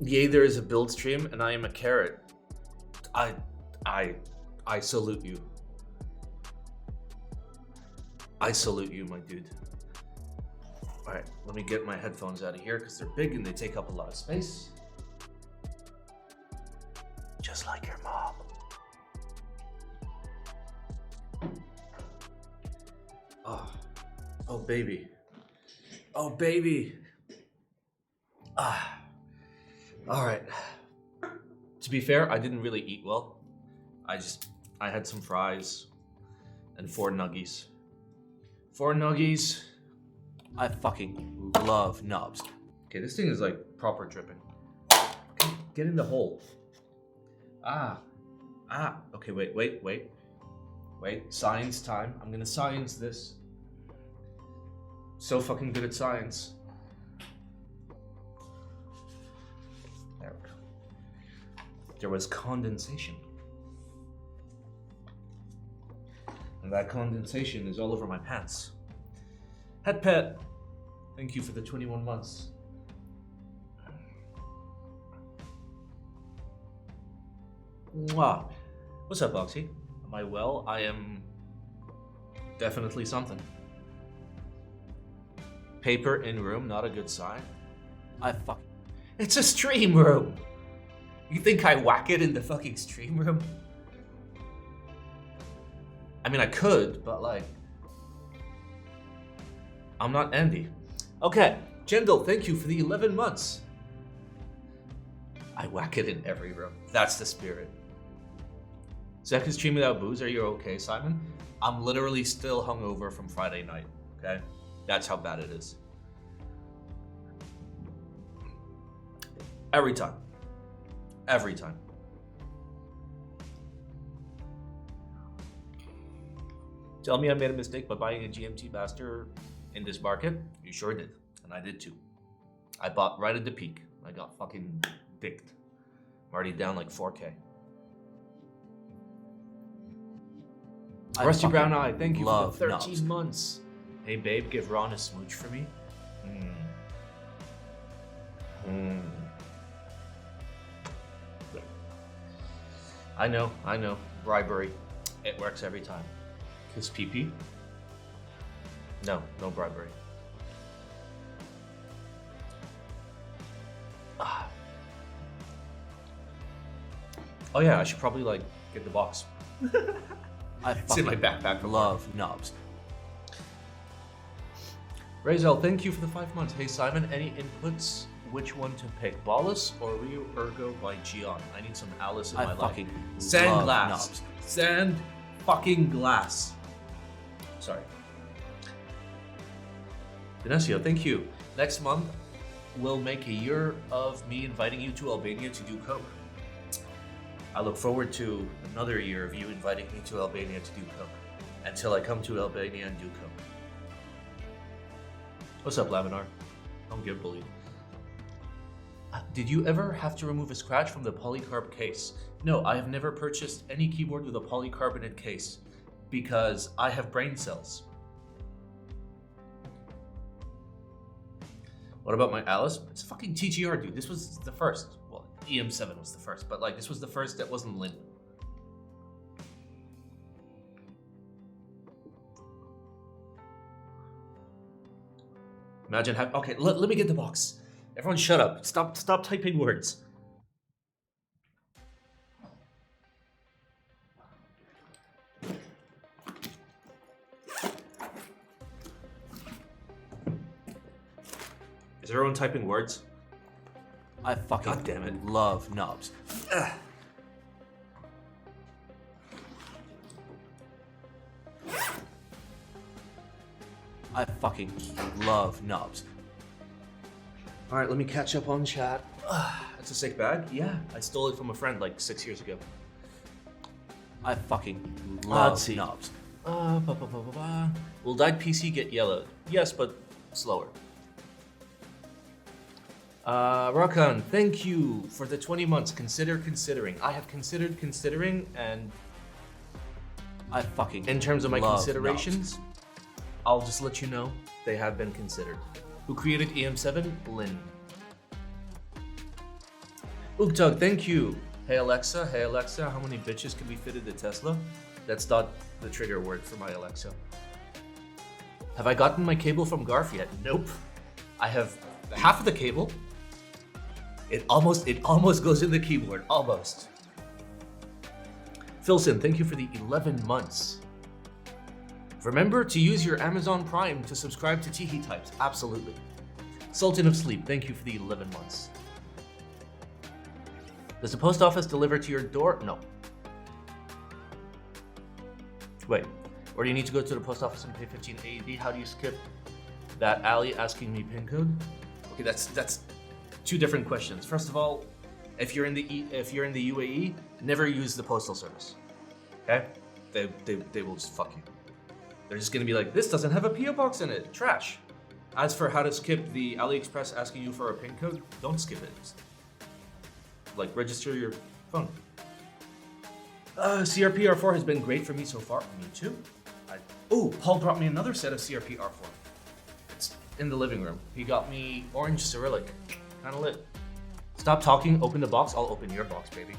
Yea, there is a build stream, and I am a carrot. I salute you. I salute you, my dude. All right, let me get my headphones out of here because they're big and they take up a lot of space. Just like your mom. Oh baby. Oh baby. All right. To be fair, I didn't really eat well. I had some fries and 4 nuggies. 4 nuggies. I fucking love nubs. Okay, this thing is like proper dripping. Okay, get in the hole. Okay, wait. Science time. I'm gonna science this. So fucking good at science. There we go. There was condensation. And that condensation is all over my pants. Head pet, thank you for the 21 months. Mwah. What's up, Oxy? Am I well? I am definitely something. Paper in room, not a good sign. It's a stream room! You think I whack it in the fucking stream room? I mean, I could, but like, I'm not Andy. Okay, Jendal, thank you for the 11 months. I whack it in every room. That's the spirit. Second stream without booze, are you okay, Simon? I'm literally still hungover from Friday night, okay? That's how bad it is. Every time. Every time. Tell me I made a mistake by buying a GMT Master in this market? You sure did. And I did too. I bought right at the peak. I got fucking dicked. I'm already down like 4K. Rusty Brown Eye, thank you for the 13 months. Hey babe, give Ron a smooch for me. I know. Bribery. It works every time. Kiss PP? No bribery. Oh yeah, I should probably like get the box. It's in my backpack. Love knobs. Razel, thank you for the 5 months. Hey Simon, any inputs? Which one to pick? Ballus or Rio Ergo by Gion? I need some Alice in my life. Sand glass. Sand fucking glass. Sorry. Denesio, thank you. Next month, we'll make a year of me inviting you to Albania to do coke. I look forward to another year of you inviting me to Albania to do coke. Until I come to Albania and do coke. What's up, Laminar? Don't get bullied. Did you ever have to remove a scratch from the polycarb case? No, I have never purchased any keyboard with a polycarbonate case because I have brain cells. What about my Alice? It's a fucking TGR, dude. This was the first. Well, EM7 was the first, but like this was the first that wasn't Lin. Imagine how. Okay, let me get the box. Everyone, shut up. Stop typing words. Is everyone typing words? I fucking God damn it. Love knobs. I fucking love knobs. All right, let me catch up on chat. That's a sick bag. Yeah, I stole it from a friend like 6 years ago. I fucking love knobs. Will dyed PC get yellowed? Yes, but slower. Rakan, thank you for the 20 months. Considering. I have considered considering, and I fucking in terms of my considerations, knobs. I'll just let you know they have been considered. Who created EM7? Lin. Uktug, thank you. Hey Alexa, how many bitches can we fit into Tesla? That's not the trigger word for my Alexa. Have I gotten my cable from Garf yet? Nope. I have half of the cable. It almost goes in the keyboard, almost. Philson, thank you for the 11 months. Remember to use your Amazon Prime to subscribe to Teehee Types. Absolutely. Sultan of Sleep, thank you for the 11 months. Does the post office deliver to your door? No. Wait, or do you need to go to the post office and pay 15 AED? How do you skip that alley asking me PIN code? Okay, that's two different questions. First of all, if you're in the UAE, never use the postal service. Okay? They will just fuck you. They're just gonna be like, this doesn't have a PO box in it. Trash. As for how to skip the AliExpress asking you for a PIN code, don't skip it. Like, register your phone. CRP-R4 has been great for me so far. Me too. Oh, Paul brought me another set of CRP-R4. It's in the living room. He got me orange Cyrillic. Kinda lit. Stop talking, open the box. I'll open your box, baby.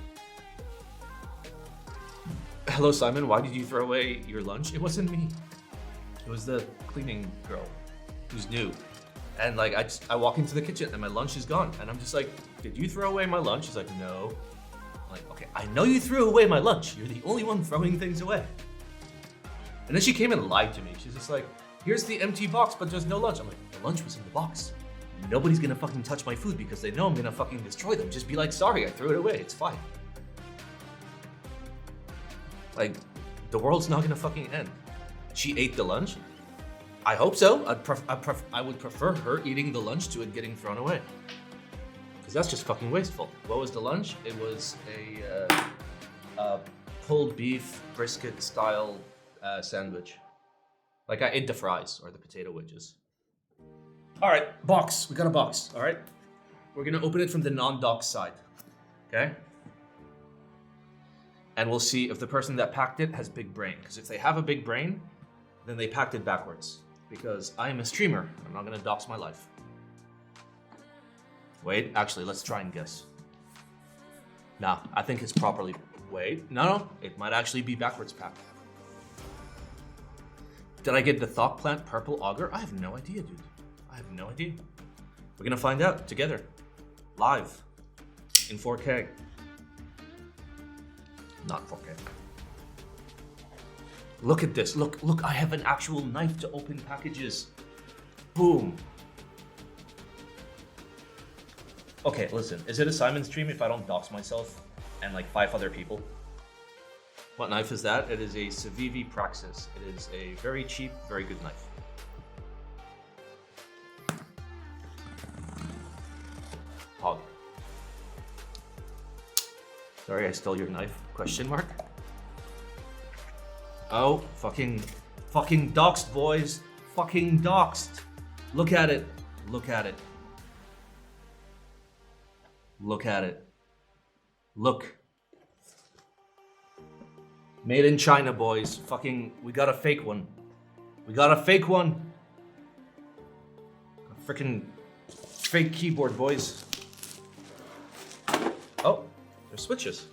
Hello, Simon. Why did you throw away your lunch? It wasn't me. It was the cleaning girl who's new. And like, I walk into the kitchen and my lunch is gone. And I'm just like, did you throw away my lunch? She's like, no. I'm like, okay, I know you threw away my lunch. You're the only one throwing things away. And then she came and lied to me. She's just like, here's the empty box, but there's no lunch. I'm like, the lunch was in the box. Nobody's gonna fucking touch my food because they know I'm gonna fucking destroy them. Just be like, sorry, I threw it away. It's fine. Like, the world's not gonna fucking end. She ate the lunch. I hope so. I would prefer her eating the lunch to it getting thrown away. Because that's just fucking wasteful. What was the lunch? It was a pulled beef brisket style sandwich. Like, I ate the fries or the potato wedges. All right, box. We got a box. All right. We're gonna open it from the non-dock side. Okay. And we'll see if the person that packed it has big brain. Because if they have a big brain, then they packed it backwards. Because I am a streamer. I'm not gonna dox my life. Wait, actually, let's try and guess. Nah, I think it's properly. Wait, no, it might actually be backwards packed. Did I get the Thought Plant Purple Augur? I have no idea, dude. I have no idea. We're gonna find out together, live, in 4K. Not 4K. Look at this. Look, I have an actual knife to open packages. Boom. Okay, listen. Is it a Simon stream if I don't dox myself and like 5 other people? What knife is that? It is a Civivi Praxis. It is a very cheap, very good knife. Hog. Sorry, I stole your knife. Question mark? Oh, fucking doxed, boys. Fucking doxed. Look at it. Look at it. Look at it. Look. Made in China, boys. Fucking, we got a fake one. We got a fake one. A freaking fake keyboard, boys. Oh, there's switches.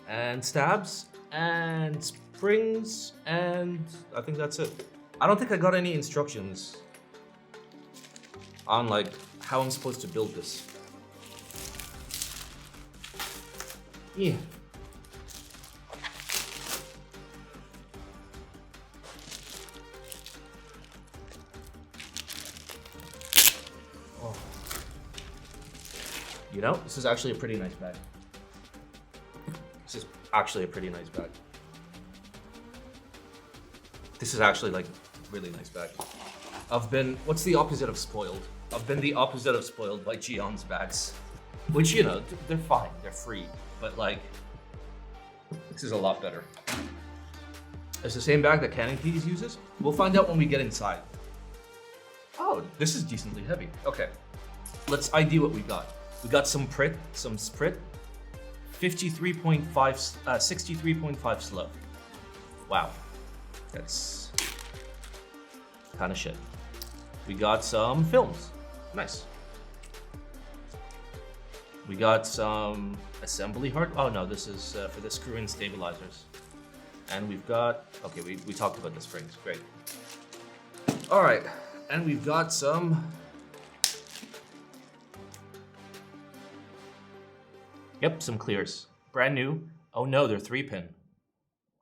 And stabs. And springs. And I think that's it. I don't think I got any instructions on like how I'm supposed to build this. Yeah. Oh. You know, this is actually a pretty nice bag. This is actually a pretty nice bag. This is actually like really nice bag. I've been, what's the opposite of spoiled? I've been the opposite of spoiled by Gion's bags. Which, you know, they're fine, they're free. But like, this is a lot better. It's the same bag that Cannon Keys uses. We'll find out when we get inside. Oh, this is decently heavy. Okay, let's ID what we got. We got some Sprit, 53.5, 63.5 slow. Wow, that's kind of shit. We got some films, nice. We got some assembly hard. Oh no, this is for the screw-in stabilizers. And we've got, okay, we talked about the springs, great. All right, and we've got some, yep, some clears. Brand new. Oh no, they're 3-pin.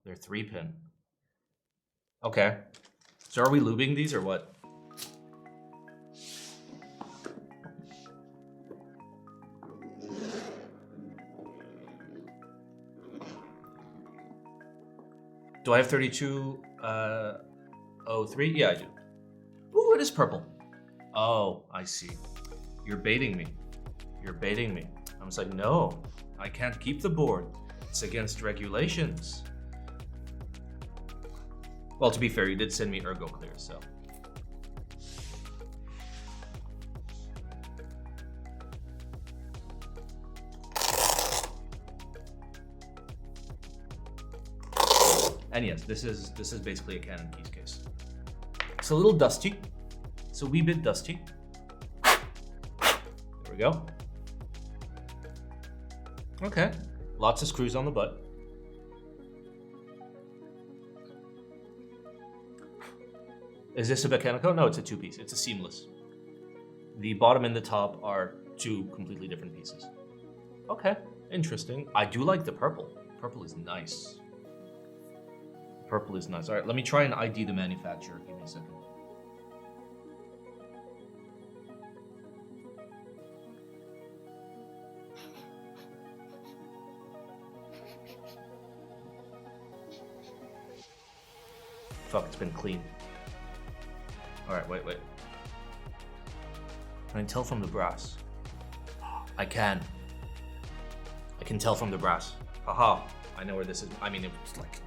They're 3-pin. Okay, so are we lubing these or what? Do I have 3203? Yeah, I do. Ooh, it is purple. Oh, I see. You're baiting me. You're baiting me. I was like, no, I can't keep the board. It's against regulations. Well, to be fair, you did send me Ergo Clear, so. And yes, this is basically a Canon keys case. It's a little dusty. It's a wee bit dusty. There we go. Okay, lots of screws on the butt. Is this a mechanical? No, it's a 2-piece. It's a seamless. The bottom and the top are 2 completely different pieces. Okay, interesting. I do like the purple. Purple is nice. Purple is nice. All right, let me try and ID the manufacturer. Give me a second. Fuck, it's been clean. All right, wait. Can I tell from the brass? I can. I can tell from the brass. Haha, I know where this is. I mean, it's like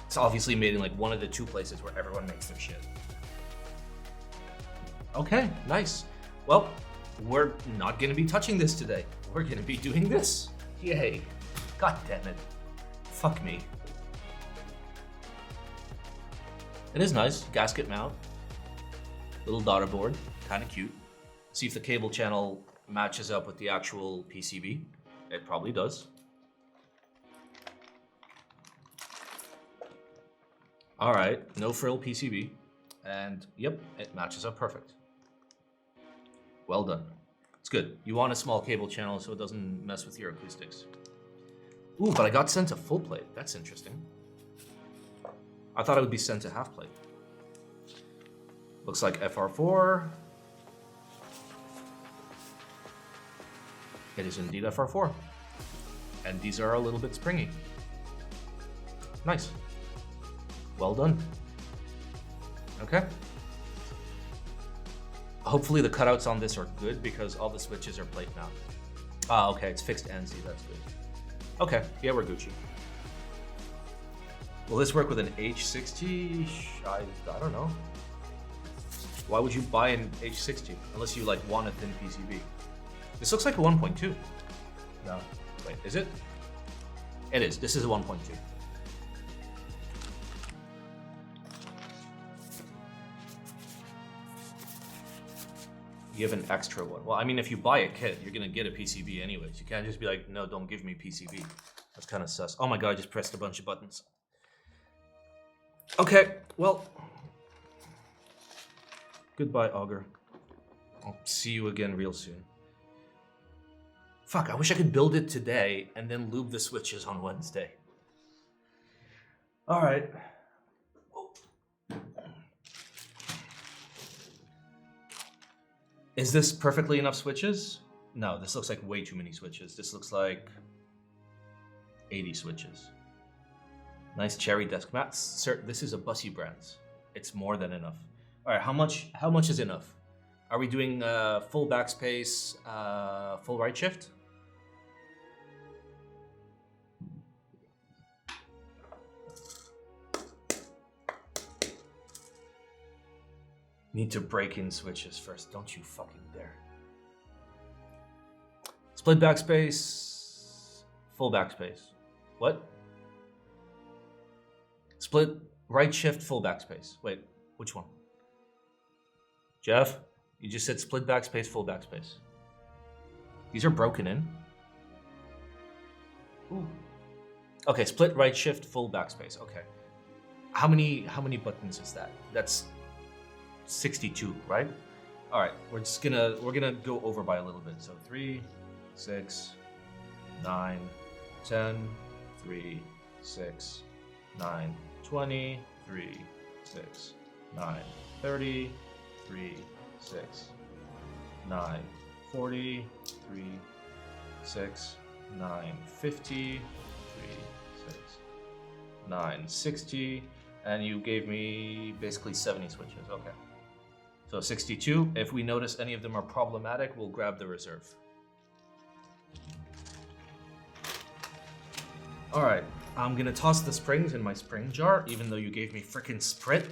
it's obviously made in like one of the 2 places where everyone makes their shit. Okay, nice. Well, we're not gonna be touching this today. We're gonna be doing this. Yay. God damn it. Fuck me. It is nice, gasket mount. Little daughter board, kind of cute. See if the cable channel matches up with the actual PCB. It probably does. All right, no frill PCB. And yep, it matches up perfect. Well done. It's good. You want a small cable channel so it doesn't mess with your acoustics. Ooh, but I got sent a full plate. That's interesting. I thought it would be sent to half plate. Looks like FR4. It is indeed FR4. And these are a little bit springy. Nice. Well done. Okay. Hopefully the cutouts on this are good because all the switches are plate mount. Ah, okay, it's fixed NZ, that's good. Okay, yeah, we're Gucci. Will this work with an H60? I don't know. Why would you buy an H60? Unless you like want a thin PCB. This looks like a 1.2. No, wait, is it? It is, this is a 1.2. Give an extra one. Well, I mean, if you buy a kit, you're gonna get a PCB anyways. You can't just be like, no, don't give me PCB. That's kind of sus. Oh my god, I just pressed a bunch of buttons. Okay, well. Goodbye, Augur. I'll see you again real soon. Fuck, I wish I could build it today and then lube the switches on Wednesday. All right. Is this perfectly enough switches? No, this looks like way too many switches. This looks like 80 switches. Nice cherry desk mats. Sir, this is a Bussy brand. It's more than enough. All right, how much is enough? Are we doing full backspace, full right shift? Need to break in switches first. Don't you fucking dare. Split backspace, full backspace. What? Split right shift, full backspace. Wait, which one? Jeff, you just said split backspace, full backspace. These are broken in. Ooh. Okay, split right shift, full backspace. Okay. How many buttons is that? That's 62, right? All right, we're gonna go over by a little bit. So 3, 6, 9, 10, 3, 6, 9, 20, 3, 6, 9, 30, 3, 6, 9, 40, 3, 6, 9, 50, 3, 6, 9, 60, and you gave me basically 70 switches. Okay. So 62. If we notice any of them are problematic, we'll grab the reserve. All right, I'm gonna toss the springs in my spring jar, even though you gave me frickin' Sprit.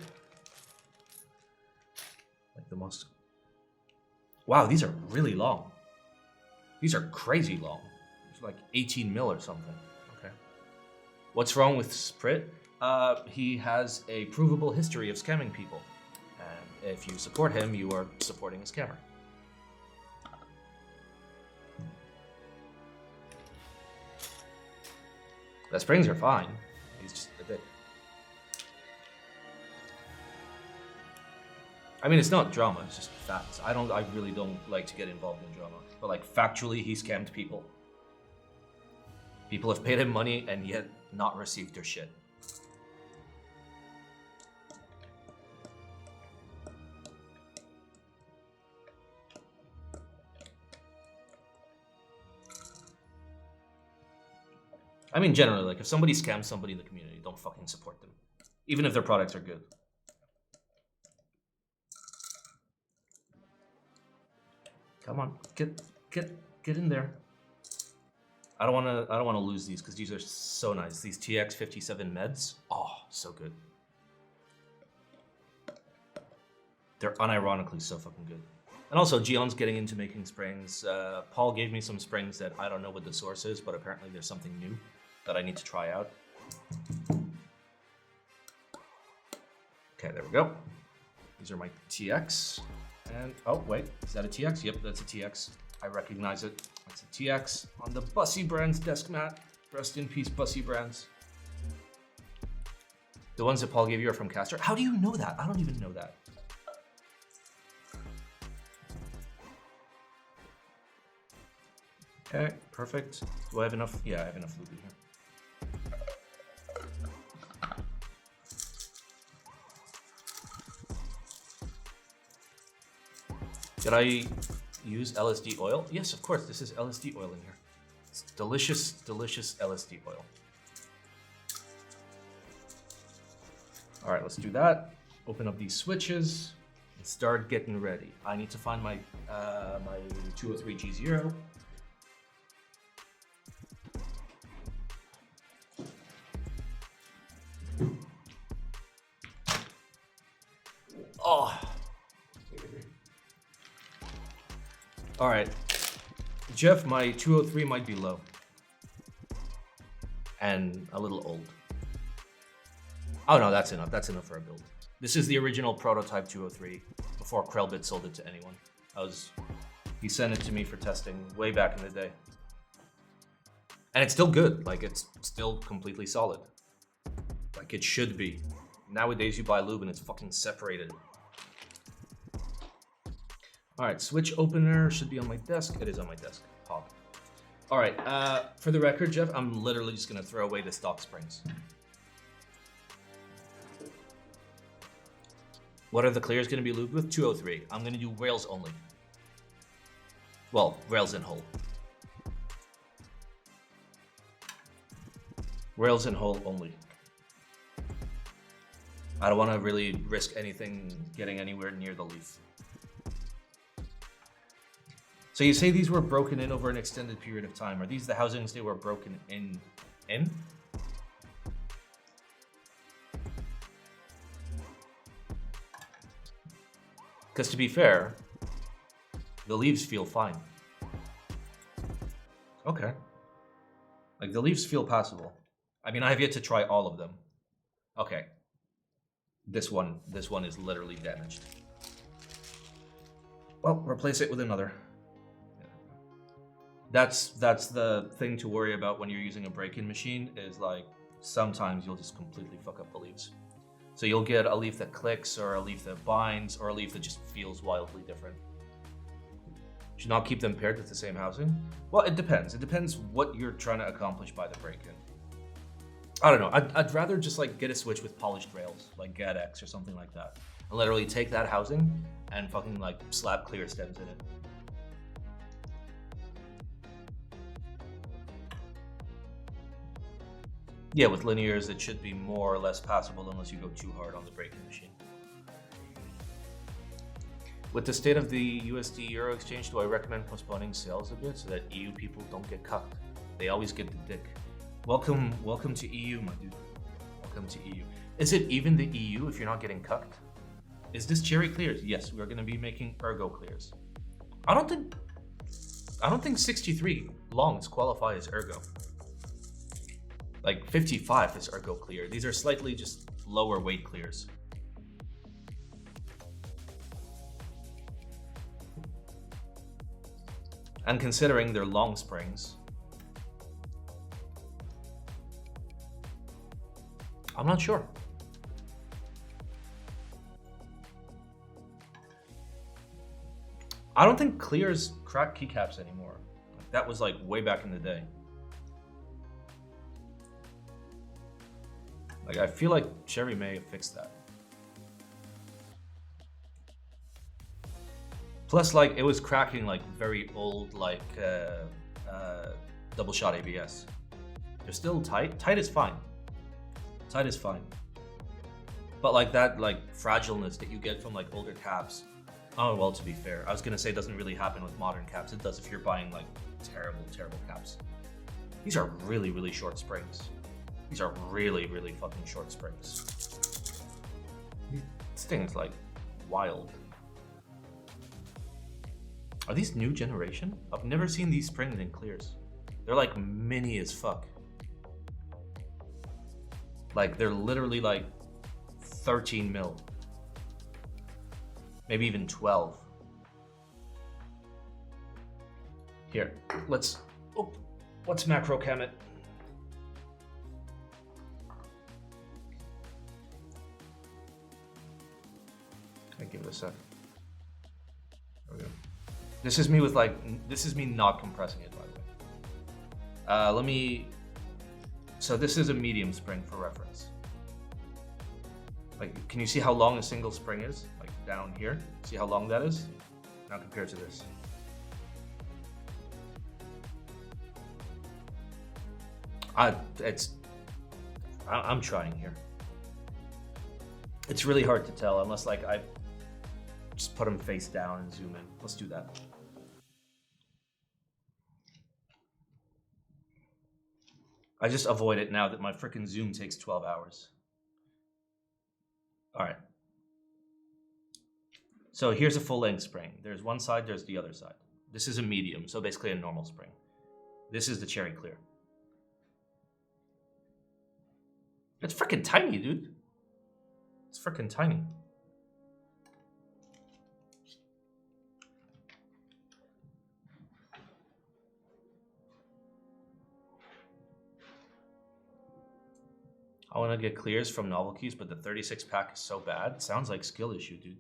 Like the most... Wow, these are really long. These are crazy long. It's like 18 mil or something. Okay. What's wrong with Sprit? He has a provable history of scamming people. And if you support him, you are supporting a scammer. The springs are fine. He's just a dick. I mean, it's not drama, it's just facts. I really don't like to get involved in drama. But like, factually, he scammed people. People have paid him money and yet not received their shit. I mean, generally, like, if somebody scams somebody in the community, don't fucking support them. Even if their products are good. Come on, get in there. I don't wanna lose these because these are so nice. These TX57 meds, oh, so good. They're unironically so fucking good. And also, Gion's getting into making springs. Paul gave me some springs that I don't know what the source is, but apparently there's something new that I need to try out. Okay, there we go. These are my TX. And, oh, wait, is that a TX? Yep, that's a TX. I recognize it. That's a TX on the Bussy Brands desk mat. Rest in peace, Bussy Brands. The ones that Paul gave you are from Castor. How do you know that? I don't even know that. Okay, perfect. Do I have enough? Yeah, I have enough Lubing here. Did I use LSD oil? Yes, of course, this is LSD oil in here. It's delicious, delicious LSD oil. All right, let's do that. Open up these switches and start getting ready. I need to find my, my 203G0. Oh. All right, Jeff, my 203 might be low and a little old. Oh no, that's enough. That's enough for a build. This is the original prototype 203 before Krellbit sold it to anyone. He sent it to me for testing way back in the day. And it's still good. Like, it's still completely solid. Like it should be. Nowadays you buy lube and it's fucking separated. All right, switch opener should be on my desk. It is on my desk. Pop. All right, for the record, Jeff, I'm literally just gonna throw away the stock springs. What are the clears gonna be lubed with? 203. I'm gonna do rails only. Well, rails in hole. Rails in hole only. I don't wanna really risk anything getting anywhere near the leaf. So you say these were broken in over an extended period of time. Are these the housings they were broken in? Because to be fair, the leaves feel fine. Okay. Like the leaves feel passable. I mean, I have yet to try all of them. Okay. This one is literally damaged. Well, replace it with another. That's the thing to worry about when you're using a break-in machine, is like sometimes you'll just completely fuck up the leaves. So you'll get a leaf that clicks, or a leaf that binds, or a leaf that just feels wildly different. Should not keep them paired with the same housing? Well, it depends. It depends what you're trying to accomplish by the break-in. I don't know. I'd rather just like get a switch with polished rails, like GADX or something like that, and literally take that housing and fucking like slap clear stems in it. Yeah, with linears, it should be more or less passable unless you go too hard on the break-in machine. With the state of the USD Euro exchange, do I recommend postponing sales a bit so that EU people don't get cucked? They always get the dick. Welcome to EU, my dude. Welcome to EU. Is it even the EU if you're not getting cucked? Is this cherry clears? Yes, we're going to be making ergo clears. I don't think 63 longs qualify as ergo. Like 55 is ergo clear. These are slightly just lower weight clears. And considering they're long springs, I'm not sure. I don't think clears crack keycaps anymore. That was like way back in the day. Like, I feel like Cherry may have fixed that. Plus, like, it was cracking like very old, like double shot ABS. They're still tight. Tight is fine. Tight is fine. But like that, like fragileness that you get from like older caps. Oh well, to be fair, I was gonna say it doesn't really happen with modern caps. It does if you're buying like terrible caps. These are really, really short springs. These are really, really fucking short springs. This thing is like wild. Are these new generation? I've never seen these springs in clears. They're like mini as fuck. Like they're literally like 13 mil. Maybe even 12. Here, let's macro cam it. I give it a sec. There we go. This is me with like, this is me not compressing it, by the way. So this is a medium spring for reference. Like, can you see how long a single spring is? Like down here, see how long that is? Now compared to this. I'm trying here. It's really hard to tell unless like I just put them face down and zoom in. Let's do that. I just avoid it now that my frickin' zoom takes 12 hours. All right. So here's a full length spring. There's one side, there's the other side. This is a medium, so basically a normal spring. This is the cherry clear. It's frickin' tiny, dude. It's frickin' tiny. I want to get clears from novel keys, but the 36 pack is so bad. Sounds like skill issue, dude.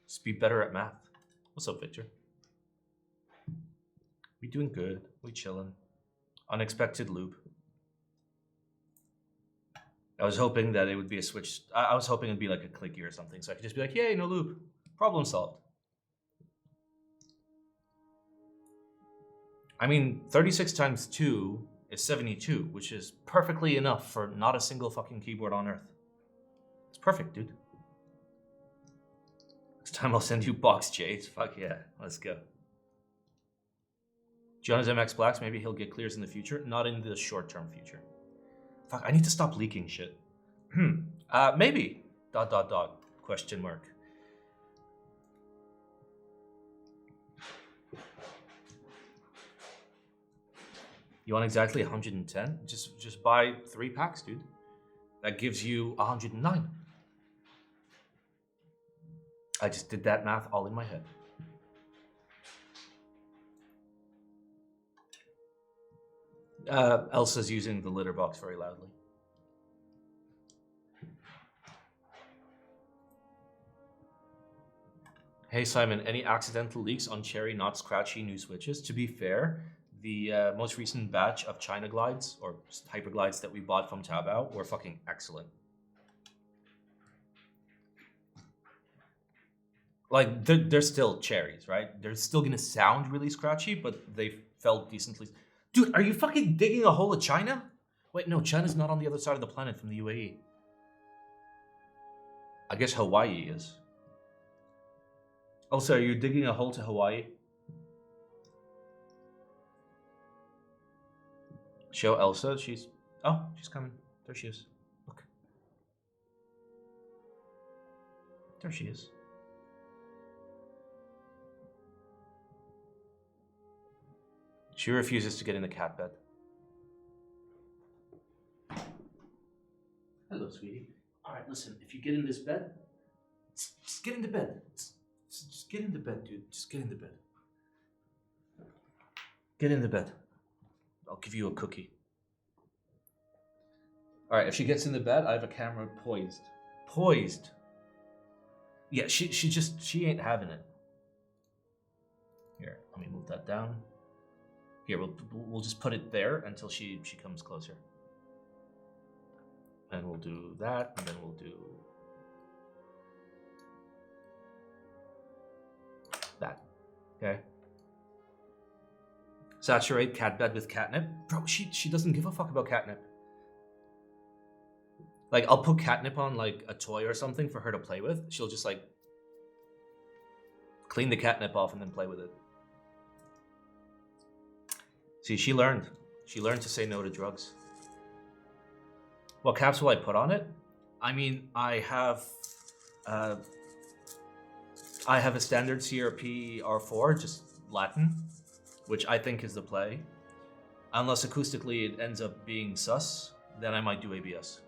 Just be better at math. What's up, Victor? We doing good. We chilling. Unexpected loop. I was hoping that it would be a switch. I was hoping it'd be like a clicky or something, so I could just be like, yay, no loop. Problem solved. I mean, 36 times 2 is 72, which is perfectly enough for not a single fucking keyboard on earth. It's perfect, dude. Next time I'll send you box J's. Fuck yeah, let's go. John's MX Blacks, maybe he'll get clears in the future. Not in the short-term future. Fuck, I need to stop leaking shit. Maybe. ... Question mark. You want exactly 110? Just buy 3 packs, dude. That gives you 109. I just did that math all in my head. Elsa's using the litter box very loudly. Hey Simon, any accidental leaks on cherry not scratchy new switches? To be fair, the most recent batch of China glides or hyperglides that we bought from Taobao were fucking excellent. Like they're still cherries, right? They're still gonna sound really scratchy, but they felt decently. Dude, are you fucking digging a hole at China? Wait, no, China's not on the other side of the planet from the UAE. I guess Hawaii is. Also, are you digging a hole to Hawaii? Show Elsa. She's coming. There she is. Look. There she is. She refuses to get in the cat bed. Hello, sweetie. All right, listen. If you get in this bed, just get into bed. Just get into bed, dude. Just get into bed. Get into bed. I'll give you a cookie. All right, if she gets in the bed, I have a camera poised. Poised. Yeah, she ain't having it. Here, let me move that down. Here, we'll just put it there until she comes closer. And we'll do that, and then we'll do that. Okay. Saturate cat bed with catnip. Bro, she doesn't give a fuck about catnip. Like, I'll put catnip on like a toy or something for her to play with. She'll just like clean the catnip off and then play with it. See, she learned. She learned to say no to drugs. What caps will I put on it? I mean, I have a standard CRP R4, just Latin, which I think is the play. Unless acoustically it ends up being sus, then I might do ABS.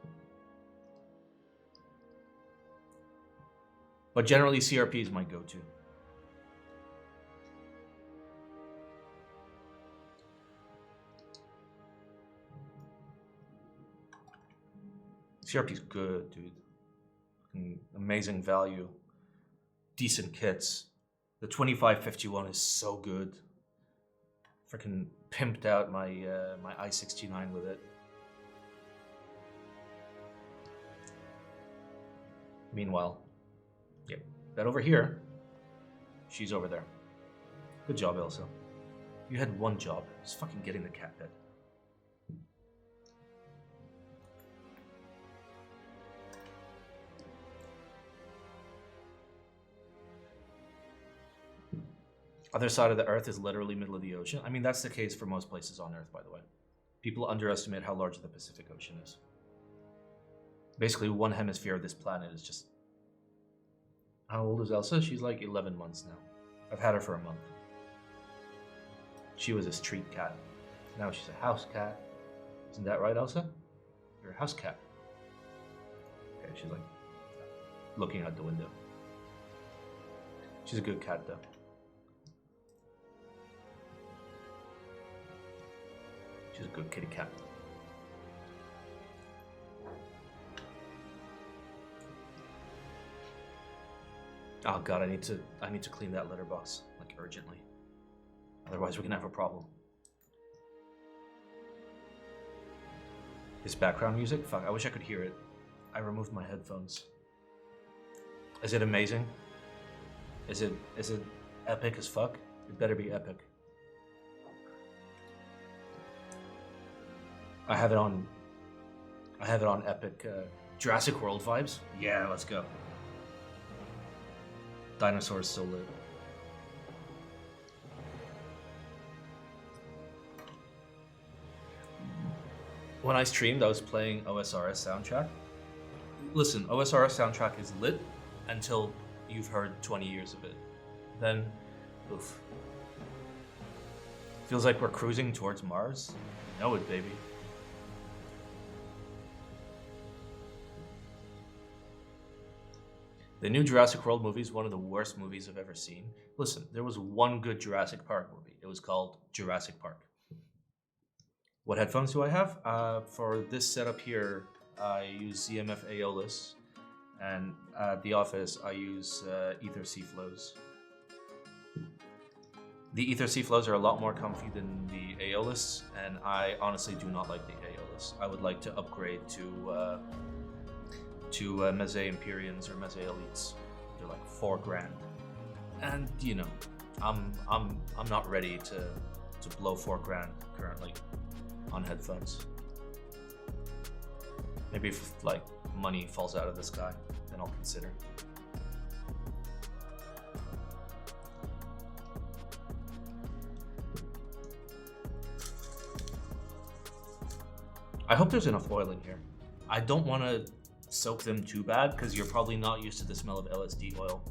But generally CRP is my go-to. CRP's good, dude. Amazing value. Decent kits. The 2551 is so good. Freaking pimped out my my i69 with it. Meanwhile, yep, that over here, she's over there. Good job, Elsa. You had one job. Just fucking get in the cat bed. Other side of the Earth is literally middle of the ocean. I mean, that's the case for most places on Earth, by the way. People underestimate how large the Pacific Ocean is. Basically, one hemisphere of this planet is just... How old is Elsa? She's like 11 months now. I've had her for a month. She was a street cat. Now she's a house cat. Isn't that right, Elsa? You're a house cat. Okay, she's like looking out the window. She's a good cat, though. She's a good kitty cat. Oh god, I need to clean that litter box, like, urgently. Otherwise we're gonna have a problem. This background music? Fuck, I wish I could hear it. I removed my headphones. Is it amazing? Is it epic as fuck? It better be epic. I have it on epic Jurassic World vibes. Yeah, let's go. Dinosaurs so lit. When I streamed, I was playing OSRS soundtrack. Listen, OSRS soundtrack is lit until you've heard 20 years of it. Then, oof. Feels like we're cruising towards Mars. Know it, baby. The new Jurassic World movie is one of the worst movies I've ever seen. Listen, there was one good Jurassic Park movie. It was called Jurassic Park. What headphones do I have? For this setup here, I use ZMF Aeolus, and at the office, I use Ether C-Flows. The Ether C-Flows are a lot more comfy than the Aeolus, and I honestly do not like the Aeolus. I would like to upgrade to Meze Empyreans or Meze Elites. They're like $4,000, and you know, I'm not ready to blow $4,000 currently on headphones. Maybe if like money falls out of the sky, then I'll consider. I hope there's enough oil in here. I don't want to soak them too bad because you're probably not used to the smell of LSD oil.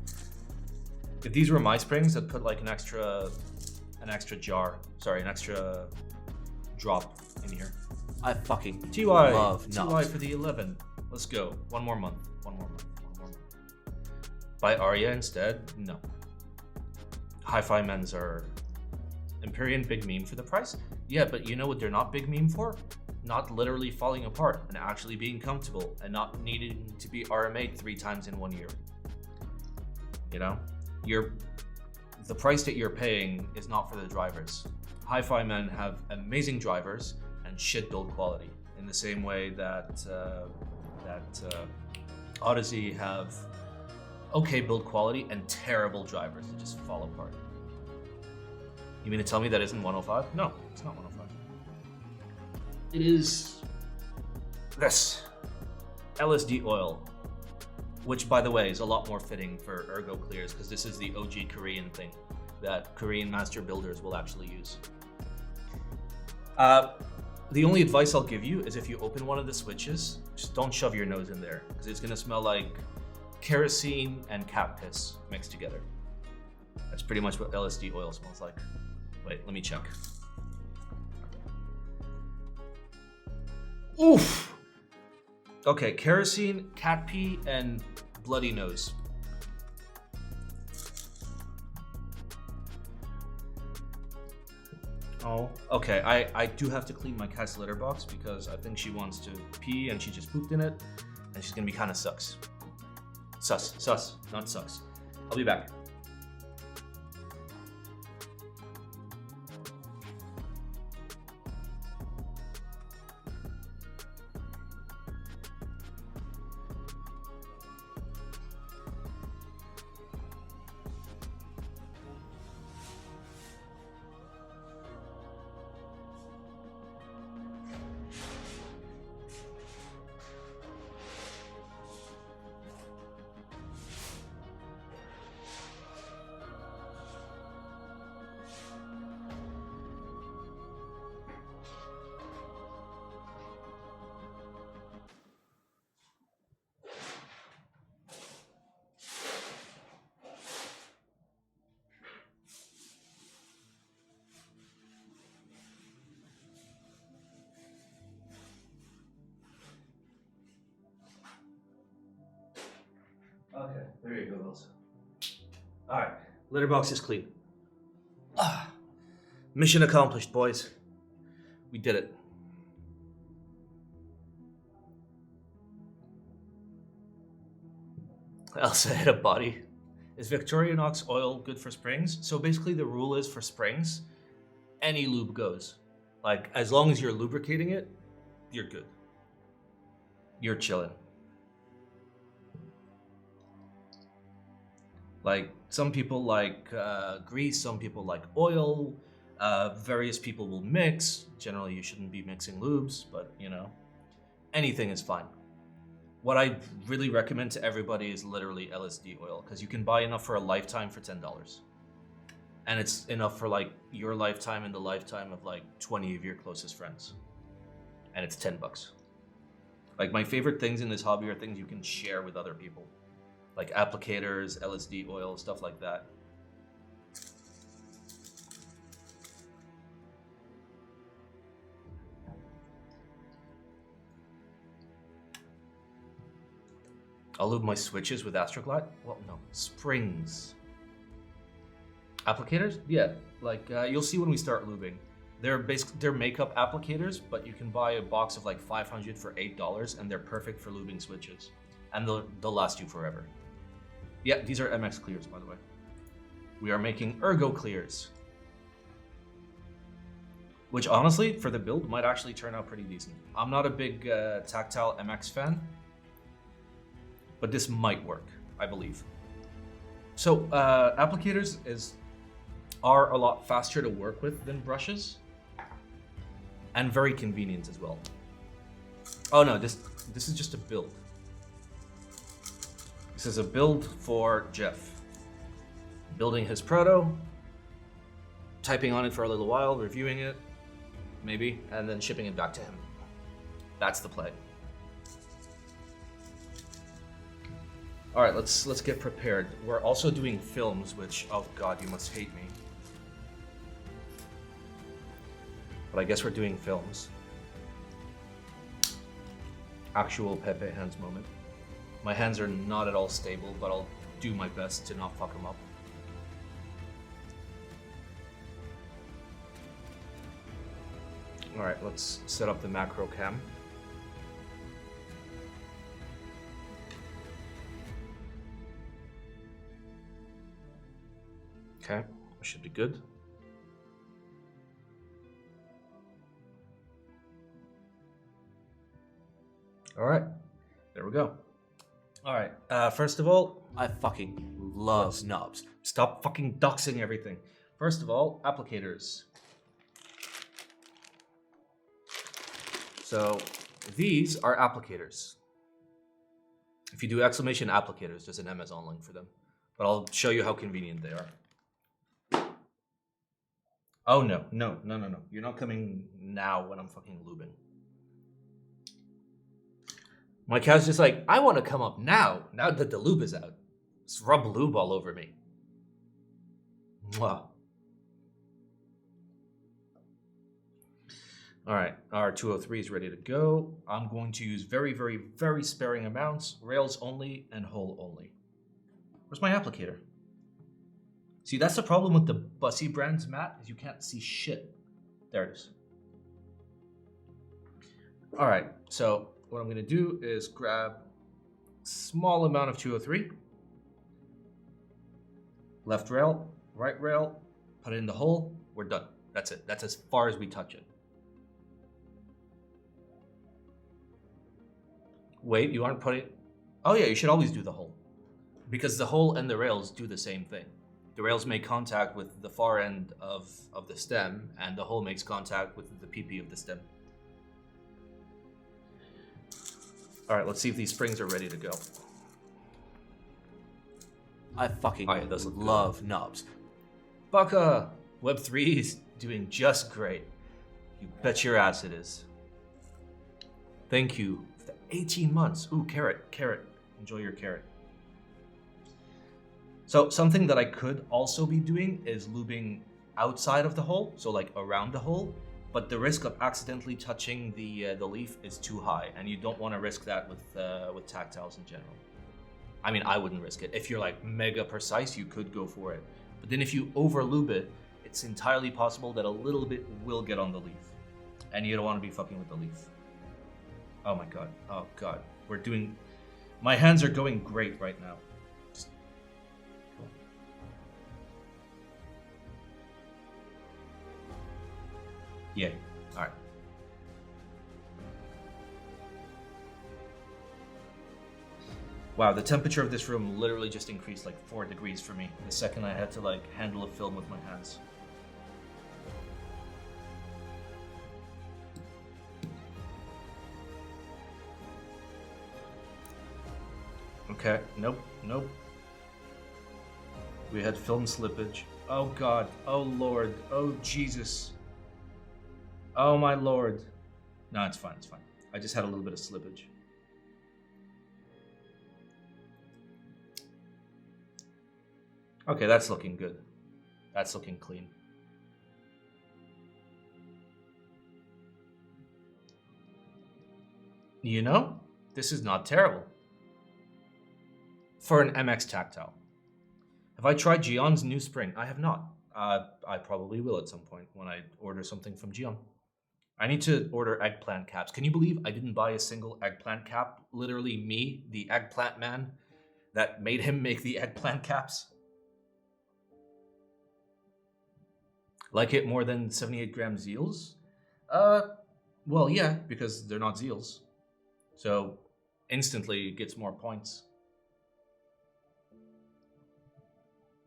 If these were my springs, I'd put like an extra drop in here. I fucking TY love Knox. TY for the 11. Let's go. One more month. Buy Arya instead? No. Hi-Fi Men's are Empyrean big meme for the price? Yeah, but you know what they're not big meme for? Not literally falling apart and actually being comfortable and not needing to be RMA'd 3 times in 1 year. You know? The price that you're paying is not for the drivers. Hi-Fi Men have amazing drivers and shit build quality in the same way that Odyssey have okay build quality and terrible drivers that just fall apart. You mean to tell me that isn't 105? No, it's not 105. It is this LSD oil, which by the way is a lot more fitting for ergo clears because this is the OG Korean thing that Korean master builders will actually use. The only advice I'll give you is if you open one of the switches, just don't shove your nose in there because it's gonna smell like kerosene and cat piss mixed together. That's pretty much what LSD oil smells like. Wait, let me check. Oof! Okay, kerosene, cat pee, and bloody nose. Oh, okay. I do have to clean my cat's litter box because I think she wants to pee and she just pooped in it, and she's gonna be kind of sus, not sucks. I'll be back. Okay, there you go, Elsa. Alright, litter box is clean. Mission accomplished, boys. We did it. Elsa hit a body. Is Victorinox oil good for springs? So basically the rule is for springs, any lube goes. Like, as long as you're lubricating it, you're good. You're chilling. Like, some people like grease, some people like oil, various people will mix. Generally, you shouldn't be mixing lubes, but you know, anything is fine. What I really recommend to everybody is literally LSD oil, because you can buy enough for a lifetime for $10. And it's enough for like your lifetime and the lifetime of like 20 of your closest friends. And it's $10. Like, my favorite things in this hobby are things you can share with other people. Like applicators, LSD oil, stuff like that. I'll lube my switches with Astroglide? Well, no, springs. Applicators? Yeah, like you'll see when we start lubing. they're makeup applicators, but you can buy a box of like 500 for $8, and they're perfect for lubing switches, and they'll last you forever. Yeah, these are MX clears, by the way. We are making ergo clears, which honestly, for the build, might actually turn out pretty decent. I'm not a big Tactile MX fan, but this might work, I believe. So applicators are a lot faster to work with than brushes, and very convenient as well. Oh no, this is just a build. This is a build for Jeff. Building his proto, typing on it for a little while, reviewing it, maybe, and then shipping it back to him. That's the play. All right, let's get prepared. We're also doing films, which, oh god, you must hate me. But I guess we're doing films. Actual Pepe hands moment. My hands are not at all stable, but I'll do my best to not fuck them up. All right, let's set up the macro cam. Okay, should be good. All right, there we go. All right, first of all, I fucking love knobs. Stop fucking doxing everything. First of all, applicators. So these are applicators. If you do exclamation applicators, there's an Amazon link for them. But I'll show you how convenient they are. Oh no. You're not coming now when I'm fucking lubing. My cat's just like, I want to come up now that the lube is out. Just rub lube all over me. Mwah. All right, our 203 is ready to go. I'm going to use very, very, very sparing amounts, rails only and hole only. Where's my applicator? See, that's the problem with the Bussy brands, Matt, is you can't see shit. There it is. All right, so what I'm gonna do is grab a small amount of 203, left rail, right rail, put it in the hole, we're done. That's it, that's as far as we touch it. Wait, you aren't putting... Oh yeah, you should always do the hole. Because the hole and the rails do the same thing. The rails make contact with the far end of the stem, and the hole makes contact with the PP of the stem. All right, let's see if these springs are ready to go. I fucking love knobs. Baka! Web3 is doing just great. You bet your ass it is. Thank you for the 18 months. Ooh, carrot. Enjoy your carrot. So something that I could also be doing is lubing outside of the hole, so like around the hole, but the risk of accidentally touching the leaf is too high, and you don't want to risk that with tactiles in general. I mean, I wouldn't risk it. If you're like mega precise, you could go for it. But then if you over lube it, it's entirely possible that a little bit will get on the leaf, and you don't want to be fucking with the leaf. Oh my god. Oh god. My hands are going great right now. Yeah. All right. Wow, the temperature of this room literally just increased like 4 degrees for me the second I had to like handle a film with my hands. Okay, nope. We had film slippage. Oh god, oh lord, oh Jesus. Oh my lord. No, it's fine. I just had a little bit of slippage. Okay, that's looking good. That's looking clean. You know, this is not terrible. For an MX Tactile. Have I tried Gion's new spring? I have not. I probably will at some point when I order something from Gion. I need to order eggplant caps. Can you believe I didn't buy a single eggplant cap? Literally me, the eggplant man, that made him make the eggplant caps. Like it more than 78 gram Zeals? Well, yeah, because they're not Zeals. So instantly it gets more points.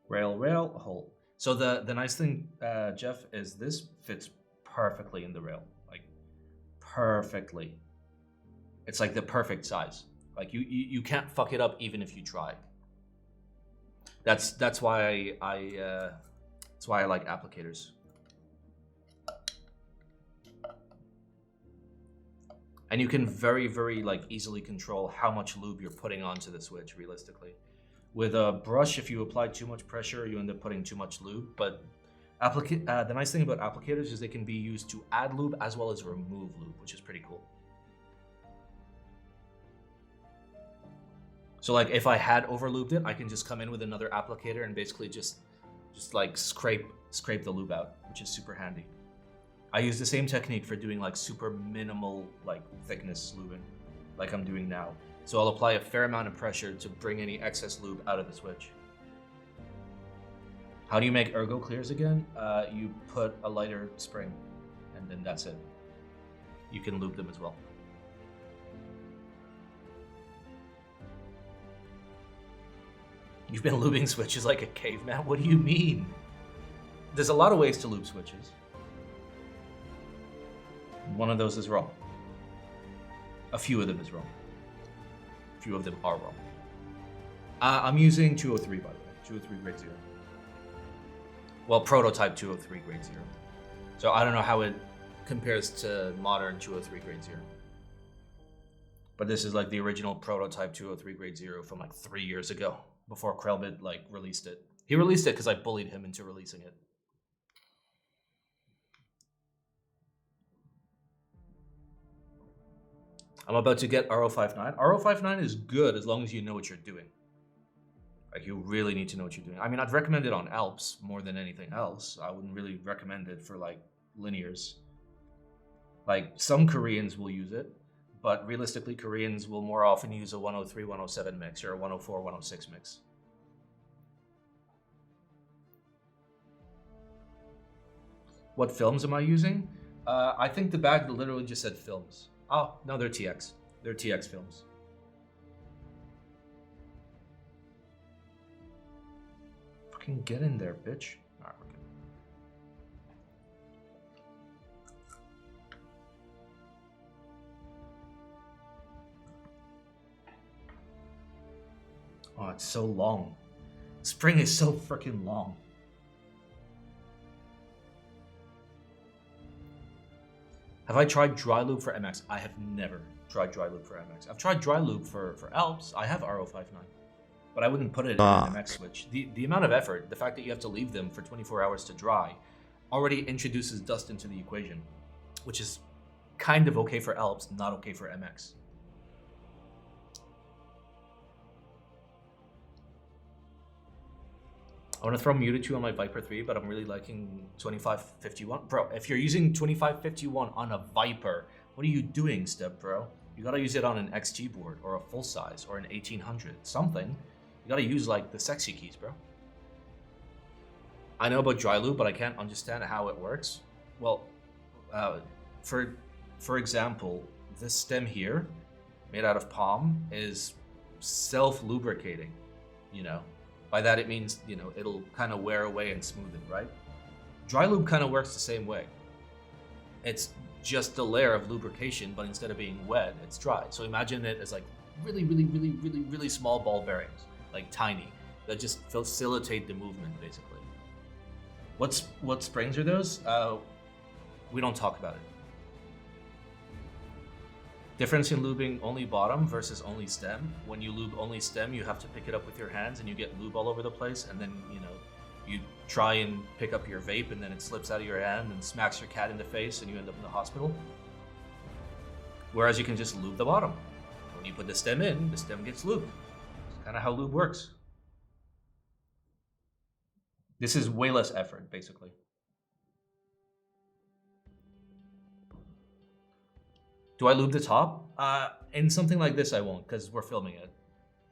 Rail, hole. So the nice thing, Jeff, is this fits perfectly in the rail. Like, perfectly. It's like the perfect size. Like, you can't fuck it up even if you try. That's why that's why I like applicators. And you can very, very like easily control how much lube you're putting onto the switch, realistically. With a brush, if you apply too much pressure, you end up putting too much lube. But the nice thing about applicators is they can be used to add lube as well as remove lube, which is pretty cool. So like if I had overlubed it, I can just come in with another applicator and basically just like scrape the lube out, which is super handy. I use the same technique for doing like super minimal like thickness lubing, like I'm doing now. So I'll apply a fair amount of pressure to bring any excess lube out of the switch. How do you make ergo clears again? You put a lighter spring, and then that's it. You can lube them as well. You've been lubing switches like a caveman? What do you mean? There's a lot of ways to lube switches. One of those is wrong. A few of them is wrong. A few of them are wrong. I'm using 203, by the way. 203 grade 0. Well, prototype 203 grade 0. So I don't know how it compares to modern 203 grade 0. But this is like the original prototype 203 grade 0 from like 3 years ago, before Krellbit like released it. He released it because I bullied him into releasing it. I'm about to get RO59. RO59 is good as long as you know what you're doing. Like, you really need to know what you're doing. I mean, I'd recommend it on Alps more than anything else. I wouldn't really recommend it for, like, linears. Like, some Koreans will use it, but realistically, Koreans will more often use a 103, 107 mix or a 104, 106 mix. What films am I using? I think the bag literally just said films. Oh, no, they're TX. They're TX films. Fucking get in there, bitch. Alright, we're good. Oh, it's so long. Spring is so freaking long. Have I tried dry lube for MX? I have never tried dry lube for MX. I've tried dry lube for Alps. I have RO59. But I wouldn't put it in an MX switch. The amount of effort, the fact that you have to leave them for 24 hours to dry, already introduces dust into the equation, which is kind of okay for Alps, not okay for MX. I want to throw Mewtwo on my Viper 3, but I'm really liking 2551. Bro, if you're using 2551 on a Viper, what are you doing, Step Bro? You gotta use it on an XG board, or a full size, or an 1800. Something. You gotta use, like, the sexy keys, bro. I know about dry lube, but I can't understand how it works. Well, for example, this stem here, made out of palm, is self-lubricating, you know? By that it means, you know, it'll kind of wear away and smooth it, right? Dry lube kind of works the same way. It's just a layer of lubrication, but instead of being wet, it's dry. So imagine it as like really small ball bearings, like tiny, that just facilitate the movement, basically. What springs are those? We don't talk about it. Difference in lubing only bottom versus only stem. When you lube only stem, you have to pick it up with your hands and you get lube all over the place, and then, you know, you try and pick up your vape and then it slips out of your hand and smacks your cat in the face and you end up in the hospital. Whereas you can just lube the bottom. When you put the stem in, the stem gets lubed. It's kind of how lube works. This is way less effort, basically. Do I lube the top? In something like this, I won't, because we're filming it.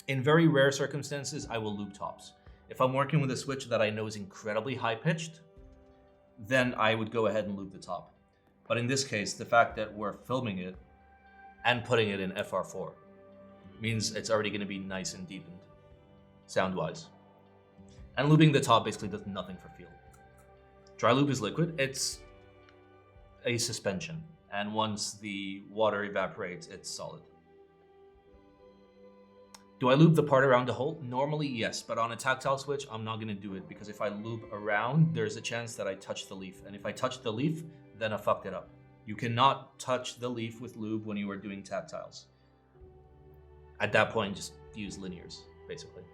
In very rare circumstances, I will lube tops. If I'm working with a switch that I know is incredibly high-pitched, then I would go ahead and lube the top. But in this case, the fact that we're filming it and putting it in FR4 means it's already going to be nice and deepened, sound-wise. And lubing the top basically does nothing for feel. Dry lube is liquid. It's a suspension. And once the water evaporates, it's solid. Do I lube the part around the hole? Normally, yes, but on a tactile switch, I'm not going to do it because if I lube around, there's a chance that I touch the leaf. And if I touch the leaf, then I fucked it up. You cannot touch the leaf with lube when you are doing tactiles. At that point, just use linears, basically.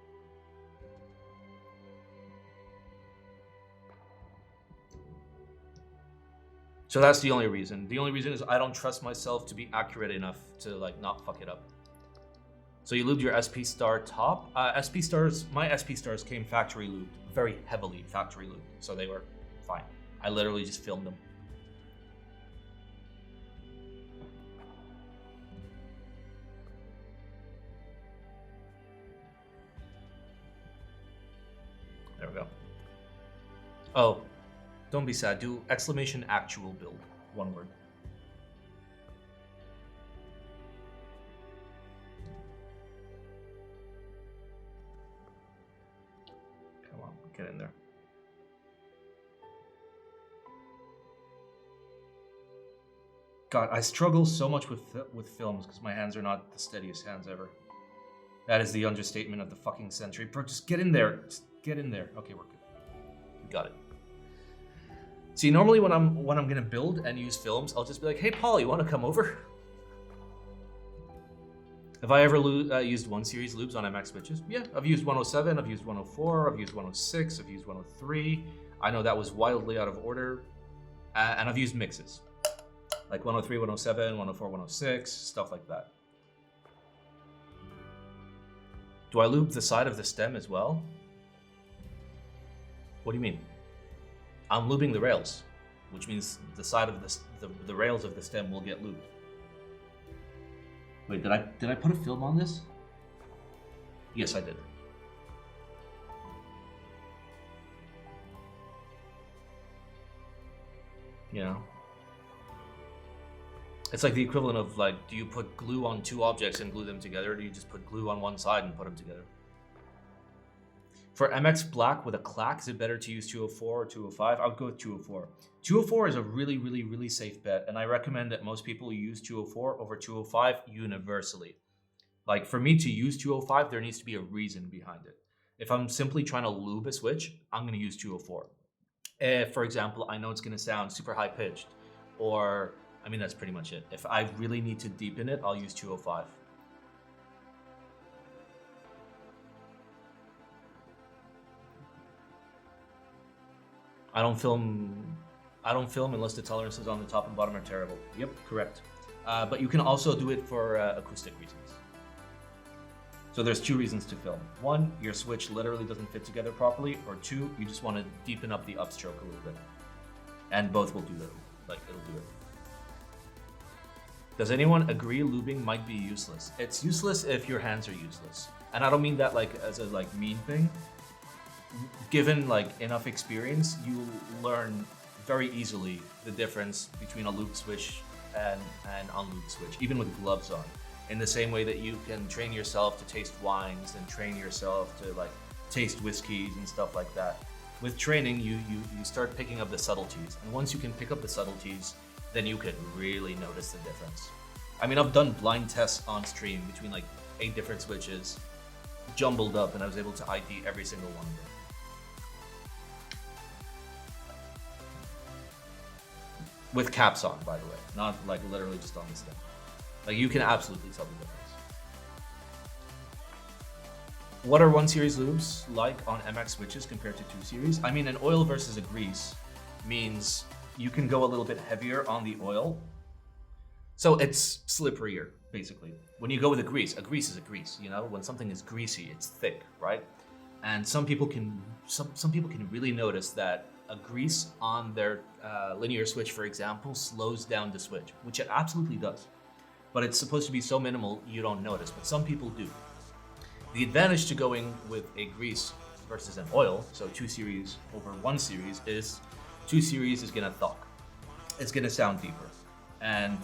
So that's the only reason. The only reason is I don't trust myself to be accurate enough to like not fuck it up. So you lubed your SP Star top. SP Stars, my SP Stars came factory lubed, very heavily factory lubed, so they were fine. I literally just filmed them. There we go. Oh, don't be sad. Do exclamation actual build. One word. Come on, get in there. God, I struggle so much with films because my hands are not the steadiest hands ever. That is the understatement of the fucking century. Bro, just get in there. Just get in there. Okay, we're good. We got it. See, normally when I'm gonna build and use films, I'll just be like, "Hey, Paul, you want to come over?" Have I ever used 1 series lubes on MX switches? Yeah, I've used 107, I've used 104, I've used 106, I've used 103. I know that was wildly out of order, and I've used mixes like 103, 107, 104, 106, stuff like that. Do I lube the side of the stem as well? What do you mean? I'm lubing the rails, which means the side of the rails of the stem will get lubed. Wait, did I put a film on this? Yes, I did. You know? It's like the equivalent of like, do you put glue on 2 objects and glue them together, or do you just put glue on one side and put them together? For MX Black with a clack, is it better to use 204 or 205? I would go with 204. 204 is a really, really, really safe bet, and I recommend that most people use 204 over 205 universally. Like, for me to use 205, there needs to be a reason behind it. If I'm simply trying to lube a switch, I'm going to use 204. If, for example, I know it's going to sound super high-pitched, or, I mean, that's pretty much it. If I really need to deepen it, I'll use 205. I don't film unless the tolerances on the top and bottom are terrible. Yep, correct. But you can also do it for acoustic reasons. So there's 2 reasons to film. 1, your switch literally doesn't fit together properly, or 2, you just want to deepen up the upstroke a little bit. And both will do that. Like, it'll do it. Does anyone agree lubing might be useless? It's useless if your hands are useless. And I don't mean that like as a like mean thing. Given like enough experience, you learn very easily the difference between a looped switch and an unlooped switch, even with gloves on. In the same way that you can train yourself to taste wines and train yourself to like taste whiskeys and stuff like that. With training, you start picking up the subtleties. And once you can pick up the subtleties, then you can really notice the difference. I mean, I've done blind tests on stream between like 8 different switches, jumbled up, and I was able to ID every single one of them. With caps on, by the way, not like literally just on the stem. Like, you can absolutely tell the difference. What are 1 series lubes like on MX switches compared to 2 series? I mean, an oil versus a grease means you can go a little bit heavier on the oil. So it's slipperier, basically. When you go with a grease is a grease, you know? When something is greasy, it's thick, right? And some people can really notice that a grease on their linear switch, for example, slows down the switch, which it absolutely does. But it's supposed to be so minimal you don't notice, but some people do. The advantage to going with a grease versus an oil, so 2 series over 1 series, is 2 series is gonna thunk. It's gonna sound deeper. And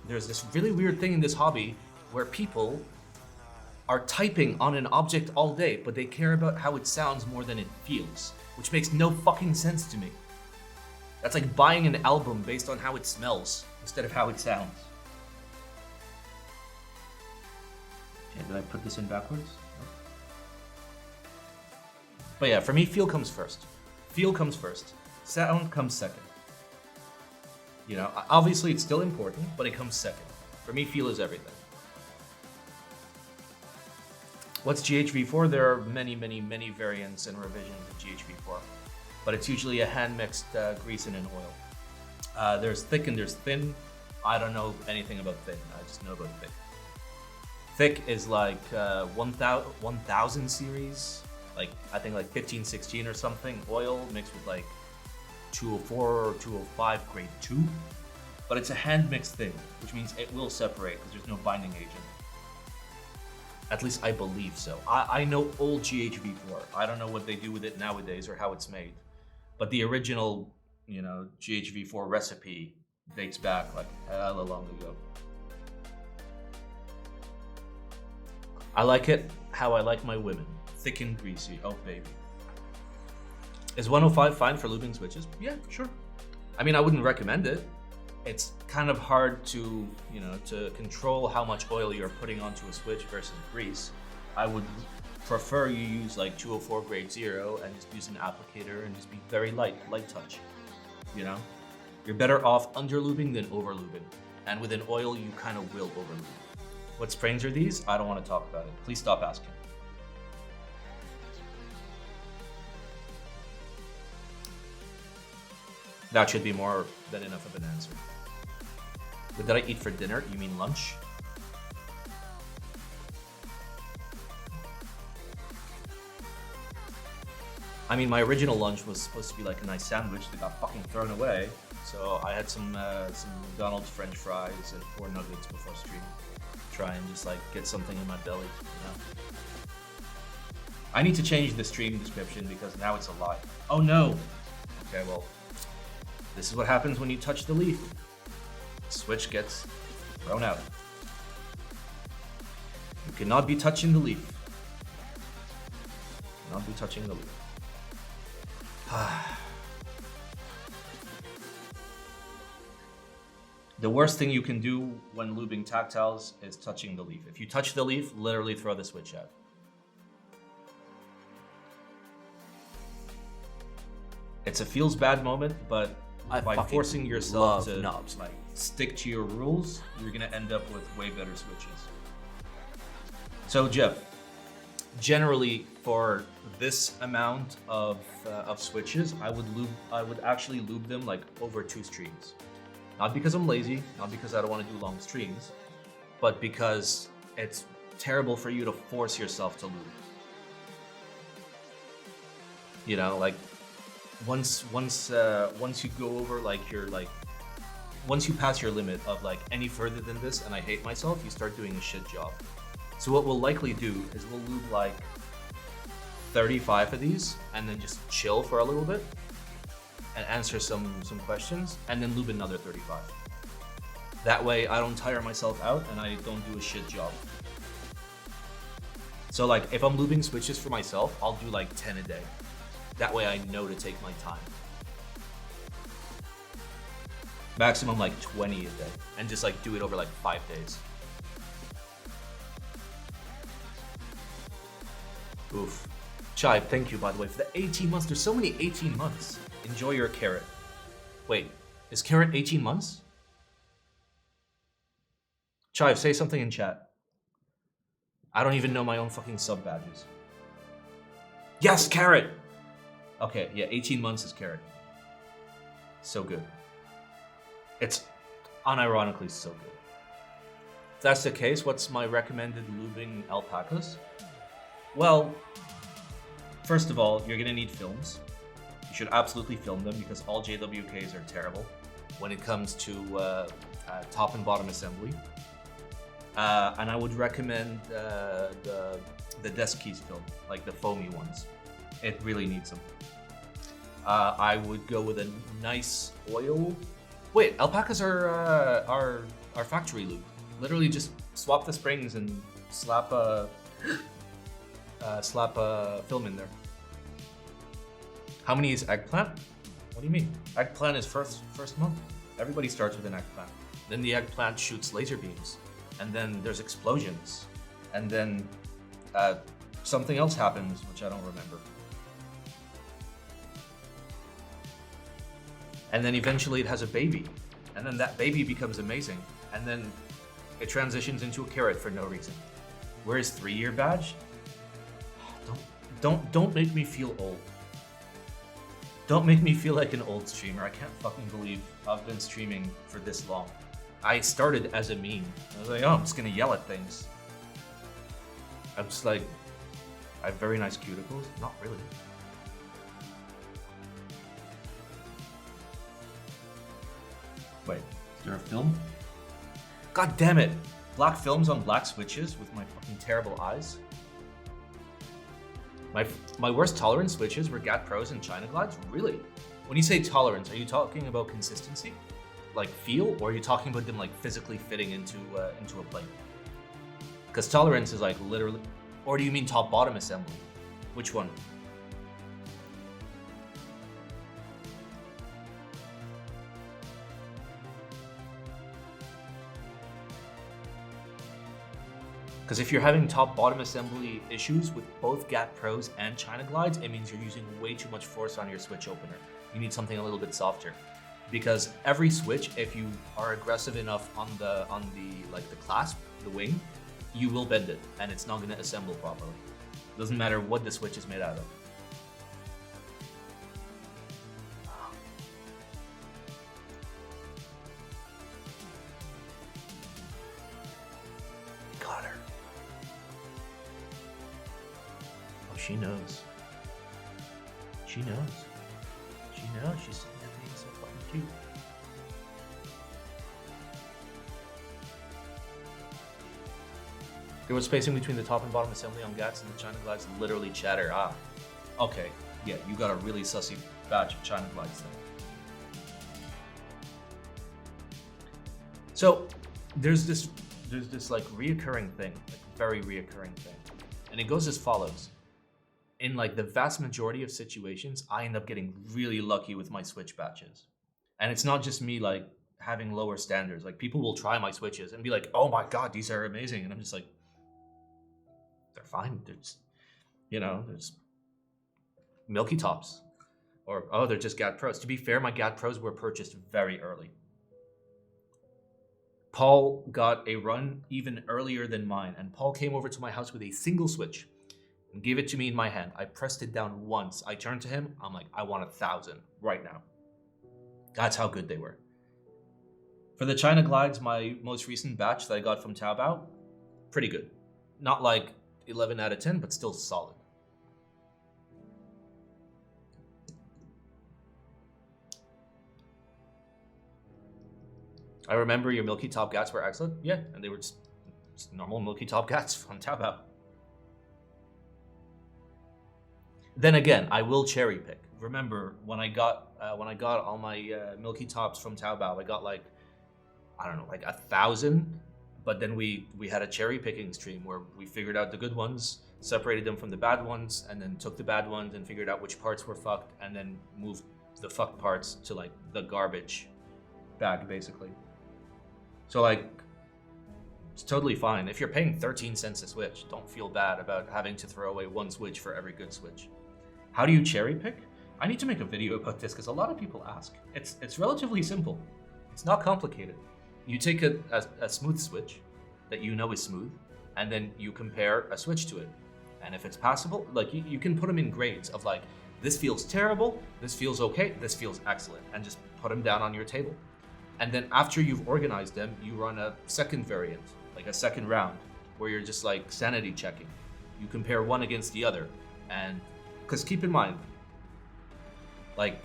there's this really weird thing in this hobby where people are typing on an object all day, but they care about how it sounds more than it feels, which makes no fucking sense to me. That's like buying an album based on how it smells instead of how it sounds. Okay, did I put this in backwards? No. But yeah, for me, feel comes first. Feel comes first. Sound comes second. You know, obviously it's still important, but it comes second. For me, feel is everything. What's GHV4? There are many, many, many variants and revisions of GHV4, but it's usually a hand-mixed grease and an oil. There's thick and there's thin. I don't know anything about thin. I just know about thick. Thick is like 1000 series, like I think like 1516 or something. Oil mixed with like 204 or 205 grade 2. But it's a hand-mixed thing, which means it will separate because there's no binding agent. At least I believe so. I know old GHV4. I don't know what they do with it nowadays or how it's made. But the original, you know, GHV4 recipe dates back like hella long ago. I like it how I like my women. Thick and greasy. Oh, baby. Is 105 fine for lubing switches? Yeah, sure. I mean, I wouldn't recommend it. It's kind of hard to, you know, to control how much oil you're putting onto a switch versus grease. I would prefer you use like 204 grade 0 and just use an applicator and just be very light touch, you know? You're better off under lubing than over lubing. And with an oil, you kind of will over lube. What sprains are these? I don't want to talk about it. Please stop asking. That should be more than enough of an answer. What did I eat for dinner? You mean lunch? I mean, my original lunch was supposed to be like a nice sandwich that got fucking thrown away. So I had some McDonald's French fries and 4 nuggets before stream. Try and just like get something in my belly, you know? I need to change the stream description because now it's a lie. Oh no! Okay, well, this is what happens when you touch the leaf. The switch gets thrown out. You cannot be touching the leaf. You cannot be touching the leaf. The worst thing you can do when lubing tactiles is touching the leaf. If you touch the leaf, literally throw the switch out. It's a feels bad moment, but by forcing yourself to knobs, like stick to your rules, you're gonna end up with way better switches. So Jeff, generally for this amount of switches, I would actually lube them like over 2 streams. Not because I'm lazy, not because I don't want to do long streams, but because it's terrible for you to force yourself to lube. You know, like once you go over like once you pass your limit of like any further than this, and I hate myself, you start doing a shit job. So what we'll likely do is we'll lube like 35 of these and then just chill for a little bit and answer some questions, and then lube another 35. That way I don't tire myself out and I don't do a shit job. So like if I'm lubing switches for myself, I'll do like 10 a day. That way I know to take my time. Maximum like 20 a day, and just like do it over like 5 days. Oof. Chive, thank you by the way for the 18 months. There's so many 18 months. Enjoy your carrot. Wait, is carrot 18 months? Chive, say something in chat. I don't even know my own fucking sub badges. Yes, carrot! Okay, yeah, 18 months is carrot. So good. It's unironically so good. If that's the case, what's my recommended lubing alpacas? Well, First of all, you're gonna need films. You should absolutely film them because all JWKs are terrible when it comes to top and bottom assembly. And I would recommend the desk keys film, like the foamy ones. It really needs them. I would go with a nice oil. Wait, alpacas are factory lube. Literally, just swap the springs and slap a film in there. How many is eggplant? What do you mean? Eggplant is first month. Everybody starts with an eggplant. Then the eggplant shoots laser beams, and then there's explosions, and then something else happens, which I don't remember. And then eventually it has a baby, and then that baby becomes amazing, and then it transitions into a carrot for no reason. Whereas 3-year badge? Don't make me feel old. Don't make me feel like an old streamer. I can't fucking believe I've been streaming for this long. I started as a meme. I was like, oh, I'm just gonna yell at things. I'm just like, I have very nice cuticles. Not really. Wait, is there a film? God damn it! Black films on black switches with my fucking terrible eyes. My worst tolerance switches were GAT Pros and China Glides? Really? When you say tolerance, are you talking about consistency? Like feel? Or are you talking about them like physically fitting into a plate? Because tolerance is like literally... Or do you mean top-bottom assembly? Which one? Because if you're having top-bottom assembly issues with both GAT Pros and China Glides, it means you're using way too much force on your switch opener. You need something a little bit softer. Because every switch, if you are aggressive enough on the like the clasp, the wing, you will bend it, and it's not going to assemble properly. It doesn't matter what the switch is made out of. Got her. Oh, she knows. She knows. She knows. She's sitting there being so fucking cute. There was spacing between the top and bottom assembly on GATs and the China Glides literally chatter. Ah, okay. Yeah, you got a really sussy batch of China Glides then. So there's this like reoccurring thing, like very reoccurring thing. And it goes as follows. In like the vast majority of situations, I end up getting really lucky with my switch batches. And it's not just me like having lower standards. Like people will try my switches and be like, oh my God, these are amazing. And I'm just like, they're fine. There's, you know, there's Milky Tops. Or, oh, they're just GAT Pros. To be fair, my GAT Pros were purchased very early. Paul got a run even earlier than mine. And Paul came over to my house with a single switch and gave it to me in my hand. I pressed it down once. I turned to him. I'm like, I want 1,000 right now. That's how good they were. For the China Glides, my most recent batch that I got from Taobao, pretty good. Not like 11 out of 10, but still solid. I remember your Milky Top GATs were excellent. Yeah, and they were just normal Milky Top GATs from Taobao. Then again, I will cherry pick. Remember when I got all my Milky Tops from Taobao, I got like, I don't know, like 1,000. But then we had a cherry picking stream where we figured out the good ones, separated them from the bad ones, and then took the bad ones and figured out which parts were fucked, and then moved the fucked parts to like the garbage bag, basically. So like, it's totally fine. If you're paying 13 cents a switch, don't feel bad about having to throw away one switch for every good switch. How do you cherry pick? I need to make a video about this because a lot of people ask. It's relatively simple. It's not complicated. You take a smooth switch that you know is smooth, and then you compare a switch to it. And if it's passable, like you can put them in grades of like, this feels terrible, this feels okay, this feels excellent, and just put them down on your table. And then after you've organized them, you run a second variant, like a second round, where you're just like sanity checking. You compare one against the other, and Because keep in mind, like,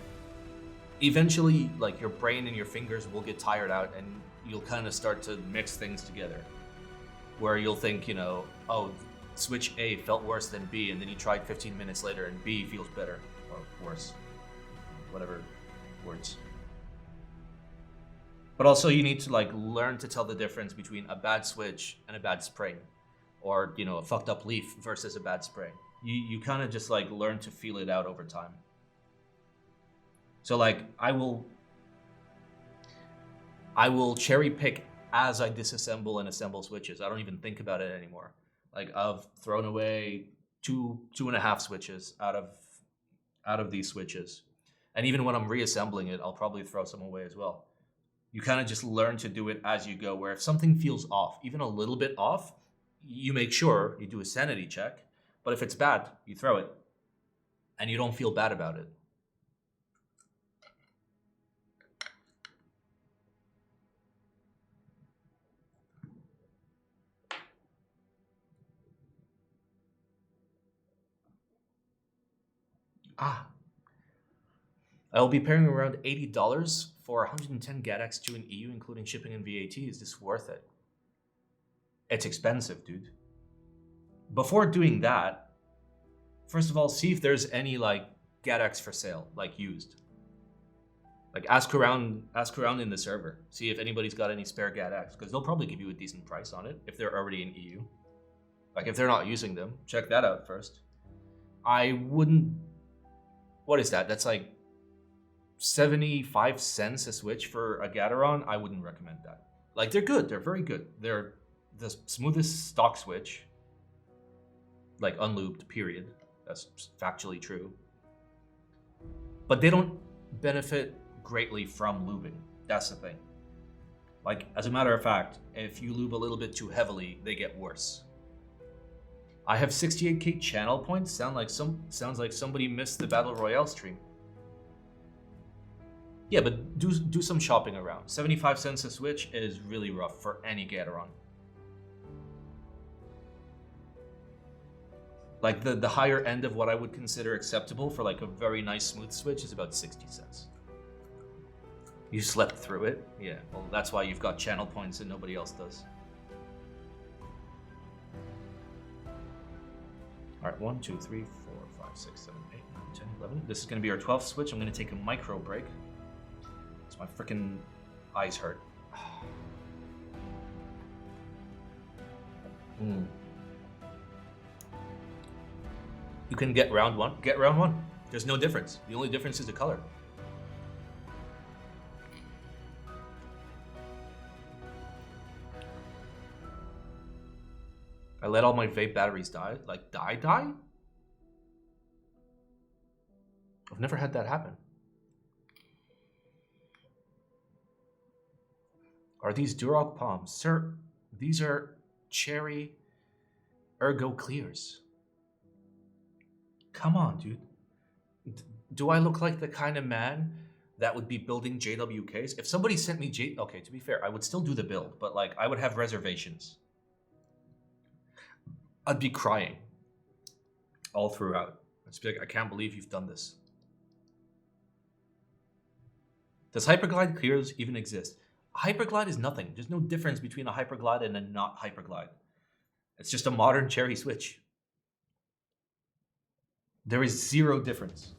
eventually, like, your brain and your fingers will get tired out and you'll kind of start to mix things together. Where you'll think, you know, oh, switch A felt worse than B, and then you tried 15 minutes later and B feels better, or worse. Whatever words. But also you need to, like, learn to tell the difference between a bad switch and a bad spring. Or, you know, a fucked up leaf versus a bad spring. You kind of just, like, learn to feel it out over time. So, like, I will cherry pick as I disassemble and assemble switches. I don't even think about it anymore. Like, I've thrown away two and a half switches out of these switches. And even when I'm reassembling it, I'll probably throw some away as well. You kind of just learn to do it as you go, where if something feels off, even a little bit off, you make sure you do a sanity check. But if it's bad, you throw it. And you don't feel bad about it. I will be paying around $80 for 110 GATX to an EU, including shipping and VAT. Is this worth it? It's expensive, dude. Before doing that, first of all, see if there's any, like, GATX for sale, like, used. Like, ask around in the server. See if anybody's got any spare GATX, because they'll probably give you a decent price on it if they're already in EU. Like, if they're not using them, check that out first. I wouldn't... What is that? That's like 75 cents a switch for a Gateron. I wouldn't recommend that. Like, they're good. They're very good. They're the smoothest stock switch. Like, unlubed, period. That's factually true. But they don't benefit greatly from lubing. That's the thing. Like, as a matter of fact, if you lube a little bit too heavily, they get worse. I have 68k channel points. Sounds like somebody missed the Battle Royale stream. Yeah, but do some shopping around. 75 cents a switch is really rough for any Gateron. Like, the higher end of what I would consider acceptable for, like, a very nice smooth switch is about 60 cents. You slept through it? Yeah, well, that's why you've got channel points and nobody else does. All right, 1, 2, 3, 4, 5, 6, 7, 8, 9, 10, 11. This is going to be our 12th switch. I'm going to take a micro break. It's my freaking eyes hurt. You can get round one. Get round one. There's no difference. The only difference is the color. I let all my vape batteries die. Like, die? I've never had that happen. Are these Duroc palms? Sir, these are cherry ergo clears. Come on, dude. Do I look like the kind of man that would be building JWKs? If somebody sent me okay, to be fair, I would still do the build, but, like, I would have reservations. I'd be crying all throughout. I'd just be like, I can't believe you've done this. Does Hyperglide clears even exist? Hyperglide is nothing. There's no difference between a Hyperglide and a not Hyperglide. It's just a modern cherry switch. There is zero difference.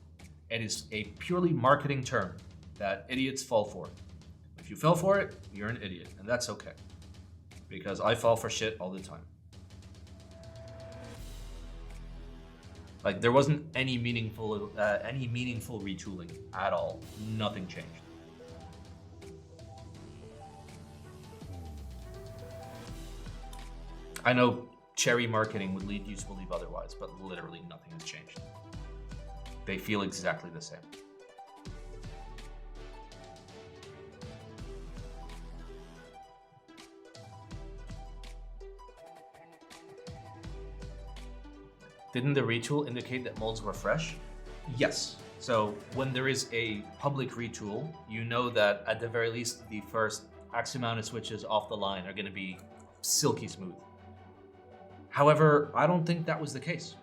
It is a purely marketing term that idiots fall for. If you fell for it, you're an idiot, and that's okay. Because I fall for shit all the time. Like, there wasn't any meaningful retooling at all. Nothing changed. I know cherry marketing would lead you to believe otherwise, but literally nothing has changed. They feel exactly the same. Didn't the retool indicate that molds were fresh? Yes. So when there is a public retool, you know that at the very least, the first X amount of switches off the line are going to be silky smooth. However, I don't think that was the case,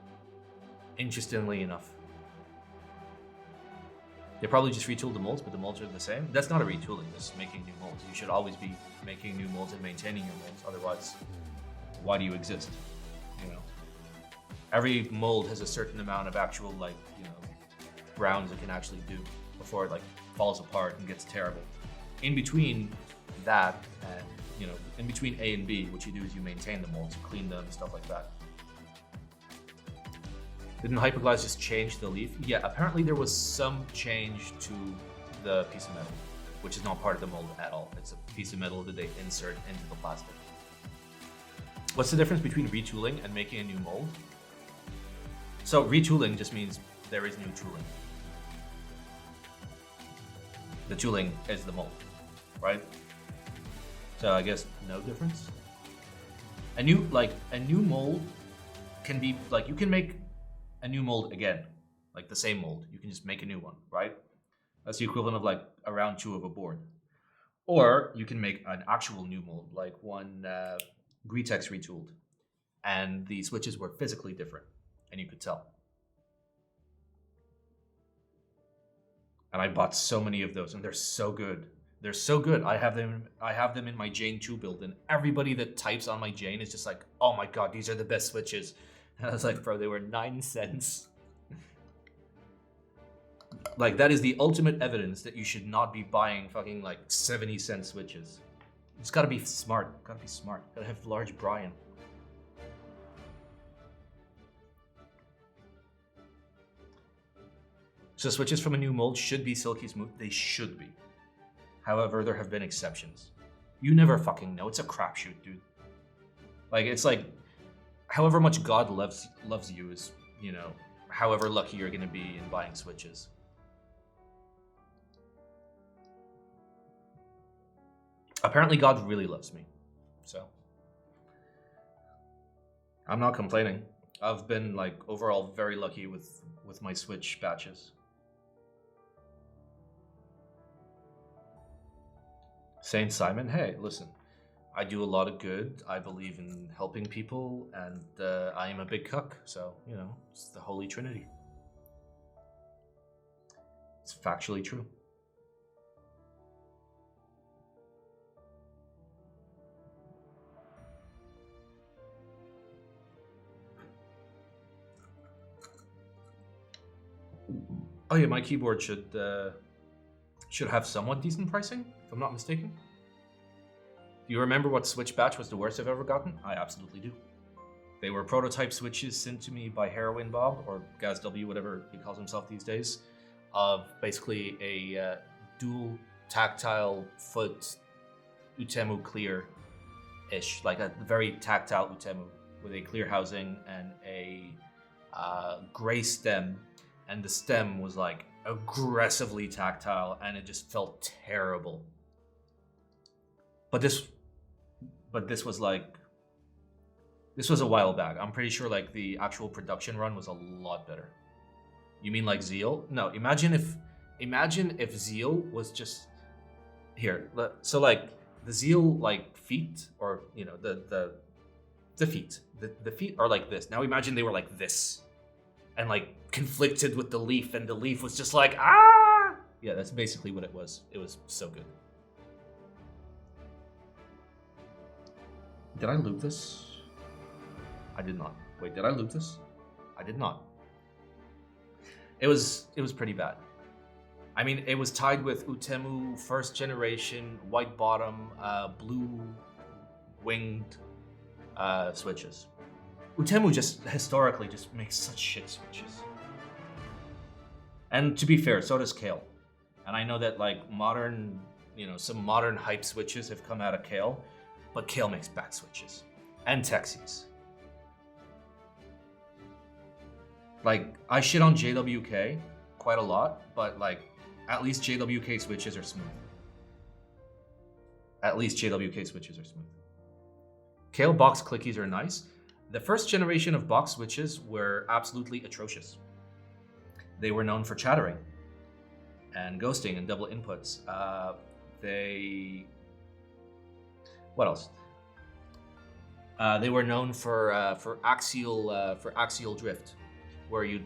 interestingly enough. They probably just retooled the molds, but the molds are the same. That's not a retooling, that's making new molds. You should always be making new molds and maintaining your molds. Otherwise, why do you exist? You know? Every mold has a certain amount of actual, like, you know, rounds it can actually do before it, like, falls apart and gets terrible. In between that and, you know, in between A and B, what you do is you maintain the molds, you clean them, stuff like that. Didn't Hyperglass just change the leaf? Yeah, apparently there was some change to the piece of metal, which is not part of the mold at all. It's a piece of metal that they insert into the plastic. What's the difference between retooling and making a new mold? So retooling just means there is new tooling. The tooling is the mold, right? So I guess no difference. A new mold can be like, you can make a new mold again, like the same mold. You can just make a new one, right? That's the equivalent of like a round 2 of a board. Or you can make an actual new mold, like one Gretex retooled, and the switches were physically different, and you could tell. And I bought so many of those, and they're so good. They're so good. I have them in my Jane 2 build, and everybody that types on my Jane is just like, "Oh my god, these are the best switches." And I was like, bro, they were 9 cents. Like, that is the ultimate evidence that you should not be buying fucking like 70-cent switches. You just gotta be smart. Gotta be smart. Gotta have large Brian. So switches from a new mold should be silky smooth. They should be. However, there have been exceptions. You never fucking know. It's a crapshoot, dude. Like, it's like, however much God loves you is, you know, however lucky you're going to be in buying switches. Apparently God really loves me, so I'm not complaining. I've been, like, overall very lucky with my Switch batches. Saint Simon, hey, listen. I do a lot of good. I believe in helping people, and I am a big cuck, so, you know, it's the Holy Trinity. It's factually true. Oh yeah, my keyboard should have somewhat decent pricing, if I'm not mistaken. Do you remember what Switch batch was the worst I've ever gotten? I absolutely do. They were prototype switches sent to me by Heroin Bob, or Gaz W, whatever he calls himself these days, of basically a dual tactile foot Utemu clear-ish, like a very tactile Utemu with a clear housing and a gray stem, and the stem was like aggressively tactile, and it just felt terrible. But this was like, this was a while back. I'm pretty sure like the actual production run was a lot better. You mean like Zeal? No, imagine if Zeal was just here. So like the Zeal like feet, or you know, the feet. The feet are like this. Now imagine they were like this, and like conflicted with the leaf, and the leaf was just like, ah! Yeah, that's basically what it was. It was so good. Did I loot this? I did not. Wait, did I loot this? I did not. It was pretty bad. I mean, it was tied with Utemu first generation, white bottom, blue winged switches. Utemu just historically just makes such shit switches. And to be fair, so does Kale. And I know that like modern, you know, some modern hype switches have come out of Kale, but Kale makes bad switches. And Texies. Like, I shit on JWK quite a lot, but like, at least JWK switches are smooth. At least JWK switches are smooth. Kale box clickies are nice. The first generation of box switches were absolutely atrocious. They were known for chattering and ghosting and double inputs. What else? They were known for axial drift, where you'd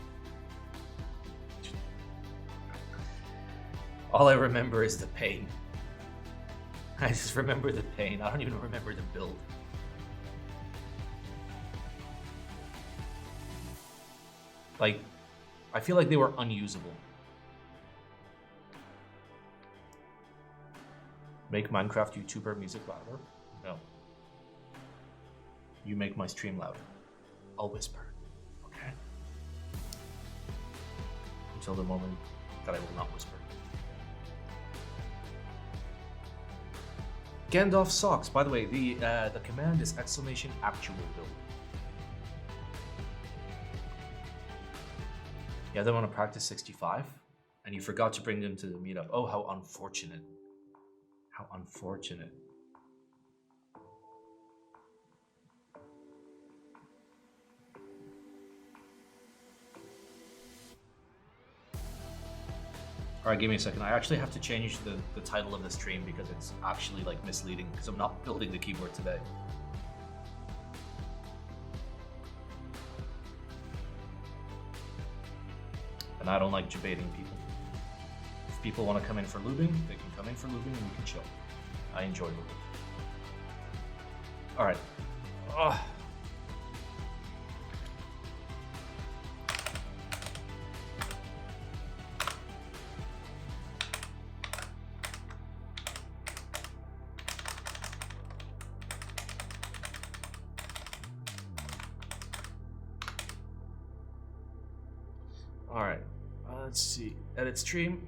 All I remember is the pain. I just remember the pain. I don't even remember the build. Like, I feel like they were unusable. Make Minecraft YouTuber music louder? No. You make my stream louder. I'll whisper. Okay? Until the moment that I will not whisper. Gandalf socks. By the way, the command is !actual build. Yeah, they want to practice 65, and you forgot to bring them to the meetup. Oh, how unfortunate. How unfortunate. Alright, give me a second. I actually have to change the title of the stream because it's actually like misleading because I'm not building the keyboard today. And I don't like debating people. If people want to come in for Lubing, they can come in for Lubing and we can chill. I enjoy Lubing. Alright. Alright, let's see. Edit stream.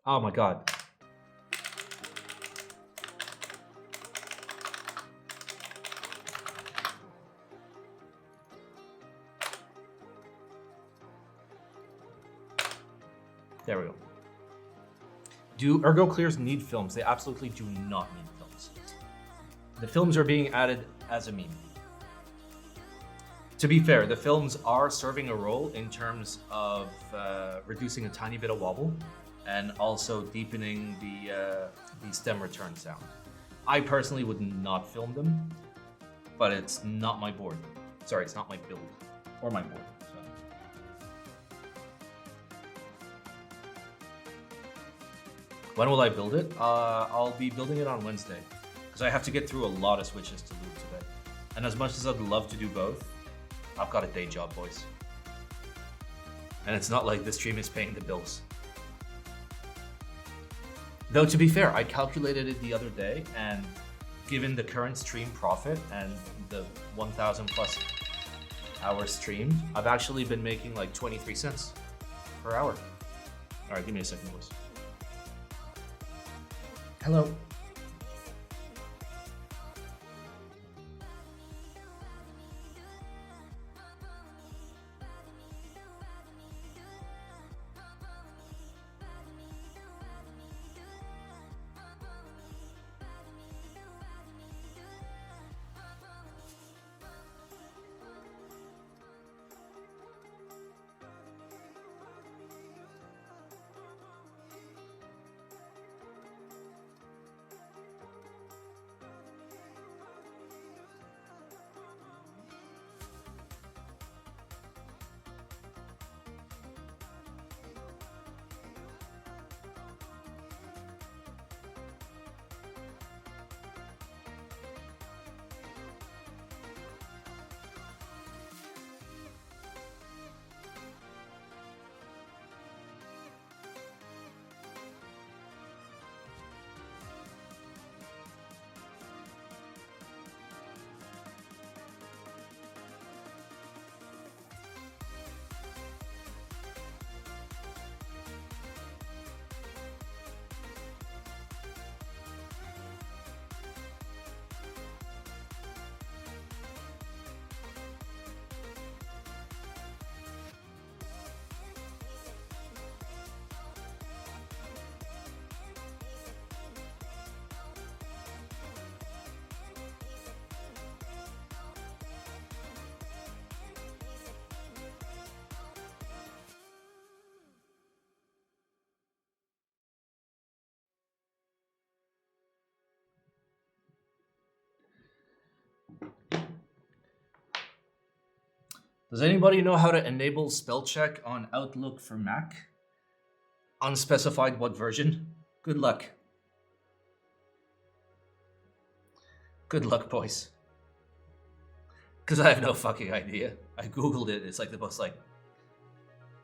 Oh my god. There we go. Do Ergo Clears need films? They absolutely do not need films. The films are being added as a meme. To be fair, the films are serving a role in terms of reducing a tiny bit of wobble and also deepening the stem return sound. I personally would not film them, but it's not my board. Sorry, it's not my build or my board. So. When will I build it? I'll be building it on Wednesday because I have to get through a lot of switches to loop today. And as much as I'd love to do both, I've got a day job, boys. And it's not like the stream is paying the bills. Though to be fair, I calculated it the other day, and given the current stream profit and the 1,000 plus hours streamed, I've actually been making like 23 cents per hour. All right, give me a second, boys. Hello. Does anybody know how to enable spell check on Outlook for Mac? Unspecified what version? Good luck. Good luck, boys. Because I have no fucking idea. I googled it. It's like the most like...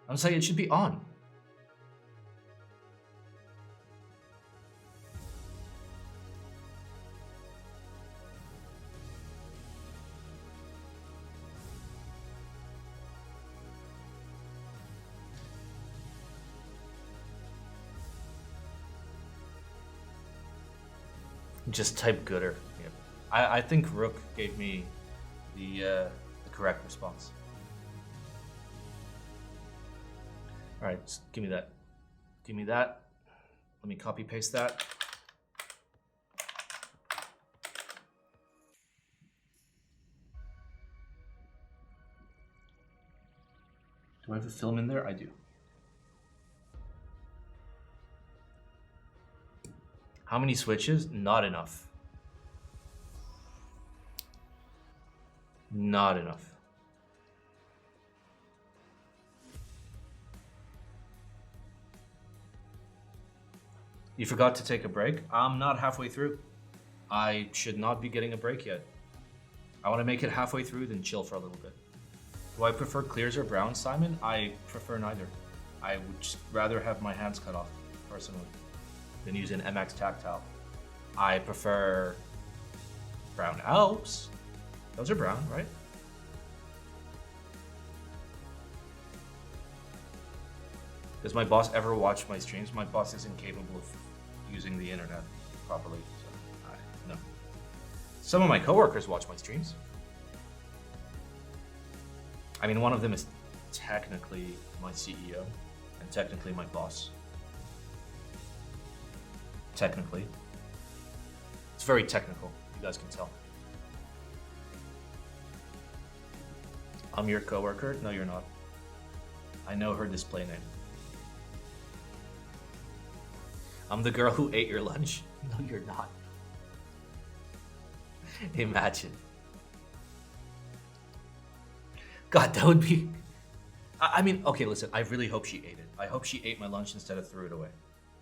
I'm saying it should be on. Just type gooder. Yep. I think Rook gave me the correct response. All right, just give me that. Give me that. Let me copy paste that. Do I have a film in there? I do. How many switches? Not enough. Not enough. You forgot to take a break? I'm not halfway through. I should not be getting a break yet. I want to make it halfway through, then chill for a little bit. Do I prefer clears or browns, Simon? I prefer neither. I would just rather have my hands cut off, personally, than using MX Tactile. I prefer brown Alps. Those are brown, right? Does my boss ever watch my streams? My boss isn't capable of using the internet properly, so no. Some of my coworkers watch my streams. I mean, one of them is technically my CEO and technically my boss. Technically. It's very technical, you guys can tell. I'm your coworker? No, you're not. I know her display name. I'm the girl who ate your lunch? No, you're not. Imagine. God, that would be... I mean, okay, listen, I really hope she ate it. I hope she ate my lunch instead of threw it away.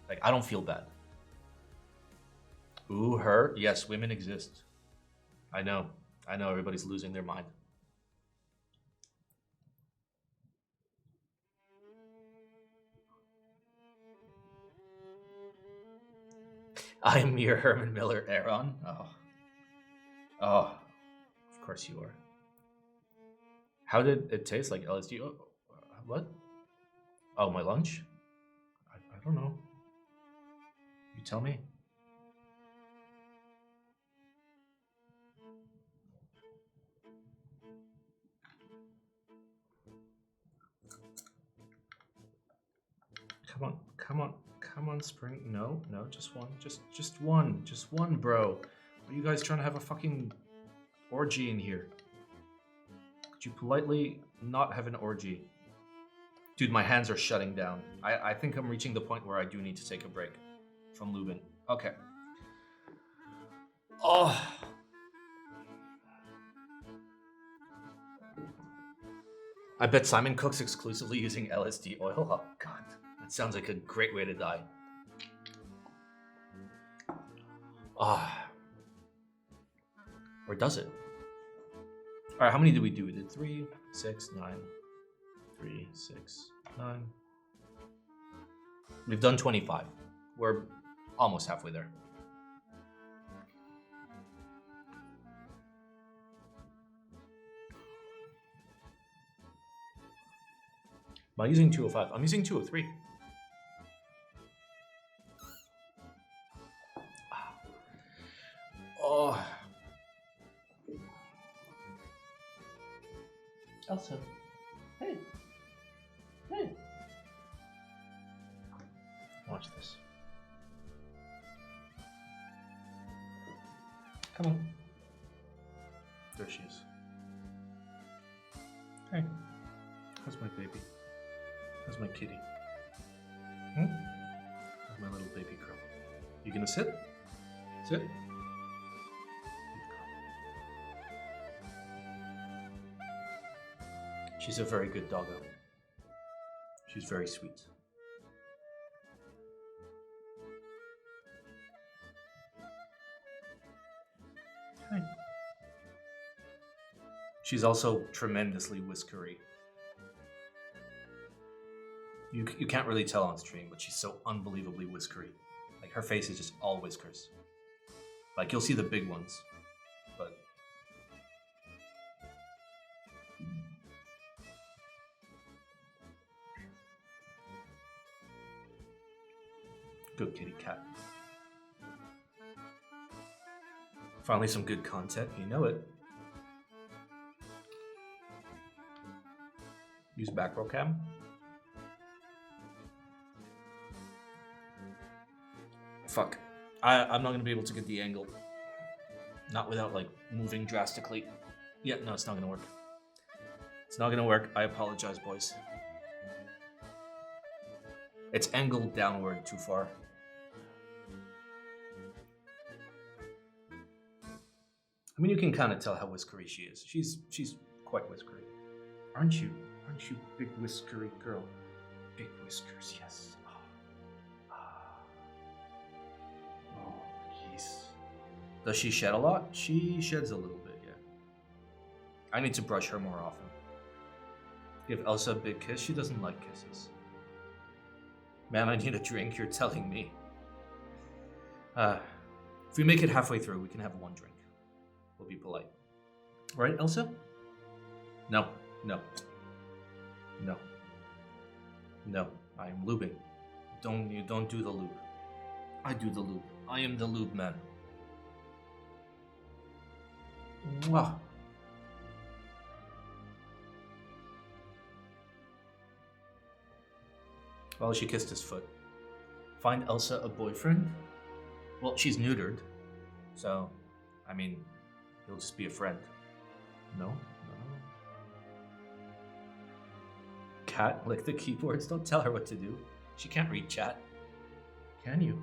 Like, I don't feel bad. Ooh, her? Yes, women exist. I know, everybody's losing their mind. I'm your Herman Miller, Aaron. Oh, of course you are. How did it taste? Like LSD? Oh, what? Oh, my lunch? I don't know. You tell me. Come on, Spring. No, just one. Just one, bro. Are you guys trying to have a fucking orgy in here? Could you politely not have an orgy? Dude, my hands are shutting down. I think I'm reaching the point where I do need to take a break from Lubing. Okay. Oh. I bet Simon cooks exclusively using LSD oil. Oh, God. That sounds like a great way to die. Ah. Or does it? All right, how many did we do? We did 3, 6, 9. 3, 6, 9. We've done 25. We're almost halfway there. Am I using 205? I'm using 203. Oh. Elsa. Hey. Hey. Watch this. Come on. There she is. Hey. How's my baby? How's my kitty? How's my little baby girl? You gonna sit? Sit? She's a very good doggo. She's very sweet. Hi. She's also tremendously whiskery. You can't really tell on stream, but she's so unbelievably whiskery. Like, her face is just all whiskers. Like, you'll see the big ones, but... Good kitty cat. Finally some good content, you know it. Use back row cam. Fuck. I'm not gonna be able to get the angle. Not without, like, moving drastically. Yeah, no, it's not gonna work. It's not gonna work. I apologize, boys. It's angled downward too far. I mean, you can kind of tell how whiskery she is. She's quite whiskery. Aren't you? Aren't you big whiskery girl? Big whiskers, yes. Oh, jeez. Does she shed a lot? She sheds a little bit, yeah. I need to brush her more often. Give Elsa a big kiss. She doesn't like kisses. Man, I need a drink. You're telling me. If we make it halfway through, we can have one drink. We'll be polite. Right, Elsa? No, no. No. No, I am lubing. You don't do the lube. I do the lube. I am the lube man. Mwah. Well, she kissed his foot. Find Elsa a boyfriend? Well, she's neutered. So, I mean, he'll just be a friend. No? No. Cat, lick the keyboards. Don't tell her what to do. She can't read chat. Can you?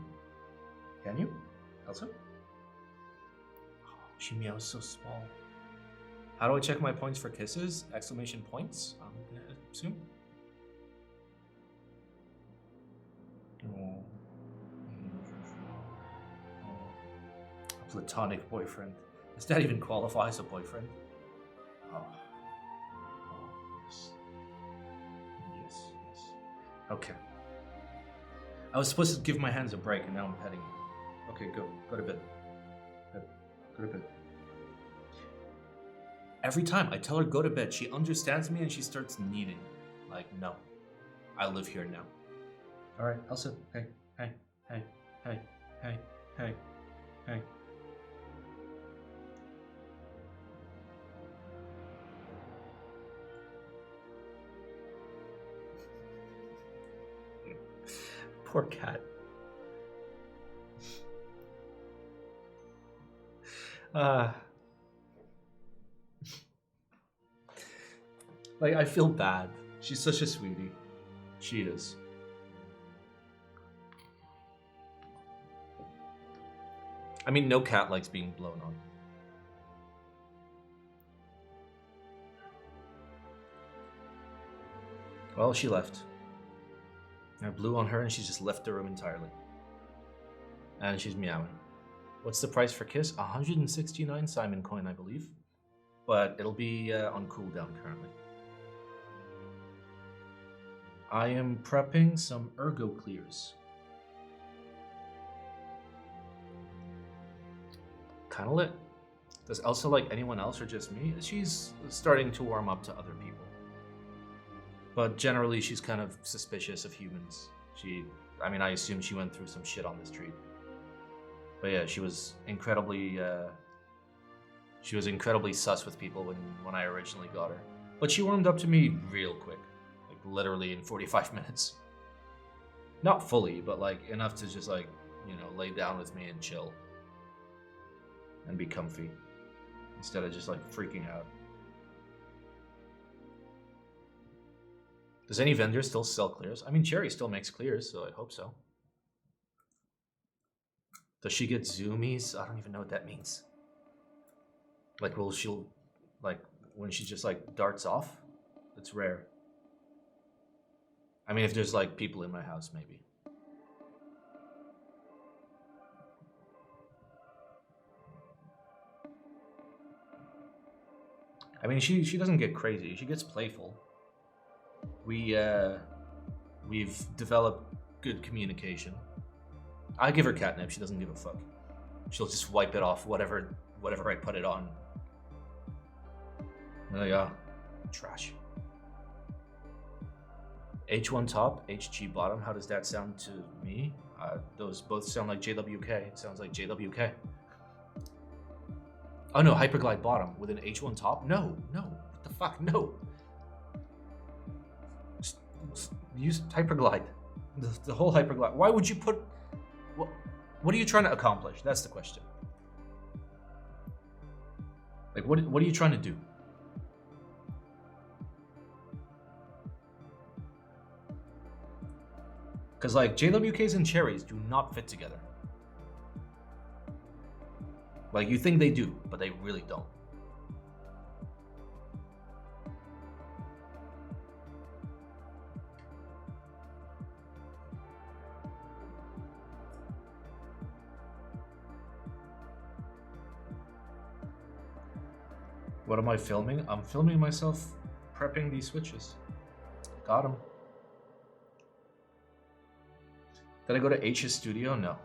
Can you? Elsa? Oh, she meows so small. How do I check my points for kisses? Exclamation points? I'm gonna assume. Oh. A platonic boyfriend. Does that even qualify as a boyfriend? Oh. Yes. Okay. I was supposed to give my hands a break and now I'm petting you. Okay, go. Go to bed. Go to bed. Every time I tell her go to bed, she understands me and she starts kneading. Like, no. I live here now. Alright, Elsa. Hey. Poor cat. Like, I feel bad. She's such a sweetie. She is. I mean, no cat likes being blown on. Well, she left. I blew on her and she just left the room entirely. And she's meowing. What's the price for Kiss? 169 Simon coin, I believe. But it'll be on cooldown currently. I am prepping some ergo clears. Kinda lit. Does Elsa like anyone else or just me? She's starting to warm up to other people. But generally, she's kind of suspicious of humans. I mean, I assume she went through some shit on the street. But yeah, she was incredibly sus with people when I originally got her. But she warmed up to me real quick, like literally in 45 minutes. Not fully, but like enough to just like, you know, lay down with me and chill. And be comfy. Instead of just like freaking out. Does any vendor still sell clears? I mean, Cherry still makes clears, so I hope so. Does she get zoomies? I don't even know what that means. Like, she'll, like, when she just, like, darts off? It's rare. I mean, if there's like people in my house, maybe. I mean, she doesn't get crazy. She gets playful. We've developed good communication. I give her catnip. She doesn't give a fuck. She'll just wipe it off whatever I put it on. Oh yeah, trash. H1 top, HG bottom. How does that sound to me? Those both sound like JWK. It sounds like JWK. Oh no, hyperglide bottom with an H1 top? No, what the fuck, no. Just use hyperglide. The whole hyperglide. Why would you put... What are you trying to accomplish? That's the question. Like, what are you trying to do? Because, like, JWKs and cherries do not fit together. Like, you think they do, but they really don't. What am I filming? I'm filming myself prepping these switches. Got them. Did I go to H's studio? No.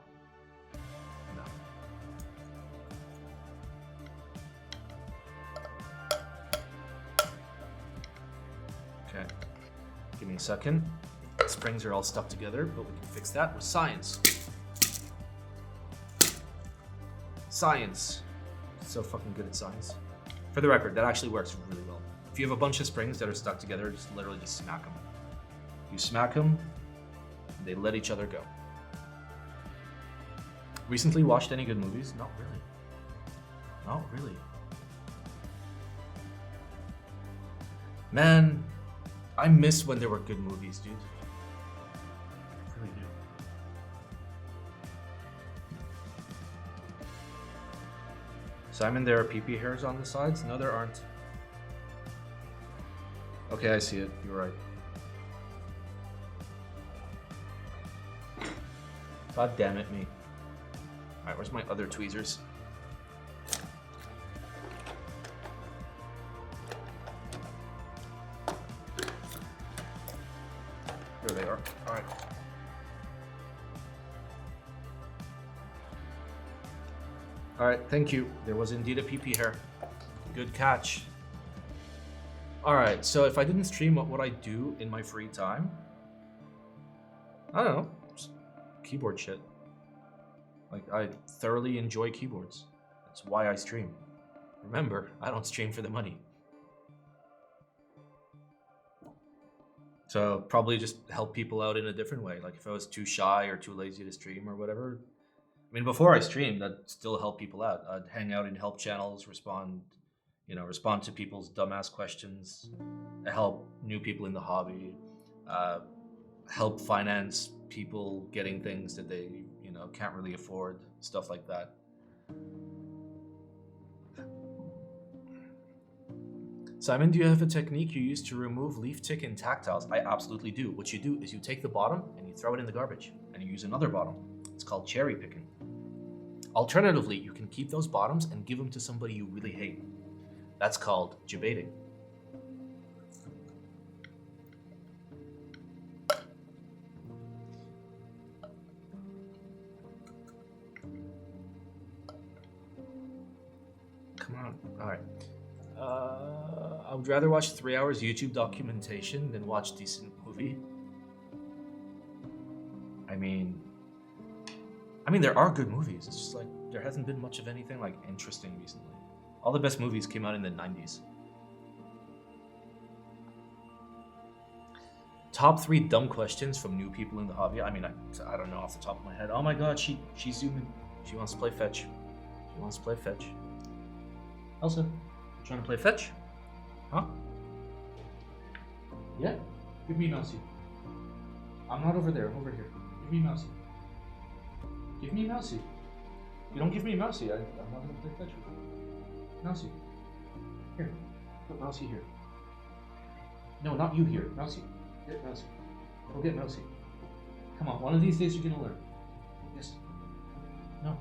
No. Okay. Give me a second. The springs are all stuck together, but we can fix that with science. Science. So fucking good at science. For the record, that actually works really well. If you have a bunch of springs that are stuck together, just literally just smack them. You smack them, they let each other go. Recently watched any good movies? Not really. Not really. Man, I miss when there were good movies, dude. I really do. Simon, there are pee-pee hairs on the sides? No, there aren't. Okay, I see it. You're right. God damn it, me. Alright, where's my other tweezers? There they are. Alright. Alright, thank you. There was indeed a pee-pee hair. Good catch. Alright, so if I didn't stream, what would I do in my free time? I don't know. Just keyboard shit. Like, I thoroughly enjoy keyboards. That's why I stream. Remember, I don't stream for the money. So probably just help people out in a different way. Like if I was too shy or too lazy to stream or whatever. I mean, before I streamed, I'd still help people out. I'd hang out in help channels, respond to people's dumbass questions, help new people in the hobby, help finance people getting things that they, can't really afford, stuff like that. Simon, do you have a technique you use to remove leaf tick in tactiles? I absolutely do. What you do is you take the bottom and you throw it in the garbage, and you use another bottom. It's called cherry picking. Alternatively, you can keep those bottoms and give them to somebody you really hate. That's called debating. Come on. All right. I would rather watch 3 hours YouTube documentation than watch decent movie. I mean, there are good movies. It's just like there hasn't been much of anything like interesting recently. All the best movies came out in the 90s. Top 3 dumb questions from new people in the hobby. I mean, I don't know off the top of my head. Oh my god, she's zooming. She wants to play fetch. She wants to play fetch. Elsa, trying to play fetch? Huh? Yeah? Give me Mousy. I'm not over there, I'm over here. Give me Mousy. Give me Mousy. You don't give me Mousy, I'm not gonna play fetch with you. Mousy. Here. Put Mousy here. No, not you here. Mousy. Get Mousy. Go get Mousy. Come on, one of these days you're gonna learn. Yes. No.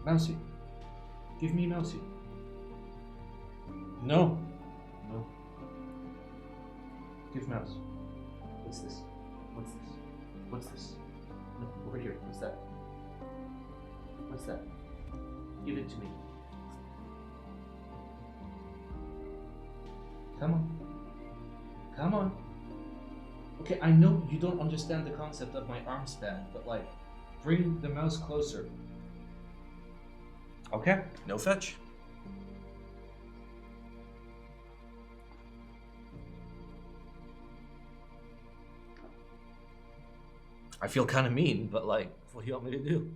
Mousy. Give me Mousy. No. No. Give Mouse. What's this? What's this? What's this? No, over here. What's that? What's that? Give it to me. Come on. Come on. Okay, I know you don't understand the concept of my arm span, but like, bring the mouse closer. Okay, no fetch. I feel kind of mean, but like, what do you want me to do?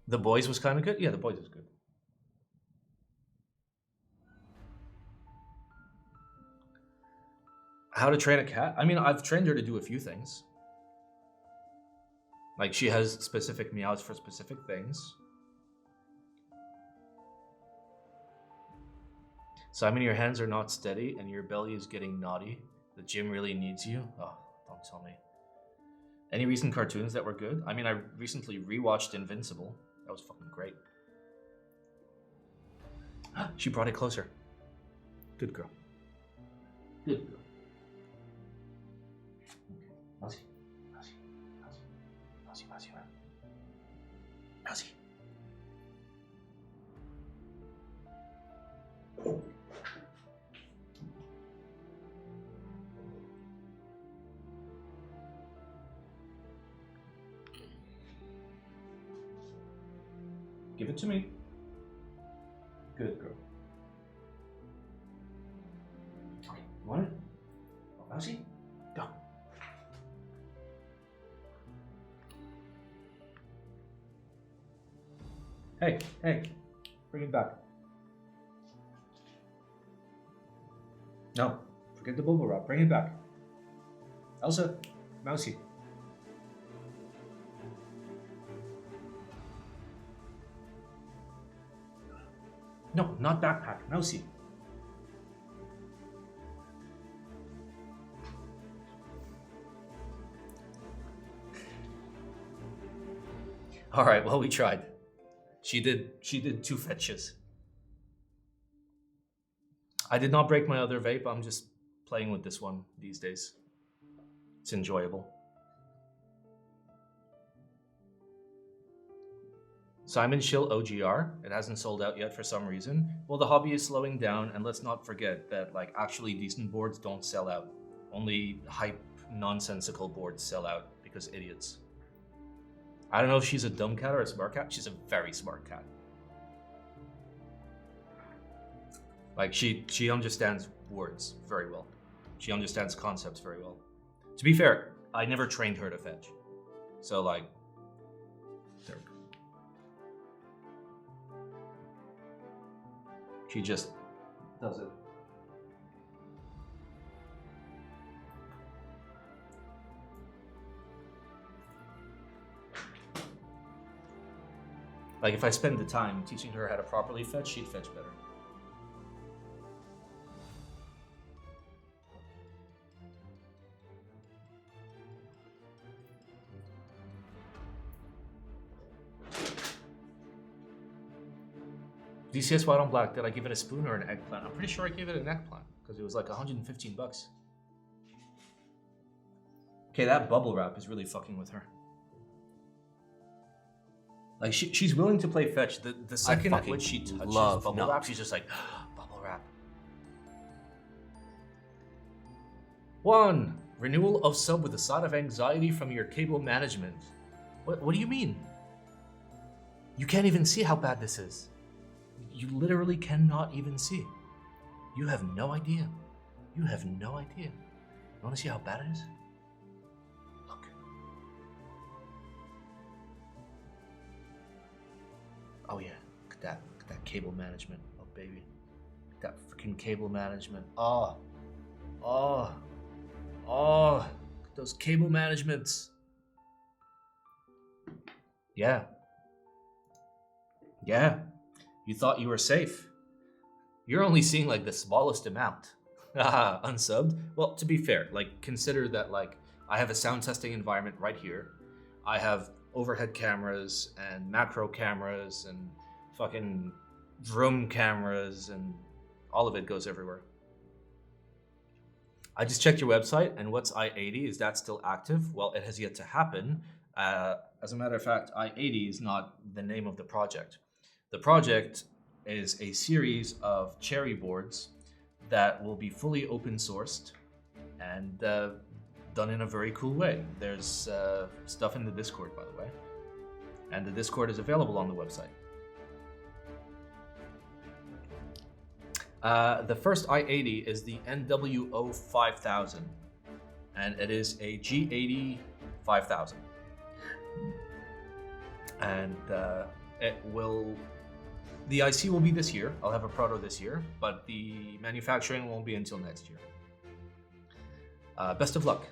The boys was kind of good? Yeah, the boys was good. How to train a cat? I mean, I've trained her to do a few things. Like, she has specific meows for specific things. Simon, your hands are not steady and your belly is getting naughty. The gym really needs you. Oh, don't tell me. Any recent cartoons that were good? I mean, I recently rewatched Invincible. That was fucking great. She brought it closer. Good girl. Good girl. Mousy. Mousy. Mousy. Mousy. Mousy. Mousy. Give it to me. Good girl. Okay, you want it? Oh, Mousy? Go. Hey, hey, bring it back. No, forget the bubble wrap, bring it back. Elsa, Mousy. No, not backpack, Mousy. All right, well, we tried. She did 2 fetches. I did not break my other vape. I'm just playing with this one these days. It's enjoyable. Simon Shill OGR. It hasn't sold out yet for some reason. Well, the hobby is slowing down, and let's not forget that like actually decent boards don't sell out. Only hype, nonsensical boards sell out because idiots. I don't know if she's a dumb cat or a smart cat. She's a very smart cat. Like she understands words very well. She understands concepts very well. To be fair, I never trained her to fetch. So like, there we go. She just does it. Like if I spend the time teaching her how to properly fetch, she'd fetch better. DCS White on Black, did I give it a spoon or an eggplant? I'm pretty sure I gave it an eggplant because it was like 115 bucks. Okay, that bubble wrap is really fucking with her. Like she's willing to play fetch. The second at which she touches bubble wrap, she's just like, bubble wrap. 1. Renewal of sub with a side of anxiety from your cable management. What do you mean? You can't even see how bad this is. You literally cannot even see. You have no idea. You have no idea. You want to see how bad it is? Look. Oh yeah, look at that. Look at that cable management. Oh baby. Look at that freaking cable management. Oh. Oh. Oh. Look at those cable managements. Yeah. Yeah. You thought you were safe. You're only seeing like the smallest amount. Haha, unsubbed. Well, to be fair, like consider that like I have a sound testing environment right here. I have overhead cameras and macro cameras and fucking drone cameras and all of it goes everywhere. I just checked your website and what's I-80? Is that still active? Well, it has yet to happen. As a matter of fact, I-80 is not the name of the project. The project is a series of cherry boards that will be fully open sourced and done in a very cool way. There's stuff in the Discord, by the way, and the Discord is available on the website. The first I-80 is the NWO 5000, and it is a G80 5000. And the IC will be this year. I'll have a proto this year, but the manufacturing won't be until next year. Best of luck.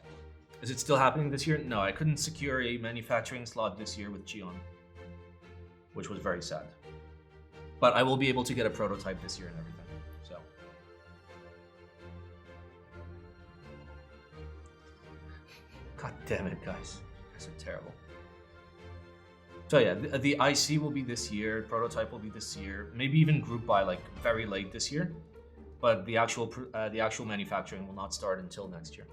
Is it still happening this year? No, I couldn't secure a manufacturing slot this year with Gion, which was very sad. But I will be able to get a prototype this year and everything. So, god damn it, guys. You guys are terrible. So yeah, the IC will be this year, prototype will be this year, maybe even group by like very late this year, but the actual manufacturing will not start until next year.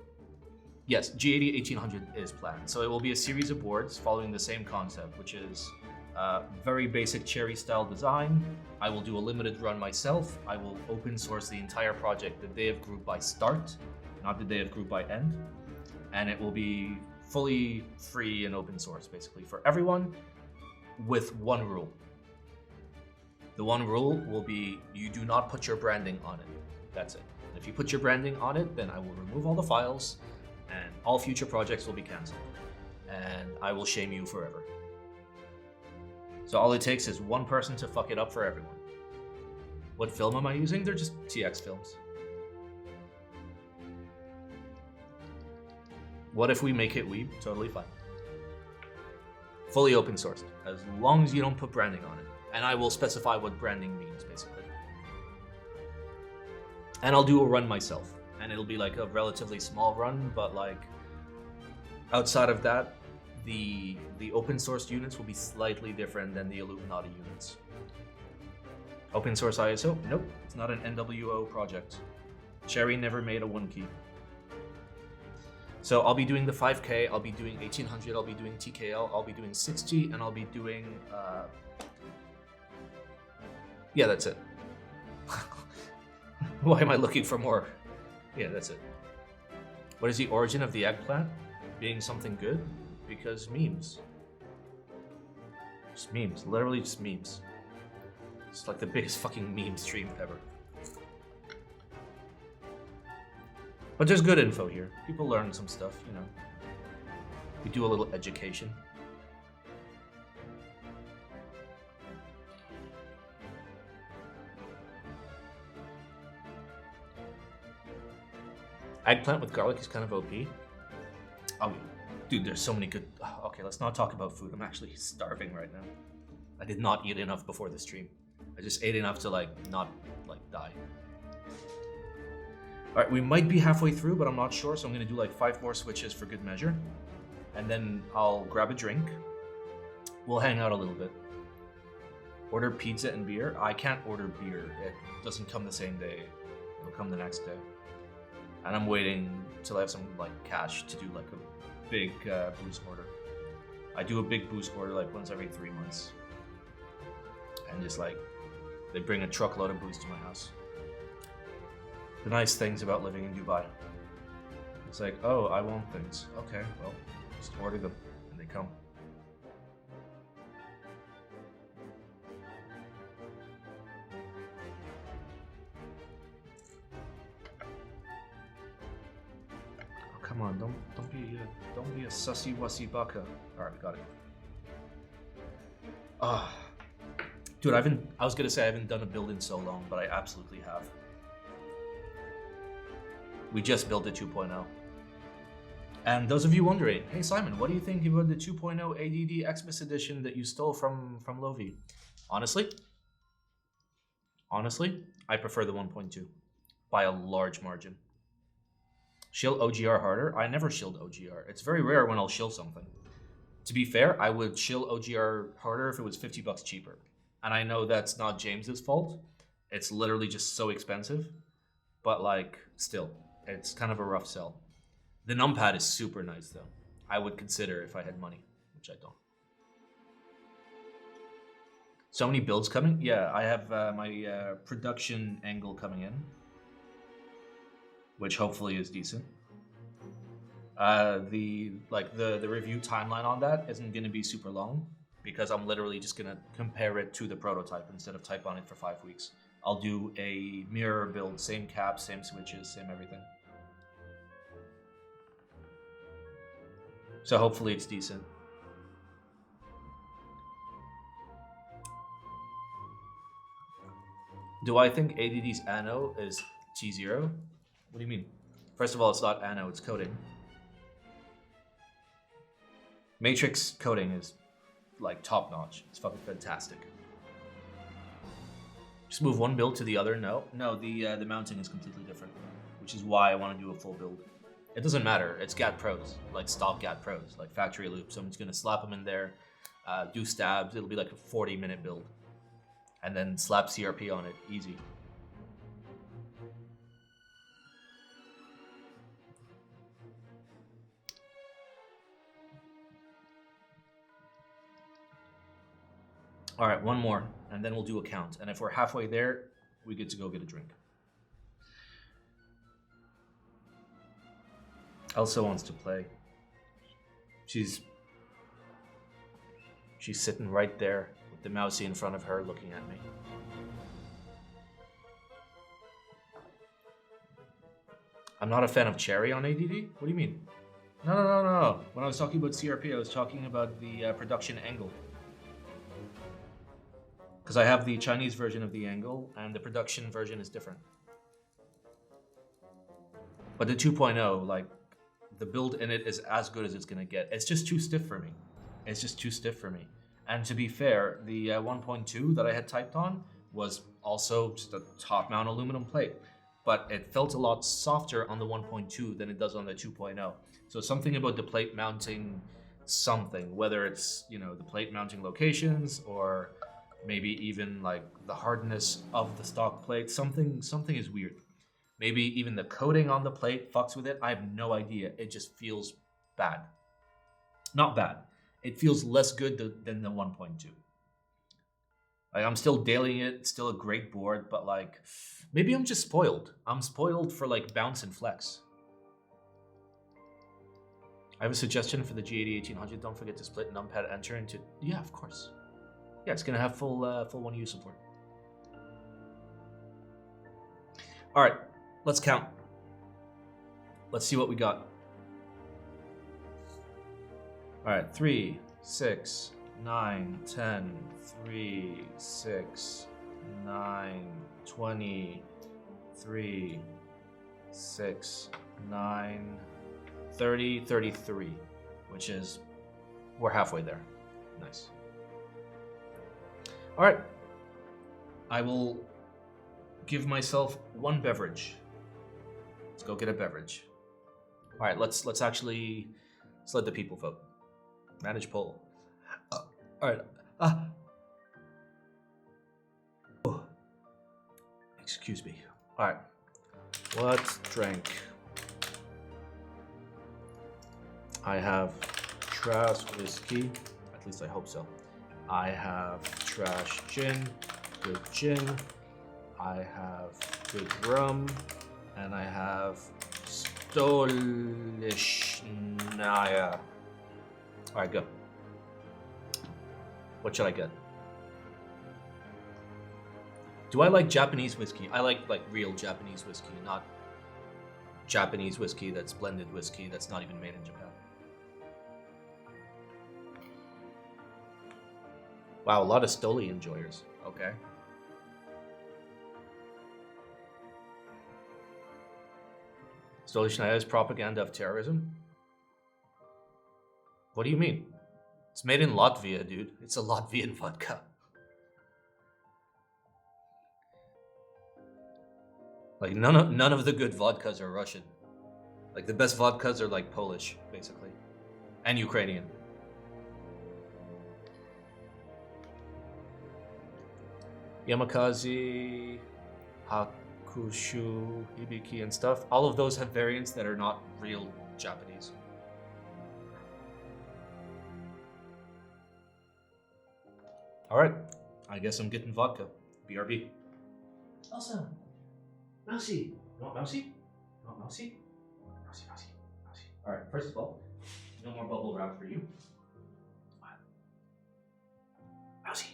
Yes, G80 1800 is planned, so it will be a series of boards following the same concept, which is very basic cherry style design. I will do a limited run myself. I will open source the entire project the day of group by start, not the day of group by end, and it will be fully free and open source basically for everyone, with one rule. The one rule will be you do not put your branding on it. That's it. If you put your branding on it, then I will remove all the files and all future projects will be cancelled. And I will shame you forever. So all it takes is one person to fuck it up for everyone. What film am I using? They're just TX films. What if we make it Weeb? Totally fine. Fully open sourced, as long as you don't put branding on it. And I will specify what branding means, basically. And I'll do a run myself. And it'll be like a relatively small run, but like outside of that, the open source units will be slightly different than the Illuminati units. Open source ISO? Nope, it's not an NWO project. Cherry never made a 1-key. So I'll be doing the 5K, I'll be doing 1800, I'll be doing TKL, I'll be doing 60, and I'll be doing... yeah, that's it. Why am I looking for more? Yeah, that's it. What is the origin of the eggplant? Being something good? Because memes. Just memes, literally just memes. It's like the biggest fucking meme stream ever. But there's good info here. People learn some stuff, you know. We do a little education. Eggplant with garlic is kind of OP. Oh, dude, there's so many good... Okay, let's not talk about food. I'm actually starving right now. I did not eat enough before the stream. I just ate enough to, like, not, like, die. Alright, we might be halfway through, but I'm not sure, so I'm going to do, like, 5 more switches for good measure. And then I'll grab a drink. We'll hang out a little bit. Order pizza and beer? I can't order beer. It doesn't come the same day. It'll come the next day. And I'm waiting till I have some like cash to do like a big booze order. I do a big booze order like once every 3 months. And just like, they bring a truckload of booze to my house. The nice things about living in Dubai. It's like, oh, I want things. Okay, well, just order them and they come. Come on, don't be a sussy wussy baka. All right, got it. Dude, I was gonna say I haven't done a build in so long, but I absolutely have. We just built the 2.0. And those of you wondering, hey Simon, what do you think about the 2.0 ADD Xmas edition that you stole from Lovi? Honestly, Honestly, I prefer the 1.2 by a large margin. Shield OGR harder? I never shield OGR. It's very rare when I'll shield something. To be fair, I would shield OGR harder if it was $50 cheaper. And I know that's not James's fault. It's literally just so expensive. But like, still, it's kind of a rough sell. The numpad is super nice though. I would consider if I had money, which I don't. So many builds coming? Yeah, I have my production angle coming in, which hopefully is decent. The review timeline on that isn't going to be super long because I'm literally just going to compare it to the prototype instead of type on it for 5 weeks. I'll do a mirror build, same caps, same switches, same everything. So hopefully it's decent. Do I think ADD's Anno is T0? What do you mean? First of all, it's not Anno, it's coding. Matrix coding is like top notch. It's fucking fantastic. Just move one build to the other? No, the mounting is completely different, which is why I want to do a full build. It doesn't matter. It's GAT pros, like stock GAT pros, like factory loop. Someone's gonna slap them in there, do stabs. It'll be like a 40-minute build, and then slap CRP on it, easy. All right, one more, and then we'll do a count. And if we're halfway there, we get to go get a drink. Elsa wants to play. She's sitting right there with the mousey in front of her looking at me. I'm not a fan of Cherry on ADD? What do you mean? No. When I was talking about CRP, I was talking about the production angle. Because I have the Chinese version of the angle, and the production version is different. But the 2.0, like, the build in it is as good as it's going to get. It's just too stiff for me. It's just too stiff for me. And to be fair, the 1.2 that I had typed on was also just a top-mount aluminum plate. But it felt a lot softer on the 1.2 than it does on the 2.0. So something about the plate mounting something, whether it's, you know, the plate mounting locations or maybe even like the hardness of the stock plate, something is weird. Maybe even the coating on the plate fucks with it. I have no idea. It just feels bad. Not bad. It feels less good than the 1.2. Like, I'm still dailying it. It's still a great board, but like, maybe I'm just spoiled. I'm spoiled for like bounce and flex. I have a suggestion for the G80 1800. Don't forget to split numpad enter into. Yeah, of course. Yeah, it's gonna have full 1U support. All right, let's count. Let's see what we got. All right, 3, 6, 9, 10, 3, 6, 9, 20, 3, 6, 9, 30, 33, which is, we're halfway there. Nice. All right, I will give myself one beverage. Let's go get a beverage. All right, let's let the people vote. Manage poll. All right. Oh. Excuse me. All right. What drink? I have trash whiskey. At least I hope so. I have trash gin, good gin. I have good rum, and I have Stolichnaya. All right, go. What should I get? Do I like Japanese whiskey? I like real Japanese whiskey, not Japanese whiskey that's blended whiskey that's not even made in Japan. Wow, a lot of Stoli enjoyers. Okay. Stolichnaya is propaganda of terrorism? What do you mean? It's made in Latvia, dude. It's a Latvian vodka. Like none of the good vodkas are Russian. Like the best vodkas are like Polish, basically, and Ukrainian. Yamakaze, Hakushu, Hibiki, and stuff. All of those have variants that are not real Japanese. All right, I guess I'm getting vodka. BRB. Elsa, Mousy. You want Mousy? You want Mousy? Mousy, Mousy, Mousy. All right, first of all, no more bubble wrap for you. Mousy.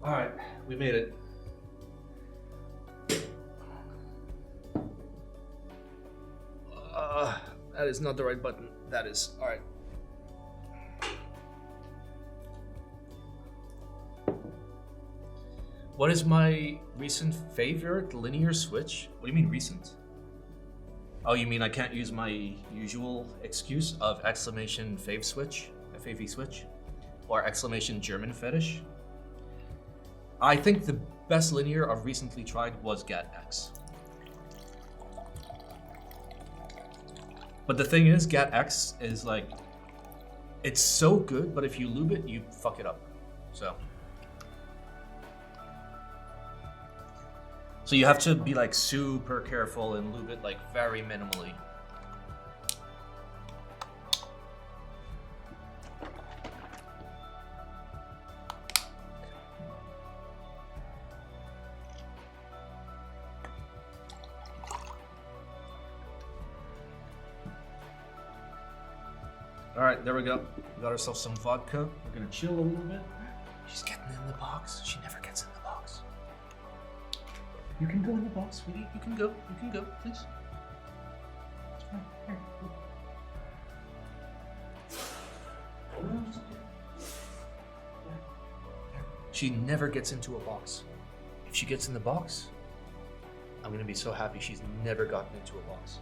All right, we made it. That is not the right button. That is. All right. What is my recent favorite linear switch? What do you mean recent? Oh, you mean I can't use my usual excuse of exclamation fave switch, FAV switch, or exclamation German fetish? I think the best linear I've recently tried was GAT-X. But the thing is, GAT-X is like, it's so good, but if you lube it, you fuck it up. So you have to be like super careful and lube it like very minimally. All right, there we go. We got ourselves some vodka. We're gonna chill a little bit. She's getting in the box. She never gets in the box. You can go in the box, sweetie. You can go. You can go, please. Here. Oh, no, it's okay. She never gets into a box. If she gets in the box, I'm gonna be so happy she's never gotten into a box.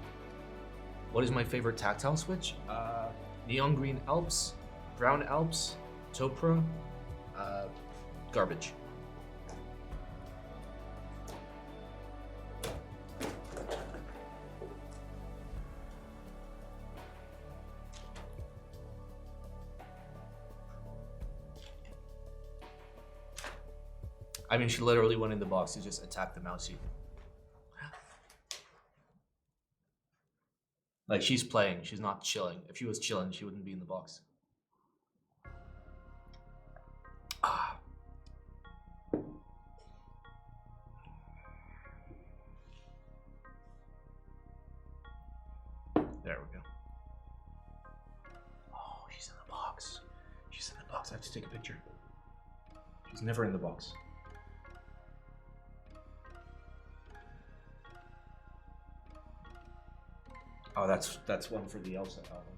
What is my favorite tactile switch? Neon Green Alps, Brown Alps, Topra, garbage. I mean, she literally went in the box to just attack the mousey. Like, she's playing, she's not chilling. If she was chilling, she wouldn't be in the box. Ah. There we go. Oh, she's in the box. She's in the box. I have to take a picture. She's never in the box. Oh, that's one for the Elsa album.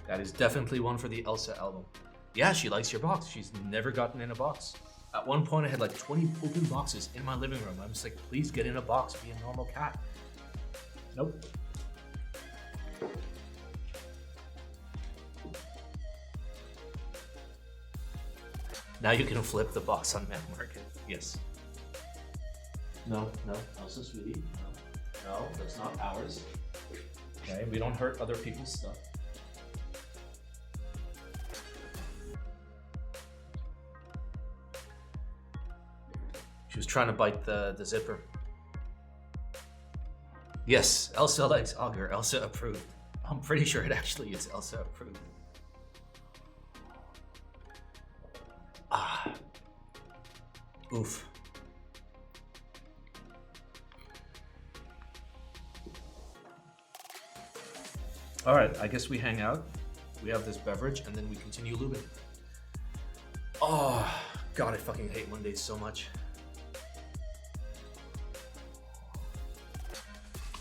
That is definitely one for the Elsa album. Yeah, she likes your box. She's never gotten in a box. At one point, I had like 20 open boxes in my living room. I'm just like, please get in a box, be a normal cat. Nope. Now you can flip the box on Mac Market. Yes. No, Elsa, sweetie. No, that's not ours. Okay, we don't hurt other people's stuff. She was trying to bite the zipper. Yes, Elsa likes Augur. Elsa approved. I'm pretty sure it actually is Elsa approved. Ah. Oof. Alright, I guess we hang out. We have this beverage and then we continue lubing. Oh, God, I fucking hate Mondays so much.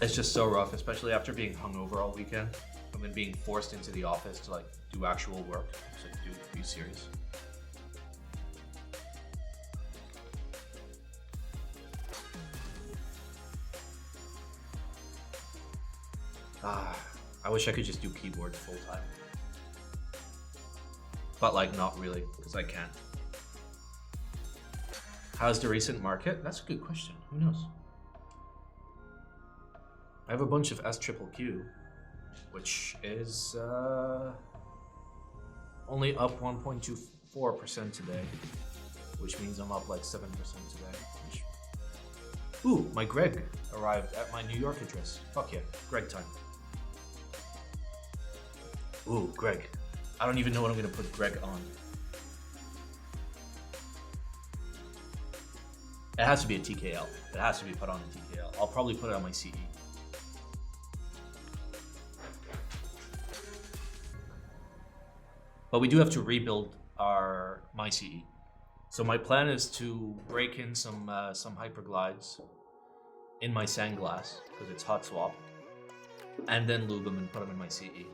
It's just so rough, especially after being hungover all weekend and then being forced into the office to like do actual work. It's like, dude, are you serious? I wish I could just do keyboard full time. But like not really, because I can't. How's the recent market? That's a good question. Who knows? I have a bunch of SQQQ, which is only up 1.24% today, which means I'm up like 7% today. Ooh, my Greg arrived at my New York address. Fuck yeah, Greg time. Ooh, Greg. I don't even know what I'm gonna put Greg on. It has to be a TKL. It has to be put on a TKL. I'll probably put it on my CE. But we do have to rebuild our my CE. So my plan is to break in some hyperglides in my sandglass because it's hot swap, and then lube them and put them in my CE.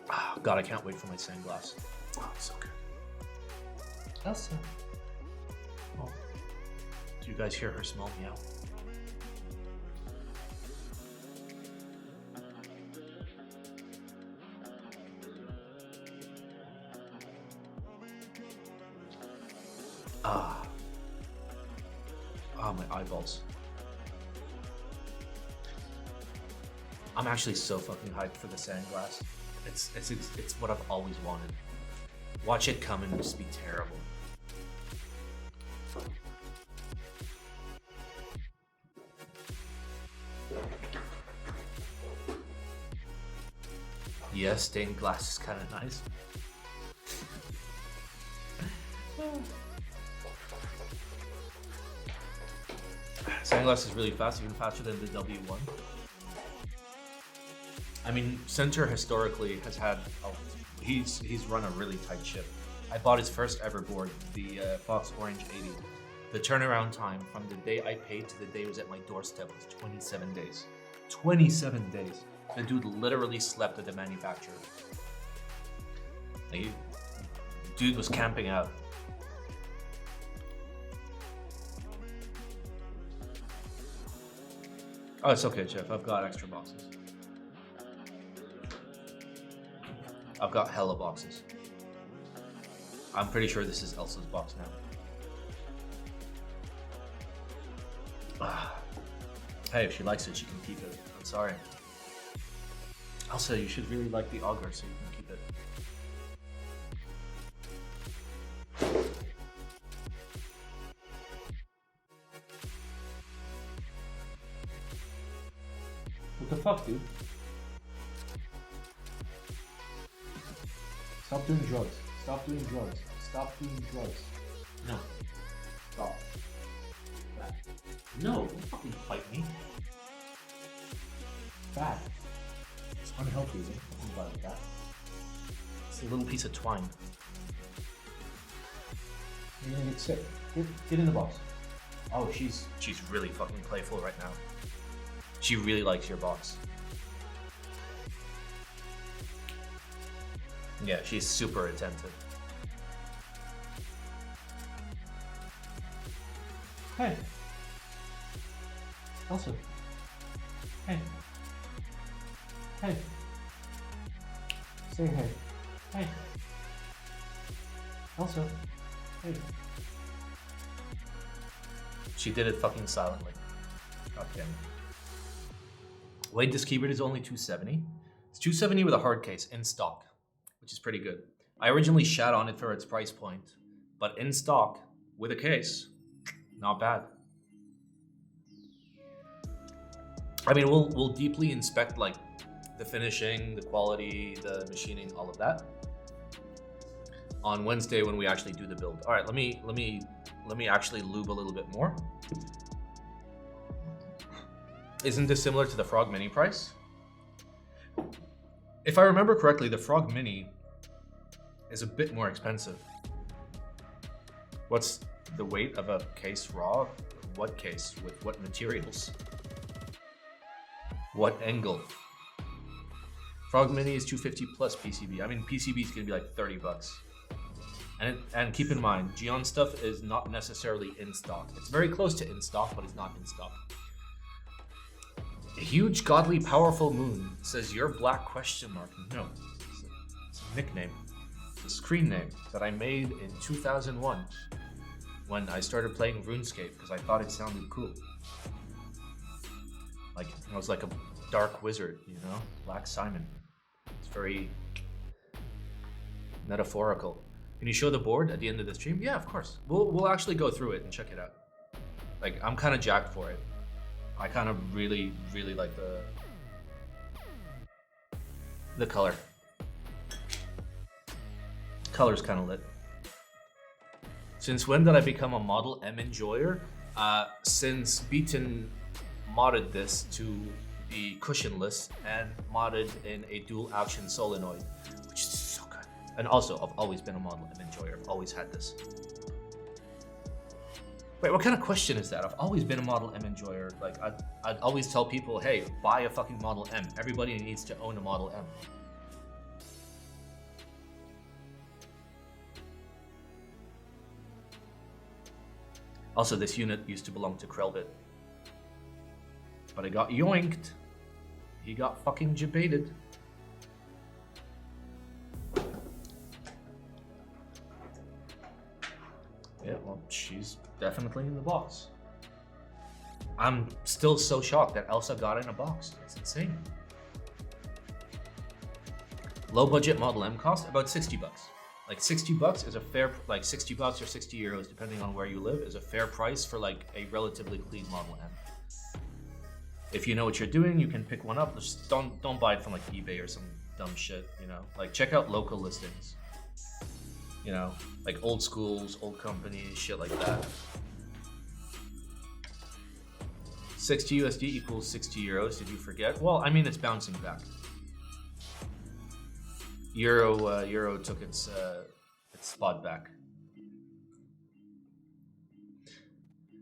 Oh, God, I can't wait for my sandglass. Oh, it's so good. Elsa. Oh, do you guys hear her small meow? My eyeballs. I'm actually so fucking hyped for the sandglass. It's what I've always wanted. Watch it come and just be terrible. Yeah, stained glass is kind of nice. Sandglass is really fast, even faster than the W1. I mean, Center historically has had, he's run a really tight ship. I bought his first ever board, the Fox Orange 80. The turnaround time from the day I paid to the day it was at my doorstep was 27 days. 27 days. The dude literally slept at the manufacturer. Like, dude was camping out. Oh, it's okay, Jeff. I've got extra boxes. I've got hella boxes. I'm pretty sure this is Elsa's box now. Hey, if she likes it, she can keep it. I'm sorry. Elsa, you should really like the Augur so you can keep it. What the fuck, dude? Stop doing drugs. Stop doing drugs. Stop doing drugs. No. Stop. No, don't fucking fight me. Bad. It's unhealthy, isn't it? Think about it like that. It's a little piece of twine. You're gonna get sick. Get in the box. Oh, she's really fucking playful right now. She really likes your box. Yeah, she's super attentive. Hey. Elsa. Hey. Hey. Say hey. Hey. Elsa. Hey. She did it fucking silently. God damn it. Wait, this keyboard is only 270. It's 270 with a hard case in stock, which is pretty good. I originally shat on it for its price point, but in stock with a case, not bad. I mean, we'll deeply inspect like the finishing, the quality, the machining, all of that on Wednesday when we actually do the build. All right, let me actually lube a little bit more. Isn't this similar to the Frog Mini price? If I remember correctly, the Frog Mini is a bit more expensive. What's the weight of a case raw? What case? With what materials? What angle? Frog Mini is 250 plus PCB. I mean, PCB is gonna be like 30 bucks. And keep in mind, Geon stuff is not necessarily in stock. It's very close to in stock, but it's not in stock. A huge, godly, powerful moon says you're black question mark. No, it's a nickname. It's a screen name that I made in 2001 when I started playing RuneScape because I thought it sounded cool. Like I was like a dark wizard, you know, Black Simon. It's very metaphorical. Can you show the board at the end of the stream? Yeah, of course. We'll actually go through it and check it out. Like I'm kind of jacked for it. I kind of really like the color. Color's kind of lit. Since when did I become a Model M enjoyer? Since Beaton modded this to be cushionless and modded in a dual action solenoid, which is so good. And also, I've always been a Model M enjoyer. I've always had this. Wait, what kind of question is that? I've always been a Model M enjoyer. Like, I'd always tell people, hey, buy a fucking Model M. Everybody needs to own a Model M. Also, this unit used to belong to Krellbit. But it got yoinked. He got fucking jebaited. Yeah, well, she's definitely in the box. I'm still so shocked that Elsa got in a box. It's insane. Low budget Model M cost about 60 bucks. Like 60 bucks is a fair, like 60 bucks or 60 euros, depending on where you live, is a fair price for like a relatively clean Model M. If you know what you're doing, you can pick one up. Just don't buy it from like eBay or some dumb shit, you know? Like check out local listings. You know, like old schools, old companies, shit like that. 60 USD equals 60 euros, did you forget? Well, I mean, it's bouncing back. Euro took its spot back.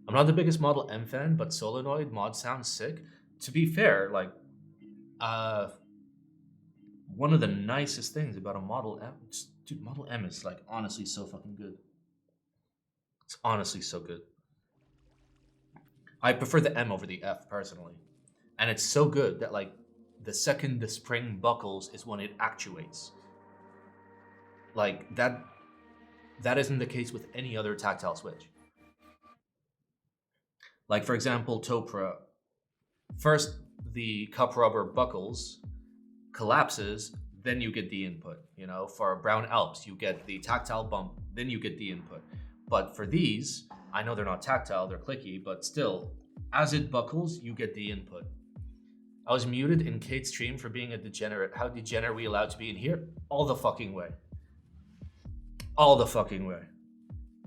I'm not the biggest Model M fan, but solenoid mod sounds sick. To be fair, like, one of the nicest things about a Model M, dude, Model M is like honestly so fucking good. It's honestly so good. I prefer the M over the F personally, and it's so good that like the second the spring buckles is when it actuates. Like that isn't the case with any other tactile switch. Like for example, Topra, first the cup rubber buckles, collapses, then you get the input. You know, for Brown Alps, you get the tactile bump, then you get the input. But for these, I know they're not tactile, they're clicky, but still, as it buckles, you get the input. I was muted in Kate's stream for being a degenerate. How degenerate are we allowed to be in here? All the fucking way. All the fucking way.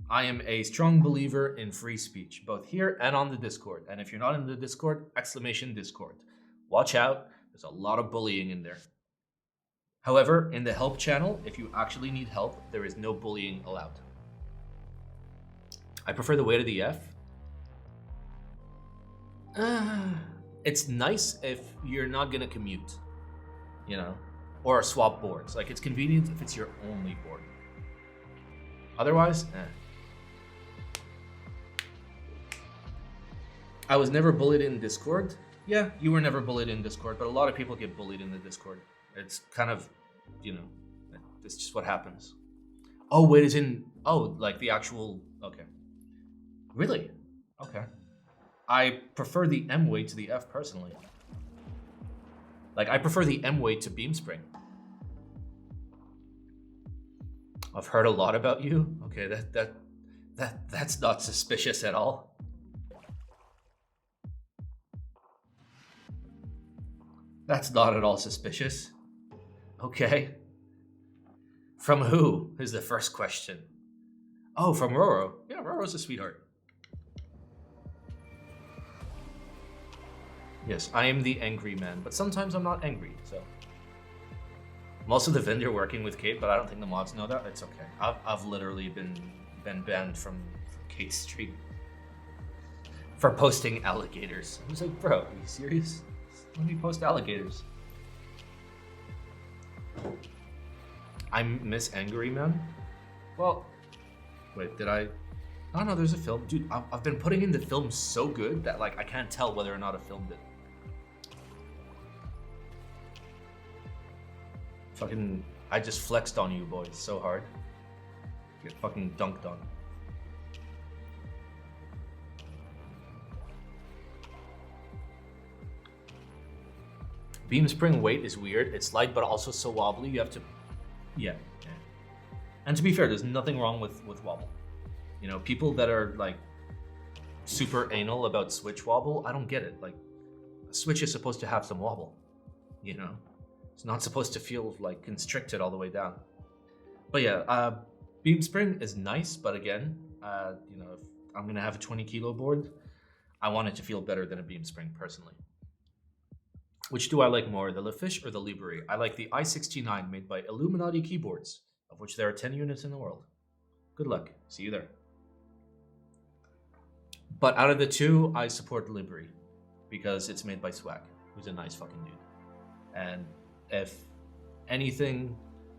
I am a strong believer in free speech, both here and on the Discord. And if you're not in the Discord, exclamation Discord. Watch out, there's a lot of bullying in there. However, in the help channel, if you actually need help, there is no bullying allowed. I prefer the weight of the F. It's nice if you're not gonna commute, you know, or swap boards. Like it's convenient if it's your only board. Otherwise, I was never bullied in Discord. Yeah, you were never bullied in Discord, but a lot of people get bullied in the Discord. It's kind of, you know, it's just what happens. Oh, wait, like the actual, okay. Really? Okay. I prefer the M weight to the F personally. Like, I prefer the M weight to beam spring. I've heard a lot about you. Okay, that's not suspicious at all. That's not at all suspicious. Okay. From who is the first question. Oh, from Roro. Yeah, Roro's a sweetheart. Yes, I am the angry man, but sometimes I'm not angry, so. I'm also the vendor working with Kate, but I don't think the mods know that. It's okay. I've literally been banned from Kate's stream for posting alligators. I was like, bro, are you serious? Let me post alligators. I miss Angry Man? Well, wait, did I? Oh no, there's a film. Dude, I've been putting in the film so good that like I can't tell whether or not I filmed it. Fucking, I just flexed on you boys so hard. Get fucking dunked on. Beam spring weight is weird. It's light but also so wobbly. You have to, yeah. And to be fair, there's nothing wrong with wobble. You know, people that are like super anal about Switch wobble, I don't get it. Like, a Switch is supposed to have some wobble, you know? It's not supposed to feel like constricted all the way down. But yeah, beam spring is nice, but again, you know, if I'm gonna have a 20 kilo board, I want it to feel better than a beam spring personally. Which do I like more, the LaFish or the Libri? I like the i69 made by Illuminati Keyboards, of which there are 10 units in the world. Good luck, see you there. But out of the two, I support Libri because it's made by Swag, who's a nice fucking dude. And if anything,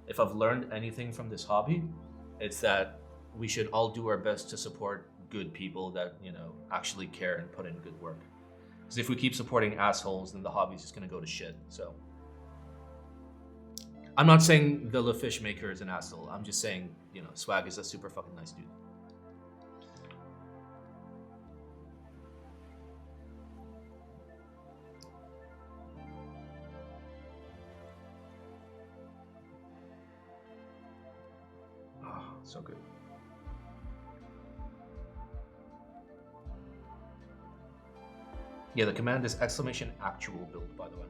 if I've learned anything from this hobby, it's that we should all do our best to support good people that, you know, actually care and put in good work. Because if we keep supporting assholes, then the hobby's just gonna go to shit, so. I'm not saying the LaFish maker is an asshole, I'm just saying, you know, Swag is a super fucking nice dude. So good. Yeah, the command is !actual build, by the way.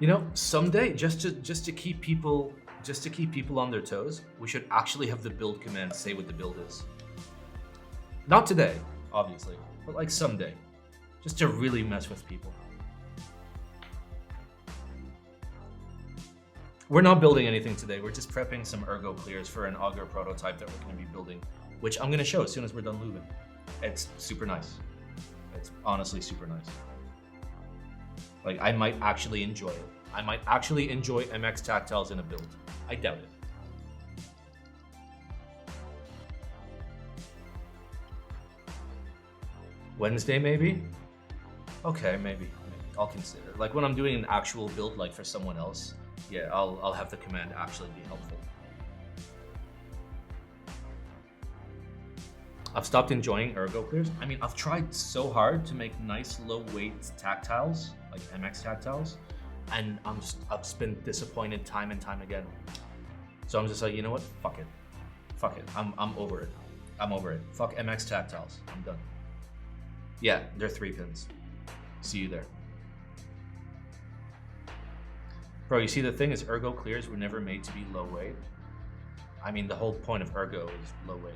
You know, someday, just to keep people on their toes, we should actually have the build command say what the build is. Not today, obviously, but like someday. Just to really mess with people. We're not building anything today. We're just prepping some ergo clears for an Augur prototype that we're going to be building, which I'm going to show as soon as we're done lubing. It's super nice. It's honestly super nice. Like, I might actually enjoy it. I might actually enjoy MX Tactiles in a build. I doubt it. Wednesday, maybe? Okay, maybe. I'll consider. Like when I'm doing an actual build, like for someone else, yeah, I'll have the command actually be helpful. I've stopped enjoying ergo clears. I mean, I've tried so hard to make nice low weight tactiles, like MX tactiles, and I've just been disappointed time and time again. So I'm just like, you know what? Fuck it. Fuck it. I'm over it. I'm over it. Fuck MX tactiles. I'm done. Yeah, they're 3 pins. See you there. Bro, you see the thing is ergo clears were never made to be low weight. I mean, the whole point of ergo is low weight.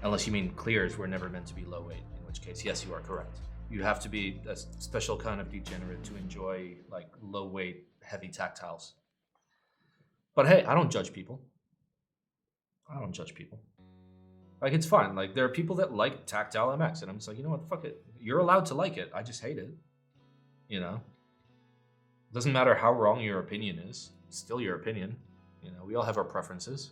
Unless you mean clears were never meant to be low weight, in which case, yes, you are correct. You have to be a special kind of degenerate to enjoy like low weight, heavy tactiles. But hey, I don't judge people. I don't judge people. Like, it's fine. Like, there are people that like Tactile MX, and I'm just like, you know what, fuck it. You're allowed to like it. I just hate it. You know? Doesn't matter how wrong your opinion is. It's still your opinion. You know, we all have our preferences.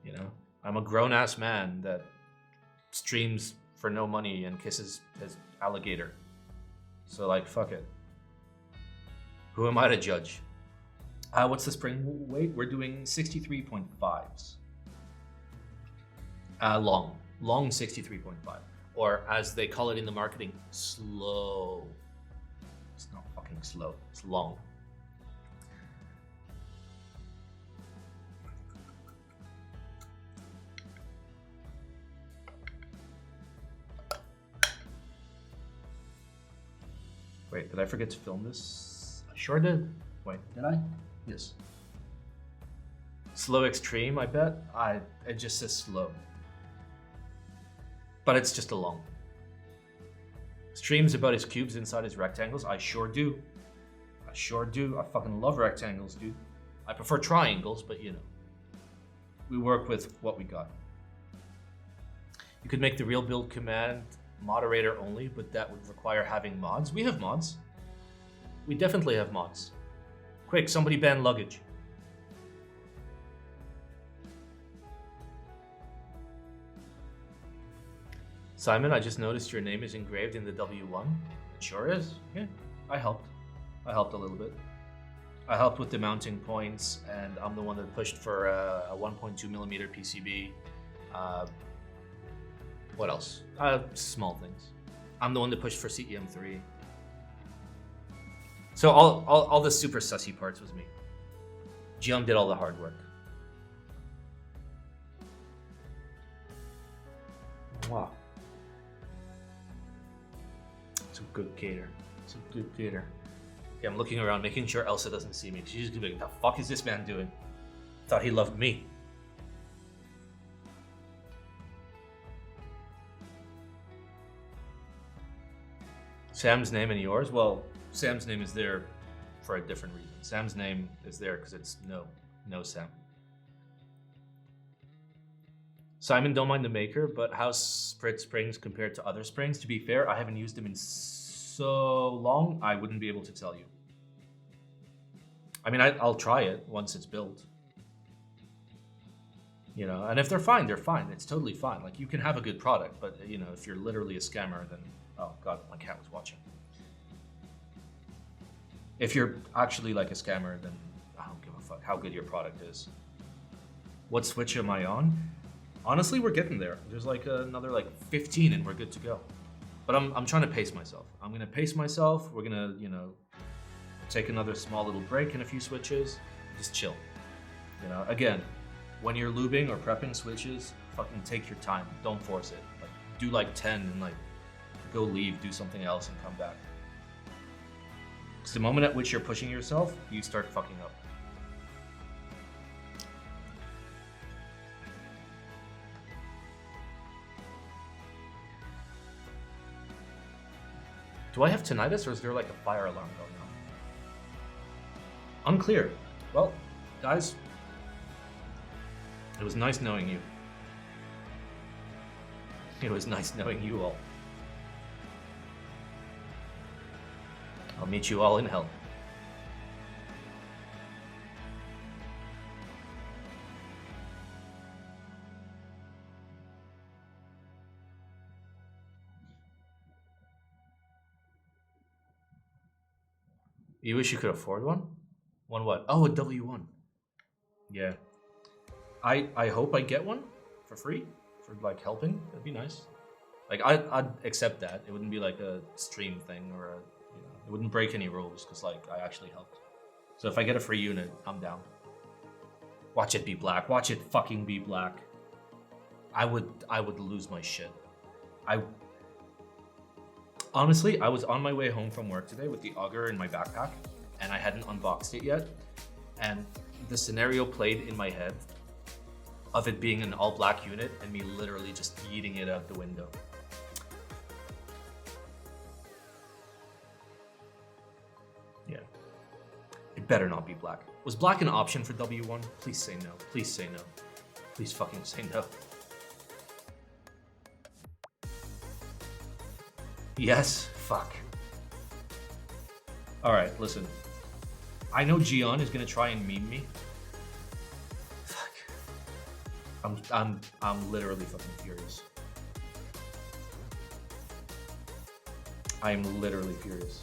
You know? I'm a grown-ass man that streams for no money and kisses his alligator. So, like, fuck it. Who am I to judge? What's the spring weight? We're doing 63.5s. Long 63.5, or as they call it in the marketing, slow. It's not fucking slow, it's long. Wait, did I forget to film this? I sure did. Wait, did I? Yes. Slow extreme, I bet. It just says slow. But it's just a long. Streams about his cubes inside his rectangles. I sure do. I sure do. I fucking love rectangles, dude. I prefer triangles, but you know. We work with what we got. You could make the real build command moderator only, but that would require having mods. We have mods. We definitely have mods. Quick, somebody ban luggage. Simon, I just noticed your name is engraved in the W1. It sure is. Yeah, I helped. I helped a little bit. I helped with the mounting points, and I'm the one that pushed for a 1.2mm PCB. What else? Small things. I'm the one that pushed for CEM3. So all the super sussy parts was me. Gion did all the hard work. Wow. It's a good gator. It's a good gator. Yeah, I'm looking around, making sure Elsa doesn't see me. She's gonna be like, the fuck is this man doing? Thought he loved me. Sam's name and yours? Well, Sam's name is there for a different reason. Sam's name is there because it's no Sam. Simon, don't mind the maker, but how's Sprit springs compared to other springs? To be fair, I haven't used them in so long, I wouldn't be able to tell you. I mean, I'll try it once it's built. You know, and if they're fine, they're fine. It's totally fine. Like, you can have a good product, but, you know, if you're literally a scammer, then... Oh, God, my cat was watching. If you're actually, like, a scammer, then I don't give a fuck how good your product is. What switch am I on? Honestly, we're getting there. There's, like, another, like, 15, and we're good to go. But I'm trying to pace myself. I'm going to pace myself. We're going to, you know, take another small little break in a few switches. Just chill. You know, again, when you're lubing or prepping switches, fucking take your time. Don't force it. Like, do like 10 and like go leave, do something else and come back. Because the moment at which you're pushing yourself, you start fucking up. Do I have tinnitus or is there like a fire alarm going on? Unclear. Well, guys, it was nice knowing you. It was nice knowing you all. I'll meet you all in hell. You wish you could afford one? One what? Oh, a W1. Yeah. I hope I get one for free for like helping. That'd be nice. Like I'd accept that. It wouldn't be like a stream thing or a, you know, it wouldn't break any rules because like I actually helped. So if I get a free unit, I'm down. Watch it be black. Watch it fucking be black. I would lose my shit. Honestly, I was on my way home from work today with the Augur in my backpack, and I hadn't unboxed it yet. And the scenario played in my head of it being an all-black unit and me literally just yeeting it out the window. Yeah. It better not be black. Was black an option for W1? Please say no. Please say no. Please fucking say no. Yes? Fuck. Alright, listen. I know Gion is gonna try and meme me. Fuck. I'm literally fucking furious. I am literally furious.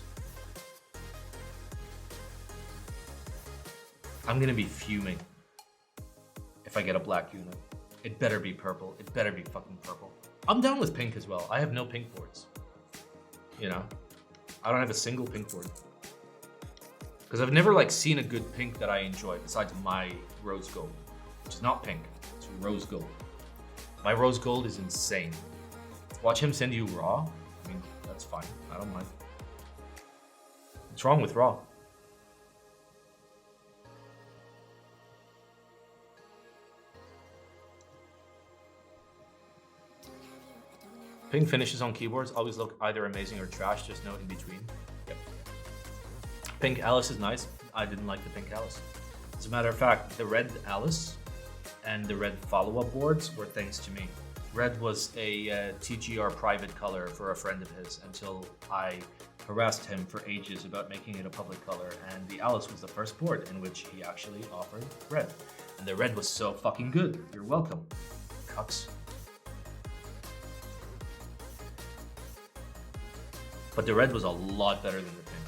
I'm gonna be fuming if I get a black unit. It better be purple. It better be fucking purple. I'm down with pink as well. I have no pink boards. You know, I don't have a single pink board. Because I've never like seen a good pink that I enjoy besides my rose gold, which is not pink, it's rose gold. My rose gold is insane. Watch him send you raw. I mean, that's fine. I don't mind. What's wrong with raw? Pink finishes on keyboards always look either amazing or trash, just no in between. Yep. Pink Alice is nice. I didn't like the pink Alice. As a matter of fact, the red Alice and the red follow-up boards were thanks to me. Red was a TGR private color for a friend of his until I harassed him for ages about making it a public color, and the Alice was the first board in which he actually offered red. And the red was so fucking good. You're welcome, cucks. But the red was a lot better than the pink.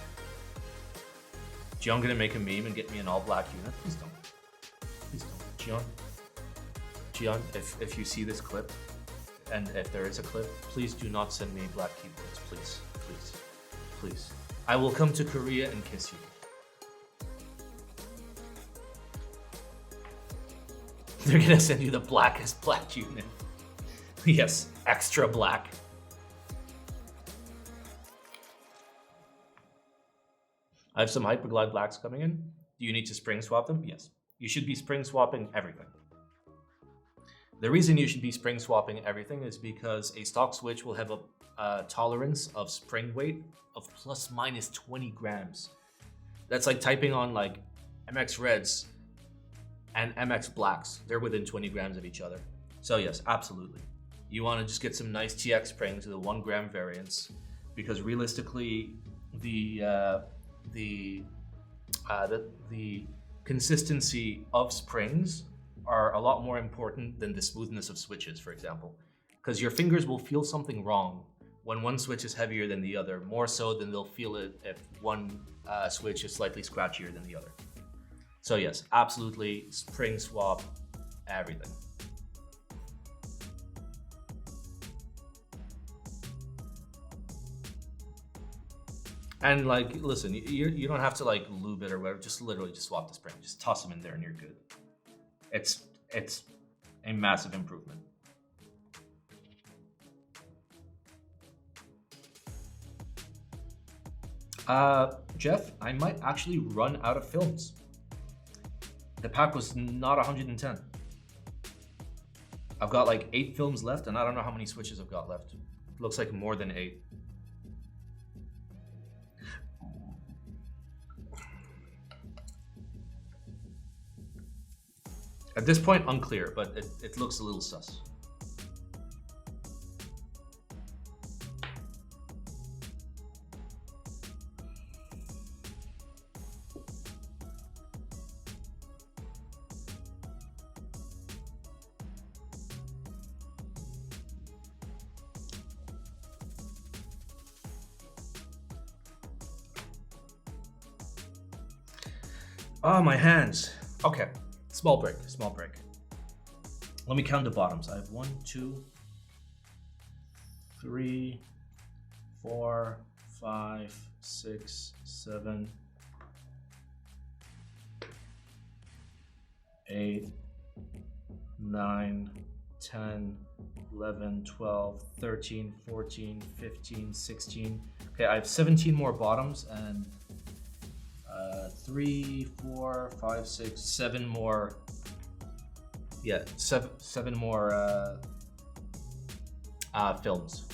Gian gonna make a meme and get me an all black unit? Please don't. Please don't. Gian, if you see this clip, and if there is a clip, please do not send me black keyboards, please, please, please. I will come to Korea and kiss you. They're gonna send you the blackest black unit. Yes, extra black. I have some Hyperglide blacks coming in. Do you need to spring swap them? Yes. You should be spring swapping everything. The reason you should be spring swapping everything is because a stock switch will have a tolerance of spring weight of plus minus 20 grams. That's like typing on like MX Reds and MX Blacks. They're within 20 grams of each other. So yes, absolutely. You want to just get some nice TX springs with a 1 gram variance, because realistically, the consistency of springs are a lot more important than the smoothness of switches, for example, because your fingers will feel something wrong when one switch is heavier than the other, more so than they'll feel it if one switch is slightly scratchier than the other. So yes, absolutely, spring swap everything. And like, listen, you don't have to like lube it or whatever. Just literally just swap the spring. Just toss them in there and you're good. It's a massive improvement. Jeff, I might actually run out of films. The pack was not 110. I've got like 8 films left, and I don't know how many switches I've got left. It looks like more than 8. At this point, unclear, but it looks a little sus. Oh, my hands. Okay. Small break, small break. Let me count the bottoms. I have 1, 2, 3, 4, 5, 6, 7, 8, 9, 10, 11, 12, 13, 14, 15, 16. Okay, I have 17 more bottoms and 3, 4, 5, 6, 7 more. Yeah, seven more films.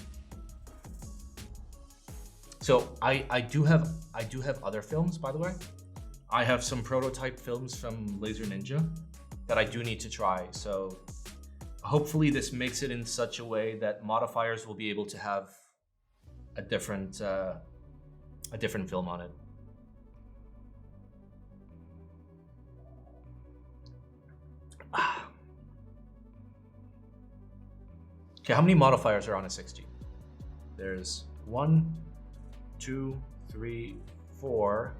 So I do have other films, by the way. I have some prototype films from Laser Ninja that I do need to try. So hopefully this makes it in such a way that modifiers will be able to have a different film on it. Okay, how many modifiers are on a 60? There's 1, 2, 3, 4,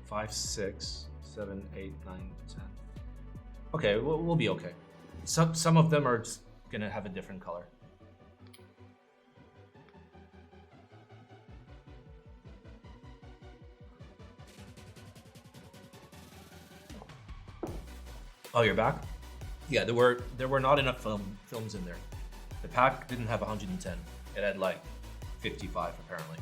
5, 6, 7, 8, 9, 10. Okay, we'll be okay. Some of them are just gonna have a different color. Oh, you're back? Yeah, there were not enough films in there. The pack didn't have 110. It had like 55 apparently.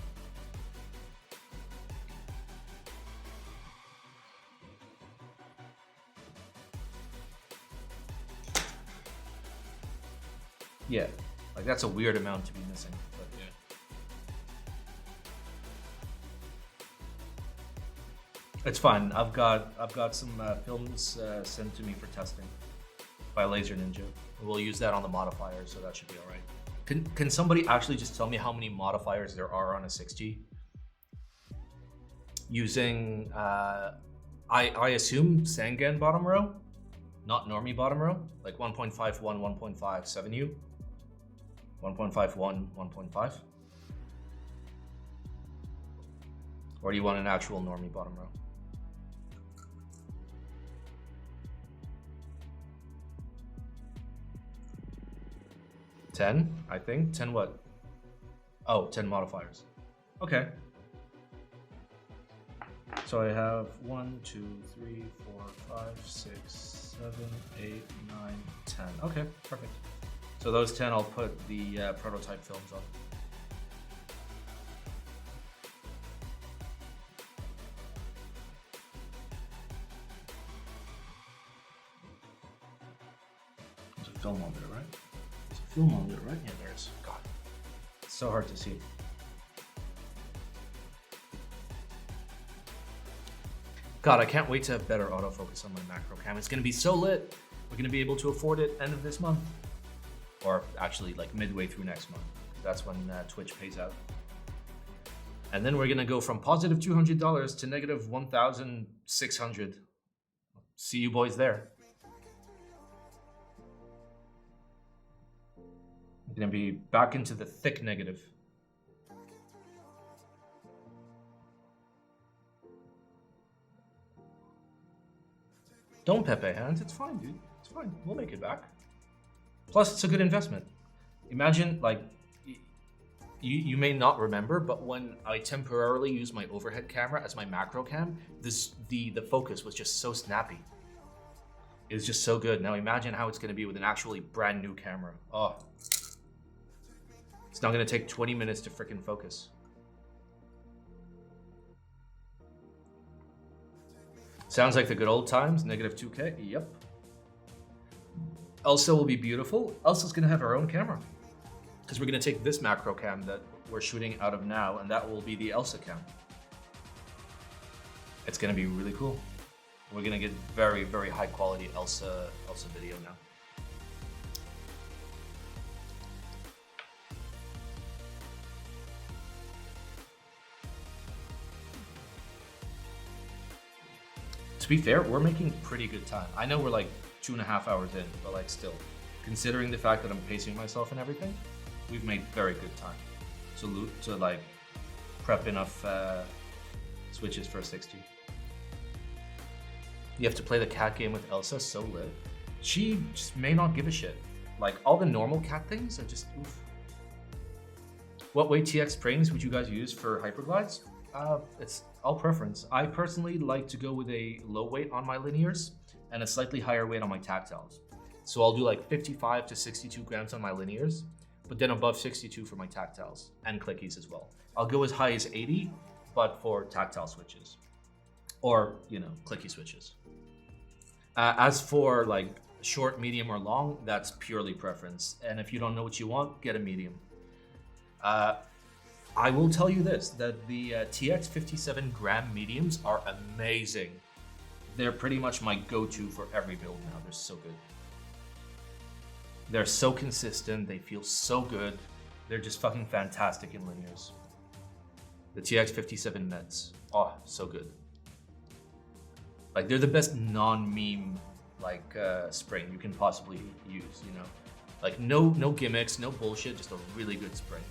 Yeah, like that's a weird amount to be missing, but yeah. It's fine. I've got some films sent to me for testing by Laser Ninja. We'll use that on the modifiers, so that should be all right. Can somebody actually just tell me how many modifiers there are on a 6G? Using I assume Sangan bottom row, not normie bottom row, like 1.51, 1.57U, 1.51, 1.5. Or do you want an actual normie bottom row? $10, I think. 10 what? Oh, 10 modifiers. Okay. So I have 1, 2, 3, 4, 5, 6, 7, 8, 9, 10. Okay, perfect. So those 10, I'll put the prototype films on. There's a film on there, right? There's a film on there, right? Yeah, there is. God, it's so hard to see. God, I can't wait to have better autofocus on my macro cam. It's gonna be so lit. We're gonna be able to afford it end of this month. Or actually like midway through next month. That's when Twitch pays out. And then we're gonna go from positive $200 to negative 1,600. See you boys there. I'm gonna be back into the thick negative. Don't Pepe hands, it's fine, dude. It's fine, we'll make it back. Plus, it's a good investment. Imagine, like, you may not remember, but when I temporarily used my overhead camera as my macro cam, the focus was just so snappy. It was just so good. Now imagine how it's gonna be with an actually brand new camera. Oh. It's not gonna take 20 minutes to frickin' focus. Sounds like the good old times, negative 2K, yep. Elsa will be beautiful. Elsa's gonna have her own camera. Because we're gonna take this macro cam that we're shooting out of now, and that will be the Elsa cam. It's gonna be really cool. We're gonna get very, very high quality Elsa video now. To be fair, we're making pretty good time. I know we're like 2.5 hours in, but like still, considering the fact that I'm pacing myself and everything, we've made very good time. To like prep enough switches for a 60. You have to play the cat game with Elsa, so lit. She just may not give a shit. Like all the normal cat things are just oof. What weight TX springs would you guys use for hyperglides? It's all preference. I personally like to go with a low weight on my linears and a slightly higher weight on my tactiles. So I'll do like 55 to 62 grams on my linears, but then above 62 for my tactiles and clickies as well. I'll go as high as 80, but for tactile switches or, you know, clicky switches. As for like short, medium, or long, that's purely preference. And if you don't know what you want, get a medium. I will tell you this, that the TX 57 gram mediums are amazing. They're pretty much my go-to for every build now. They're so good. They're so consistent. They feel so good. They're just fucking fantastic in linears. The TX 57 Meds. Oh, so good. Like they're the best non-meme like spring you can possibly use, you know? Like no gimmicks, no bullshit, just a really good spring.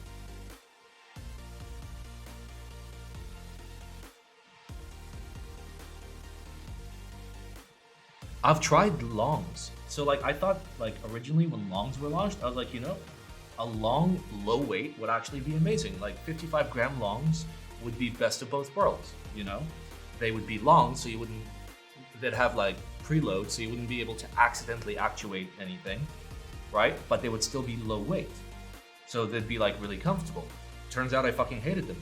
I've tried longs. So like I thought like originally when longs were launched, I was like, you know, a long low weight would actually be amazing. Like 55 gram longs would be best of both worlds, you know? They would be long so you wouldn't, they'd have like preload so you wouldn't be able to accidentally actuate anything, right? But they would still be low weight. So they'd be like really comfortable. Turns out I fucking hated them.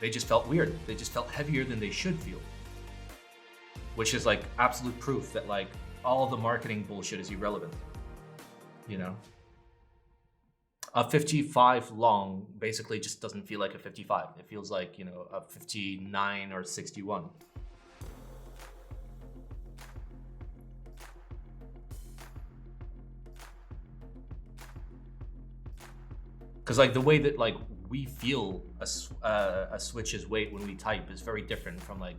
They just felt weird. They just felt heavier than they should feel. Which is like absolute proof that like all the marketing bullshit is irrelevant, you know? A 55 long basically just doesn't feel like a 55. It feels like, you know, a 59 or 61. Because like the way that like we feel a switch's weight when we type is very different from like,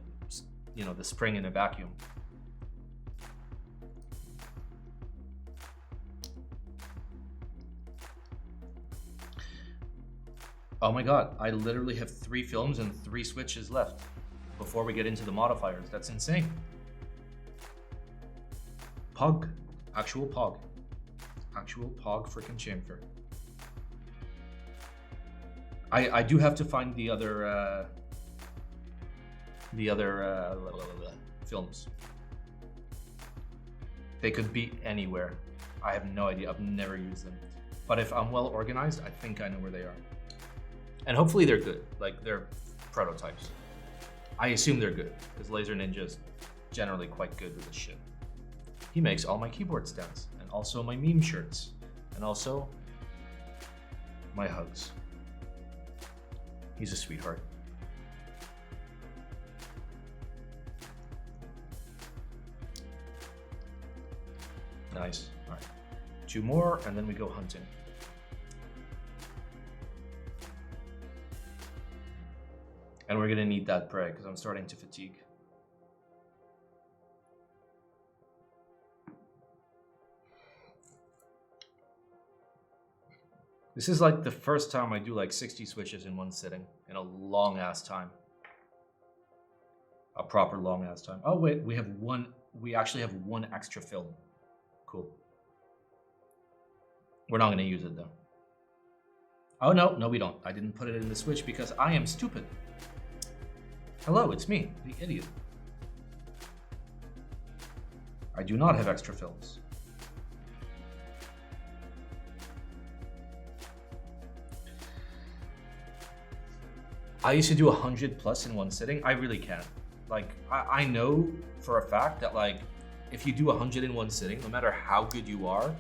you know, the spring in a vacuum. Oh my god, I literally have 3 films and 3 switches left before we get into the modifiers. That's insane. Pog. Actual Pog. Actual Pog freaking chamfer. I do have to find the other films. They could be anywhere. I have no idea. I've never used them. But if I'm well organized, I think I know where they are. And hopefully they're good. Like, they're prototypes. I assume they're good, because Laser Ninja's generally quite good with this shit. He makes all my keyboard stands, and also my meme shirts, and also my hugs. He's a sweetheart. Nice. All right. 2 more, and then we go hunting. And we're gonna need that prey, because I'm starting to fatigue. This is like the first time I do like 60 switches in one sitting in a long ass time. A proper long ass time. Oh wait, we actually have 1 extra film. Cool. We're not gonna use it though. Oh no, we don't. I didn't put it in the switch because I am stupid. Hello, it's me, the idiot. I do not have extra films. I used to do 100 plus in one sitting. I really can't. Like, I know for a fact that like, if you do 100 in one sitting, no matter how good you are,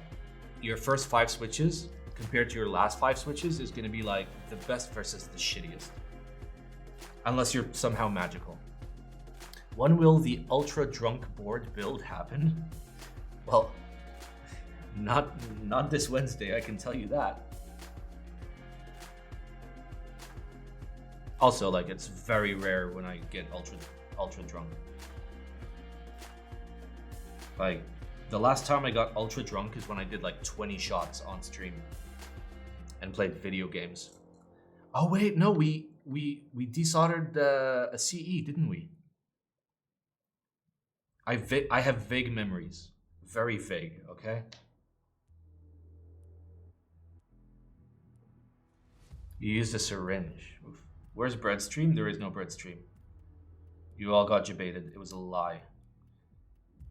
your first 5 switches compared to your last 5 switches is gonna be like the best versus the shittiest. Unless you're somehow magical. When will the ultra drunk board build happen? Well, not this Wednesday, I can tell you that. Also, like, it's very rare when I get ultra drunk. Like, the last time I got ultra drunk is when I did like 20 shots on stream and played video games. Oh wait, no, we desoldered a CE, didn't we? I have vague memories, very vague. Okay. You used a syringe. Oof. Where's Breadstream? There is no Breadstream. You all got debated. It was a lie.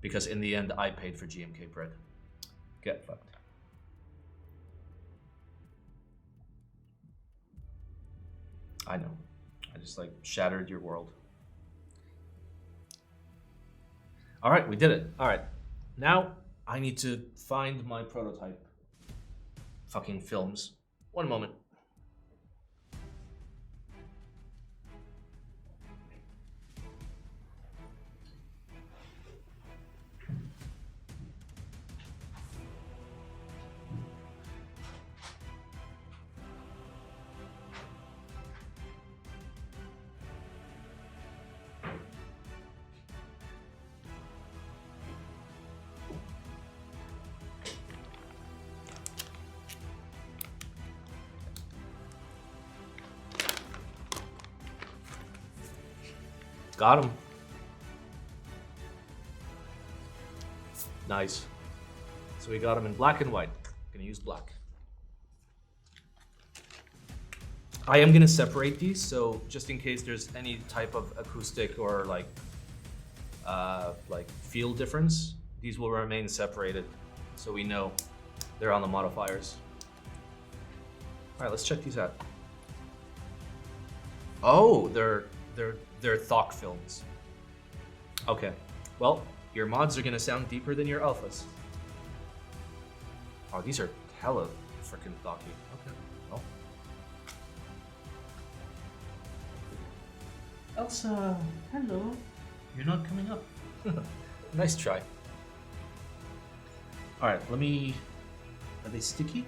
Because in the end, I paid for GMK bread. Get fucked. I know. I just like shattered your world. All right, we did it. All right. Now I need to find my prototype fucking films. One moment. Got him. Nice. So we got him in black and white. Gonna use black. I am gonna separate these, so just in case there's any type of acoustic or like feel difference, these will remain separated, so we know they're on the modifiers. All right, let's check these out. Oh, they're Thok films. Okay, well, your mods are gonna sound deeper than your alphas. Oh, these are hella freaking Thocky. Okay. Well. Elsa, hello. You're not coming up. Nice try. Alright, let me... Are they sticky?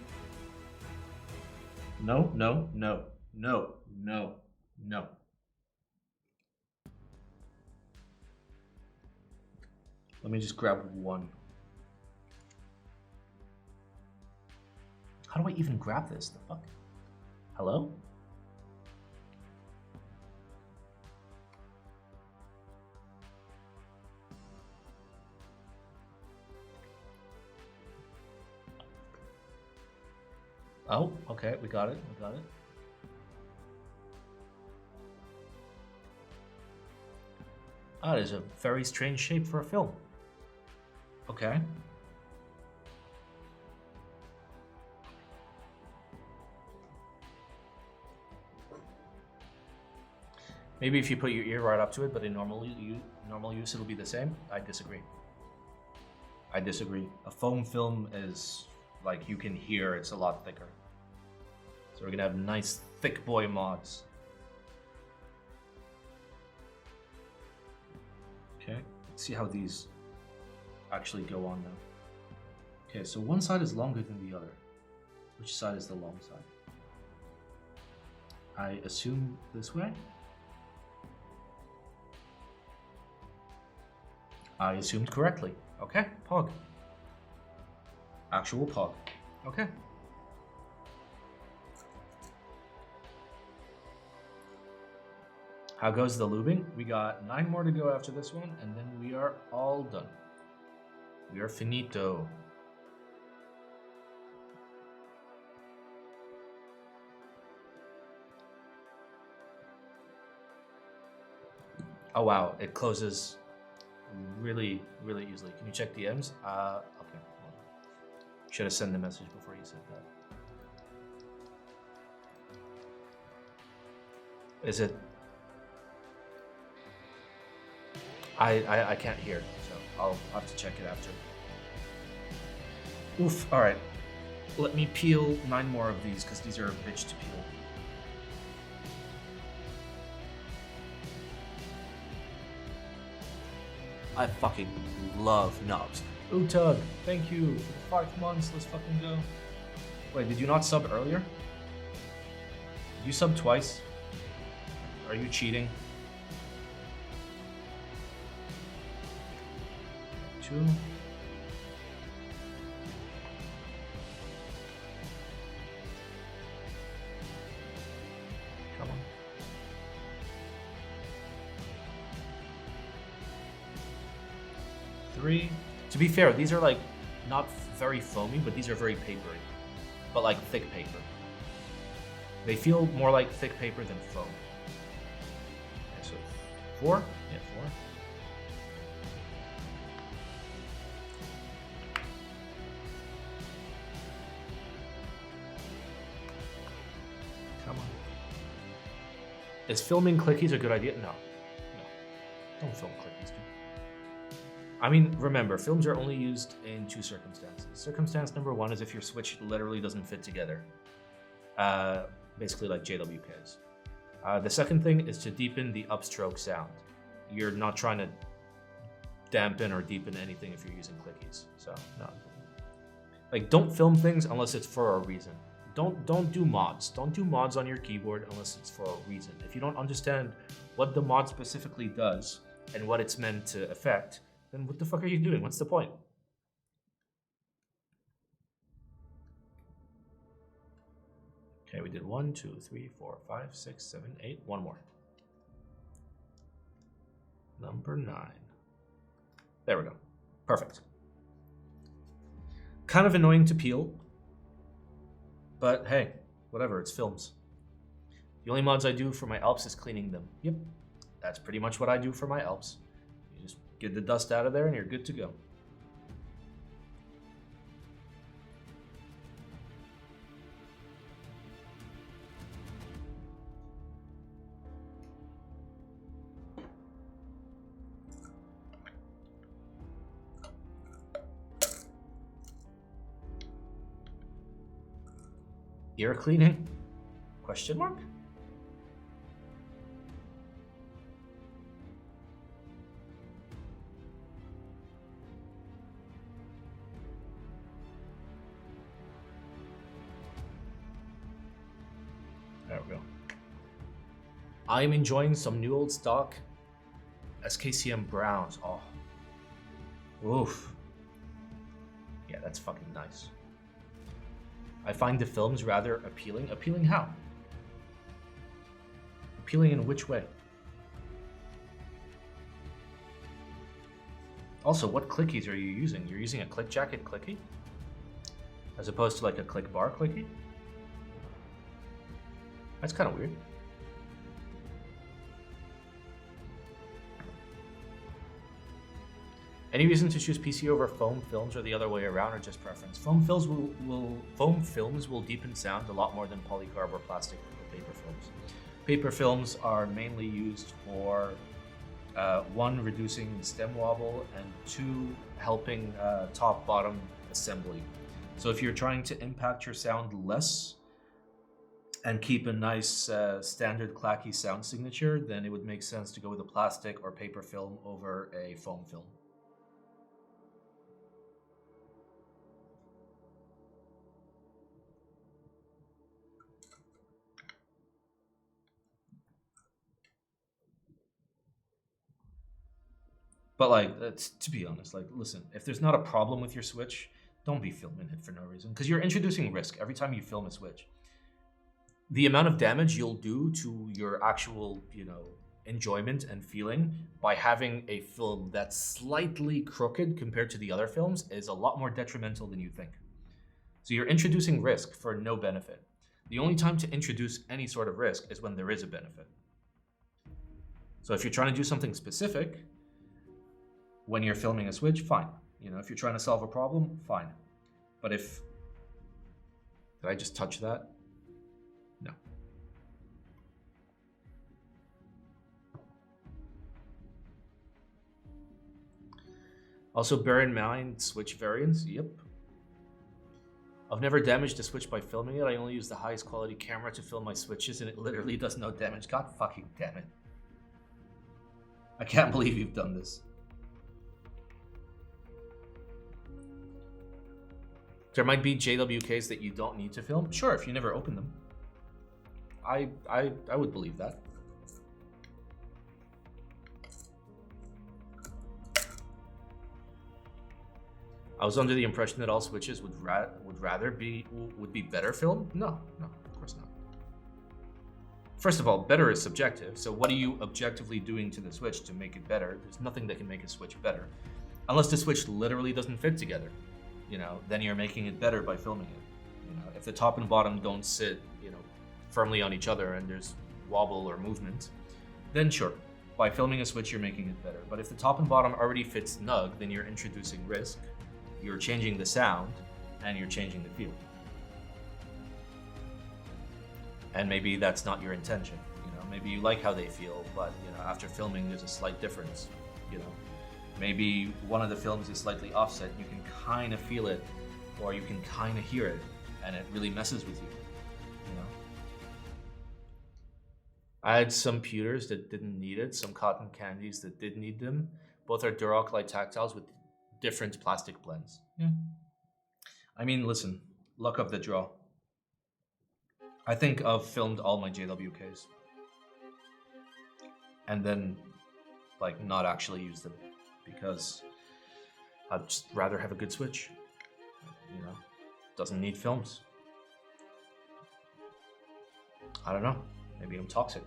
No, no, no, no, no, no. Let me just grab one. How do I even grab this? The fuck? Hello? Oh, okay, we got it, we got it. Ah, it is a very strange shape for a film. Okay. Maybe if you put your ear right up to it, but in normal use it'll be the same. I disagree. I disagree. A foam film is, like, you can hear it's a lot thicker. So we're gonna have nice thick boy mods. Okay, let's see how these actually go on now. Okay, so one side is longer than the other. Which side is the long side? I assume this way? I assumed correctly. Okay, Pog. Actual Pog. Okay. How goes the lubing? We got 9 more to go after this one, and then we are all done. We are finito. Oh wow, it closes really, really easily. Can you check DMs? Okay. Should have sent the message before you said that. Is it? I can't hear, so I'll have to check it after. Oof, alright. Let me peel 9 more of these, because these are a bitch to peel. I fucking love knobs. Utug, thank you for the 5 months, let's fucking go. Wait, did you not sub earlier? Did you sub twice? Are you cheating? 2. Come on. Three. To be fair, these are like not very foamy, but these are very papery. But like thick paper. They feel more like thick paper than foam. Okay, so 4? Yeah, 4. Come on. Is filming clickies a good idea? No. No. Don't film clickies, dude. I mean, remember, films are only used in 2 circumstances. Circumstance number 1 is if your switch literally doesn't fit together. Basically like JWKs. The second thing is to deepen the upstroke sound. You're not trying to dampen or deepen anything if you're using clickies. So, no. Like, don't film things unless it's for a reason. Don't do mods. Don't do mods on your keyboard unless it's for a reason. If you don't understand what the mod specifically does and what it's meant to affect, then what the fuck are you doing? What's the point? Okay, we did 1, 2, 3, 4, 5, 6, 7, 8. 1 more. Number 9. There we go. Perfect. Kind of annoying to peel. But hey, whatever, it's films. The only mods I do for my Alps is cleaning them. Yep, that's pretty much what I do for my Alps. You just get the dust out of there and you're good to go. Ear cleaning? Question mark? There we go. I'm enjoying some new old stock SKCM Browns. Oh. Oof. Yeah, that's fucking nice. I find the films rather appealing. Appealing how? Appealing in which way? Also, what clickies are you using? You're using a click jacket clicky? As opposed to like a click bar clicky? That's kind of weird. Any reason to choose PC over foam films or the other way around, or just preference? Foam films will deepen sound a lot more than polycarb or plastic or paper films. Paper films are mainly used for 1, reducing stem wobble, and 2, helping top-bottom assembly. So if you're trying to impact your sound less and keep a nice standard clacky sound signature, then it would make sense to go with a plastic or paper film over a foam film. But like, to be honest, like, listen, if there's not a problem with your Switch, don't be filming it for no reason, because you're introducing risk every time you film a Switch. The amount of damage you'll do to your actual, enjoyment and feeling by having a film that's slightly crooked compared to the other films is a lot more detrimental than you think. So you're introducing risk for no benefit. The only time to introduce any sort of risk is when there is a benefit. So if you're trying to do something specific, when you're filming a Switch, fine. If you're trying to solve a problem, fine. But did I just touch that? No. Also, bear in mind Switch variants. Yep. I've never damaged a Switch by filming it. I only use the highest quality camera to film my Switches, and it literally does no damage. God fucking damn it. I can't believe you've done this. There might be JWKs that you don't need to film. Sure, if you never open them. I would believe that. I was under the impression that all Switches would be better filmed. No, of course not. First of all, better is subjective. So what are you objectively doing to the Switch to make it better? There's nothing that can make a Switch better, unless the Switch literally doesn't fit together. Then you're making it better by filming it. If the top and bottom don't sit, firmly on each other and there's wobble or movement, then sure, by filming a Switch, you're making it better. But if the top and bottom already fit snug, then you're introducing risk, you're changing the sound, and you're changing the feel. And maybe that's not your intention. Maybe you like how they feel, but after filming, there's a slight difference. Maybe one of the films is slightly offset. You can kind of feel it, or you can kind of hear it, and it really messes with you. I had some pewters that didn't need it, some cotton candies that did need them. Both are Duralclite Tactiles with different plastic blends. Yeah. I mean, listen, luck of the draw. I think I've filmed all my JWKs. And then, not actually use them. Because I'd just rather have a good Switch. Doesn't need films. I don't know. Maybe I'm toxic.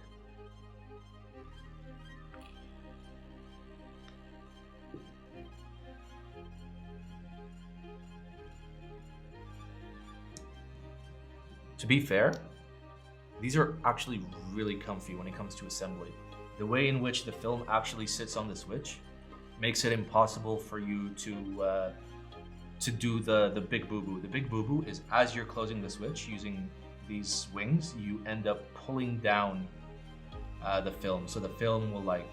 To be fair, these are actually really comfy when it comes to assembly. The way in which the film actually sits on the Switch makes it impossible for you to do the big boo-boo. The big boo-boo is as you're closing the Switch using these wings, you end up pulling down the film. So the film will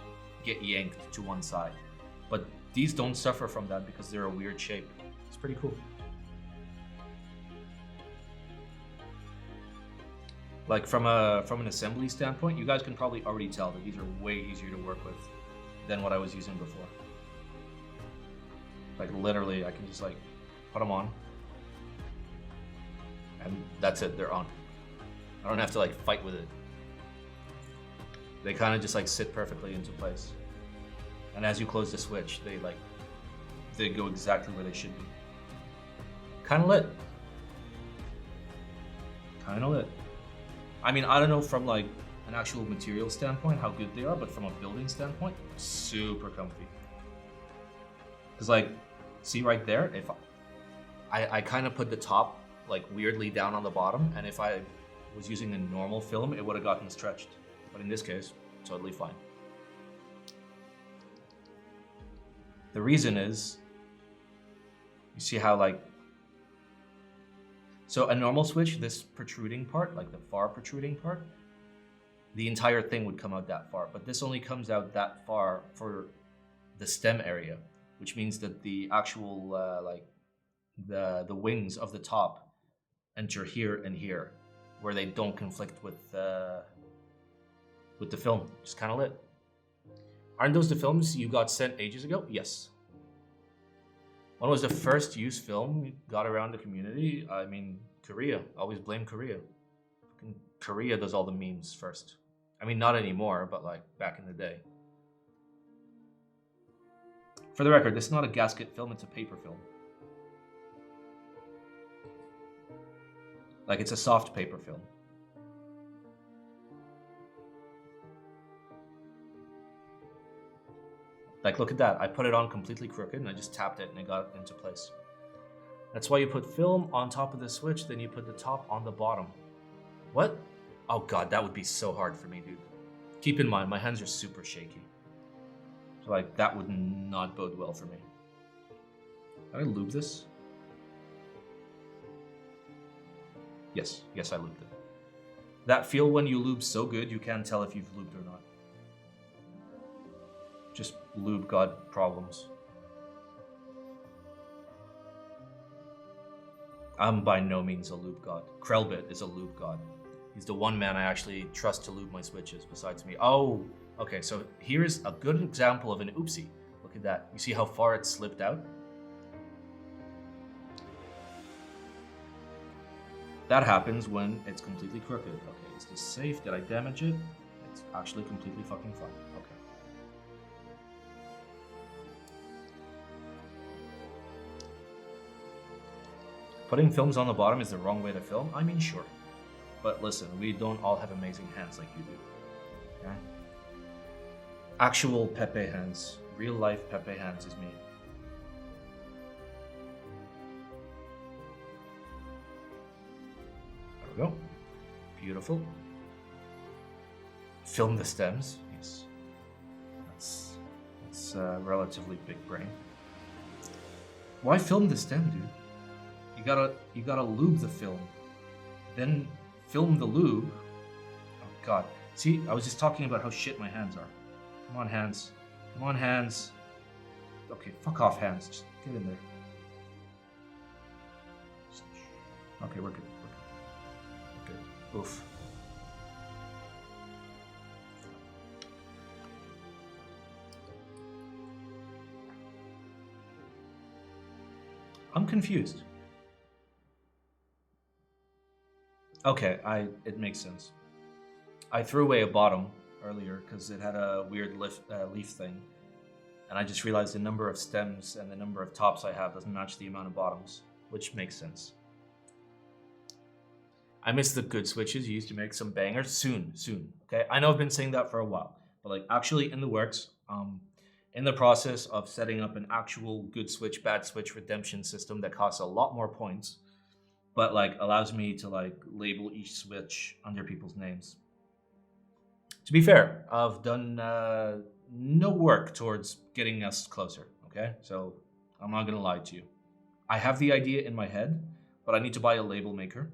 get yanked to one side. But these don't suffer from that because they're a weird shape. It's pretty cool. Like from an assembly standpoint, you guys can probably already tell that these are way easier to work with than what I was using before. Like literally, I can just like put them on, and that's it. They're on. I don't have to like fight with it. They kind of just like sit perfectly into place. And as you close the switch, they go exactly where they should be. Kind of lit. Kind of lit. I mean, I don't know from like an actual material standpoint how good they are, but from a building standpoint, super comfy. Cause like, see right there, if I kind of put the top like weirdly down on the bottom, and if I was using a normal film, it would have gotten stretched. But in this case, totally fine. The reason is, you see how like, so a normal switch, this protruding part, like the far protruding part, the entire thing would come out that far, but this only comes out that far for the stem area, which means that the actual, like the wings of the top enter here and here, where they don't conflict with the film. Just kind of lit. Aren't those the films you got sent ages ago? Yes. When was the first use film you got around the community? I mean, Korea. Always blame Korea. Korea does all the memes first. I mean, not anymore, but like back in the day. For the record, this is not a gasket film, it's a paper film. Like, it's a soft paper film. Like, look at that. I put it on completely crooked and I just tapped it and it got into place. That's why you put film on top of the switch, then you put the top on the bottom. What? Oh god, that would be so hard for me, dude. Keep in mind, my hands are super shaky. So like, that would not bode well for me. Did I lube this? Yes, I lubed it. That feel when you lube so good, you can't tell if you've lubed or not. Just lube god problems. I'm by no means a lube god. Krellbit is a lube god. He's the one man I actually trust to lube my switches besides me. Oh, okay, so here's a good example of an oopsie. Look at that. You see how far it slipped out? That happens when it's completely crooked. Okay, is this safe? Did I damage it? It's actually completely fucking fine. Okay. Putting films on the bottom is the wrong way to film? I mean, sure. But listen, we don't all have amazing hands like you do. Okay? Actual Pepe hands. Real life Pepe hands is me. There we go. Beautiful. Film the stems. Yes. That's relatively big brain. Why film the stem, dude? You gotta lube the film. Then film the lube. Oh god. See, I was just talking about how shit my hands are. Come on, hands. Come on, hands. Okay, fuck off, hands. Just get in there. Okay, we're good. We're good. Oof. I'm confused. Okay, it makes sense. I threw away a bottom earlier because it had a weird leaf thing, and I just realized the number of stems and the number of tops I have doesn't match the amount of bottoms, which makes sense. I miss the good switches you used to make some bangers. Soon. Okay, I know I've been saying that for a while, but like actually in the works, in the process of setting up an actual good switch, bad switch redemption system that costs a lot more points, but like allows me to like label each switch under people's names. To be fair, I've done no work towards getting us closer, okay? So I'm not gonna lie to you. I have the idea in my head, but I need to buy a label maker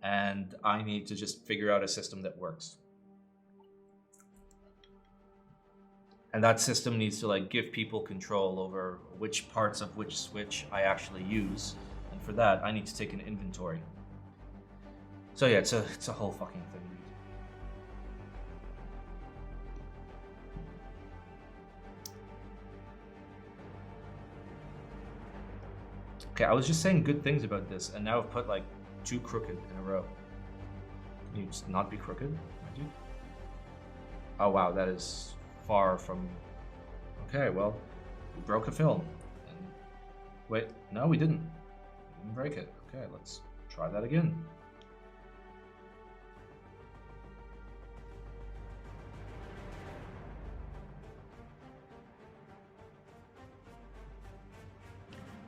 and I need to just figure out a system that works. And that system needs to like give people control over which parts of which switch I actually use. And for that, I need to take an inventory. So yeah, it's a whole fucking thing. Okay, I was just saying good things about this, and now I've put like 2 crooked in a row. Can you just not be crooked, my dude? Oh wow, that is far from... Okay, well, we broke a film. And... Wait, no, we didn't. We didn't break it. Okay, let's try that again.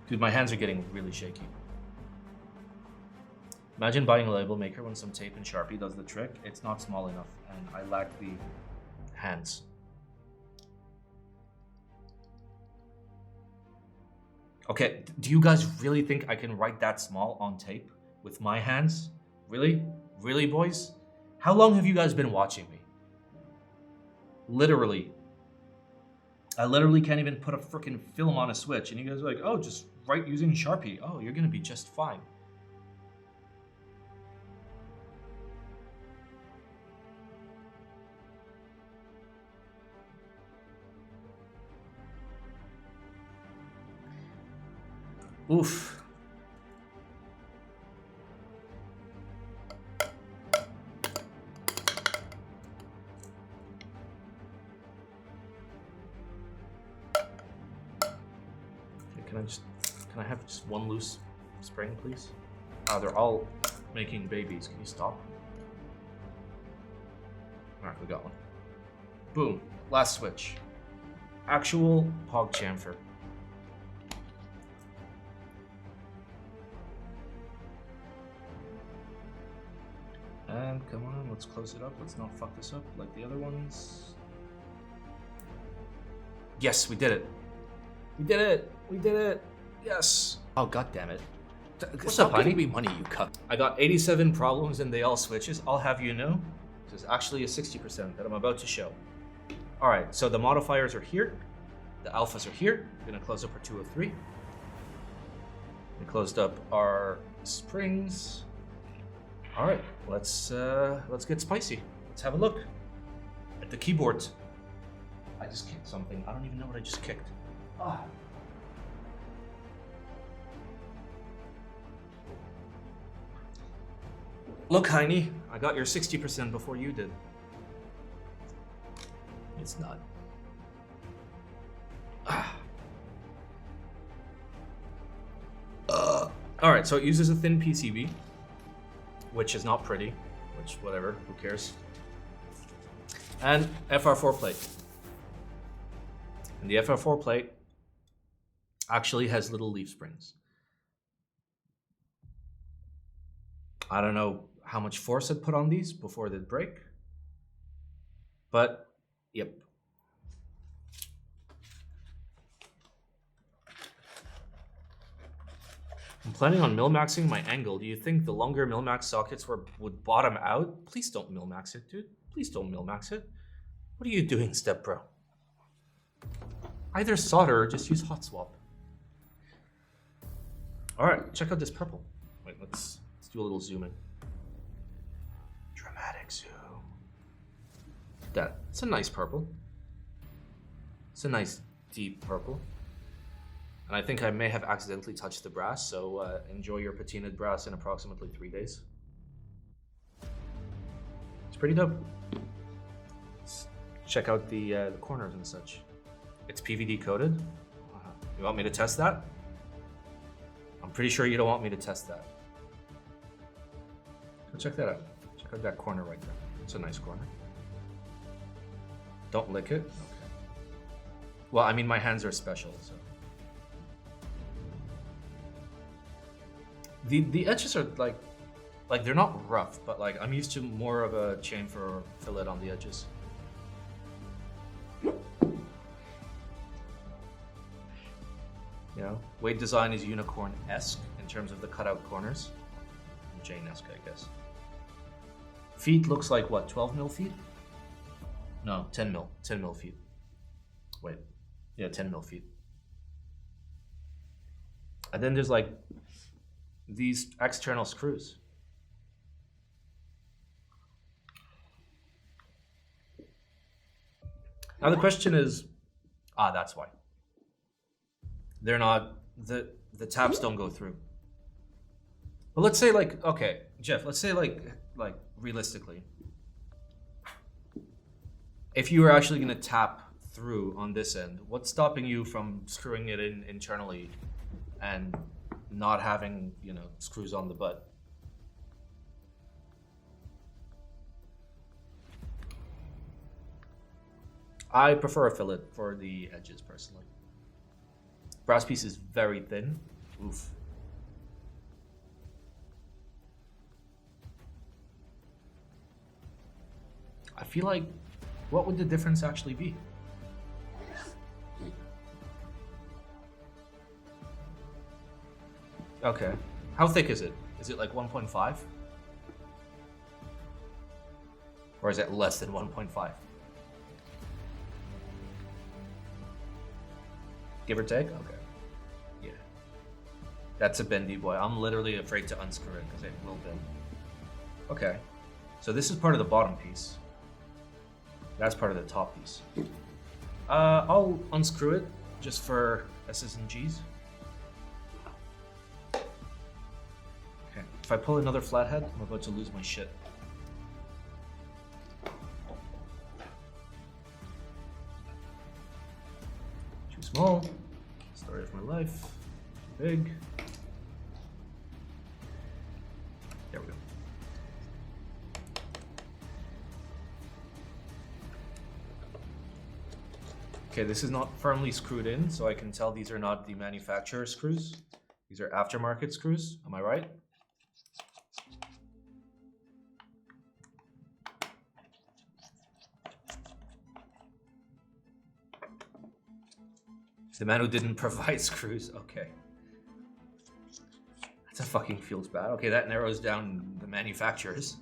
Dude, my hands are getting really shaky. Imagine buying a label maker when some tape and Sharpie does the trick. It's not small enough, and I lack the hands. Okay, do you guys really think I can write that small on tape with my hands? Really? Really, boys? How long have you guys been watching me? Literally. I literally can't even put a freaking film on a Switch, and you guys are like, oh, just write using Sharpie. Oh, you're gonna be just fine. Oof. Can I have just one loose spring, please? Oh, they're all making babies. Can you stop? All right, we got one. Boom. Last switch. Actual Pog Chamfer. And come on, let's close it up. Let's not fuck this up like the other ones. Yes, we did it. We did it. We did it. Yes. Oh, god damn it. What's up, honey? Me money, you cuck. I got 87 problems and they all switches. I'll have you know, this is actually a 60% that I'm about to show. All right, so the modifiers are here. The alphas are here. We're gonna close up our 203. We closed up our springs. All right, let's get spicy. Let's have a look at the keyboard. I just kicked something. I don't even know what I just kicked. Ah. Look, Heine, I got your 60% before you did. It's not. All right, so it uses a thin PCB, which is not pretty, which whatever, who cares? And FR4 plate. And the FR4 plate actually has little leaf springs. I don't know how much force I'd put on these before they'd break, but yep. I'm planning on mil-maxing my angle. Do you think the longer mil-max sockets would bottom out? Please don't mil-max it, dude. Please don't mil-max it. What are you doing, Step Bro? Either solder or just use hot swap. All right, check out this purple. Wait, let's do a little zoom in. Dramatic zoom. That. It's a nice purple. It's a nice deep purple. And I think I may have accidentally touched the brass, so enjoy your patinaed brass in approximately 3 days. It's pretty dope. Let's check out the corners and such. It's PVD coated. You want me to test that? I'm pretty sure you don't want me to test that. So check that out. Check out that corner right there. It's a nice corner. Don't lick it. Okay. Well, I mean, my hands are special, so. The edges are like they're not rough, but like I'm used to more of a chamfer fillet on the edges. You know, Wade design is unicorn-esque in terms of the cutout corners. Jane-esque, I guess. Feet looks like what, 12 mil feet? No, 10 mil. 10 mil feet. Wait. Yeah, 10 mil feet. And then there's like these external screws. Now the question is, that's why. They're not, the taps don't go through. But let's say like, okay, Jeff, let's say like realistically, if you were actually gonna tap through on this end, what's stopping you from screwing it in internally and not having, you know, screws on the butt? I prefer a fillet for the edges personally. Brass piece is very thin. Oof. I feel like, what would the difference actually be? Okay. How thick is it? Is it like 1.5? Or is it less than 1.5? Give or take? Okay. Yeah. That's a bendy boy. I'm literally afraid to unscrew it because it will bend. Okay. So this is part of the bottom piece. That's part of the top piece. I'll unscrew it just for S's and G's. Okay. If I pull another flathead, I'm about to lose my shit. Too small. Story of my life. Too big. There we go. Okay, this is not firmly screwed in, so I can tell these are not the manufacturer screws. These are aftermarket screws. Am I right? The man who didn't provide screws. Okay. That fucking feels bad. Okay, that narrows down the manufacturers.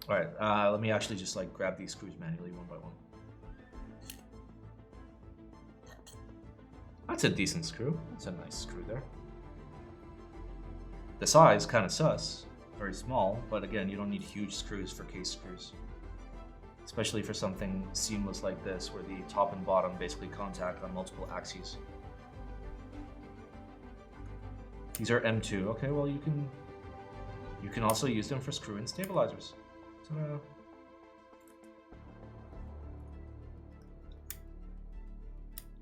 All right, let me actually just like grab these screws manually one by one. That's a decent screw. That's a nice screw there. The size kind of sus, very small, but again, you don't need huge screws for case screws. Especially for something seamless like this, where the top and bottom basically contact on multiple axes. These are M2. Okay, well you can also use them for screw-in stabilizers.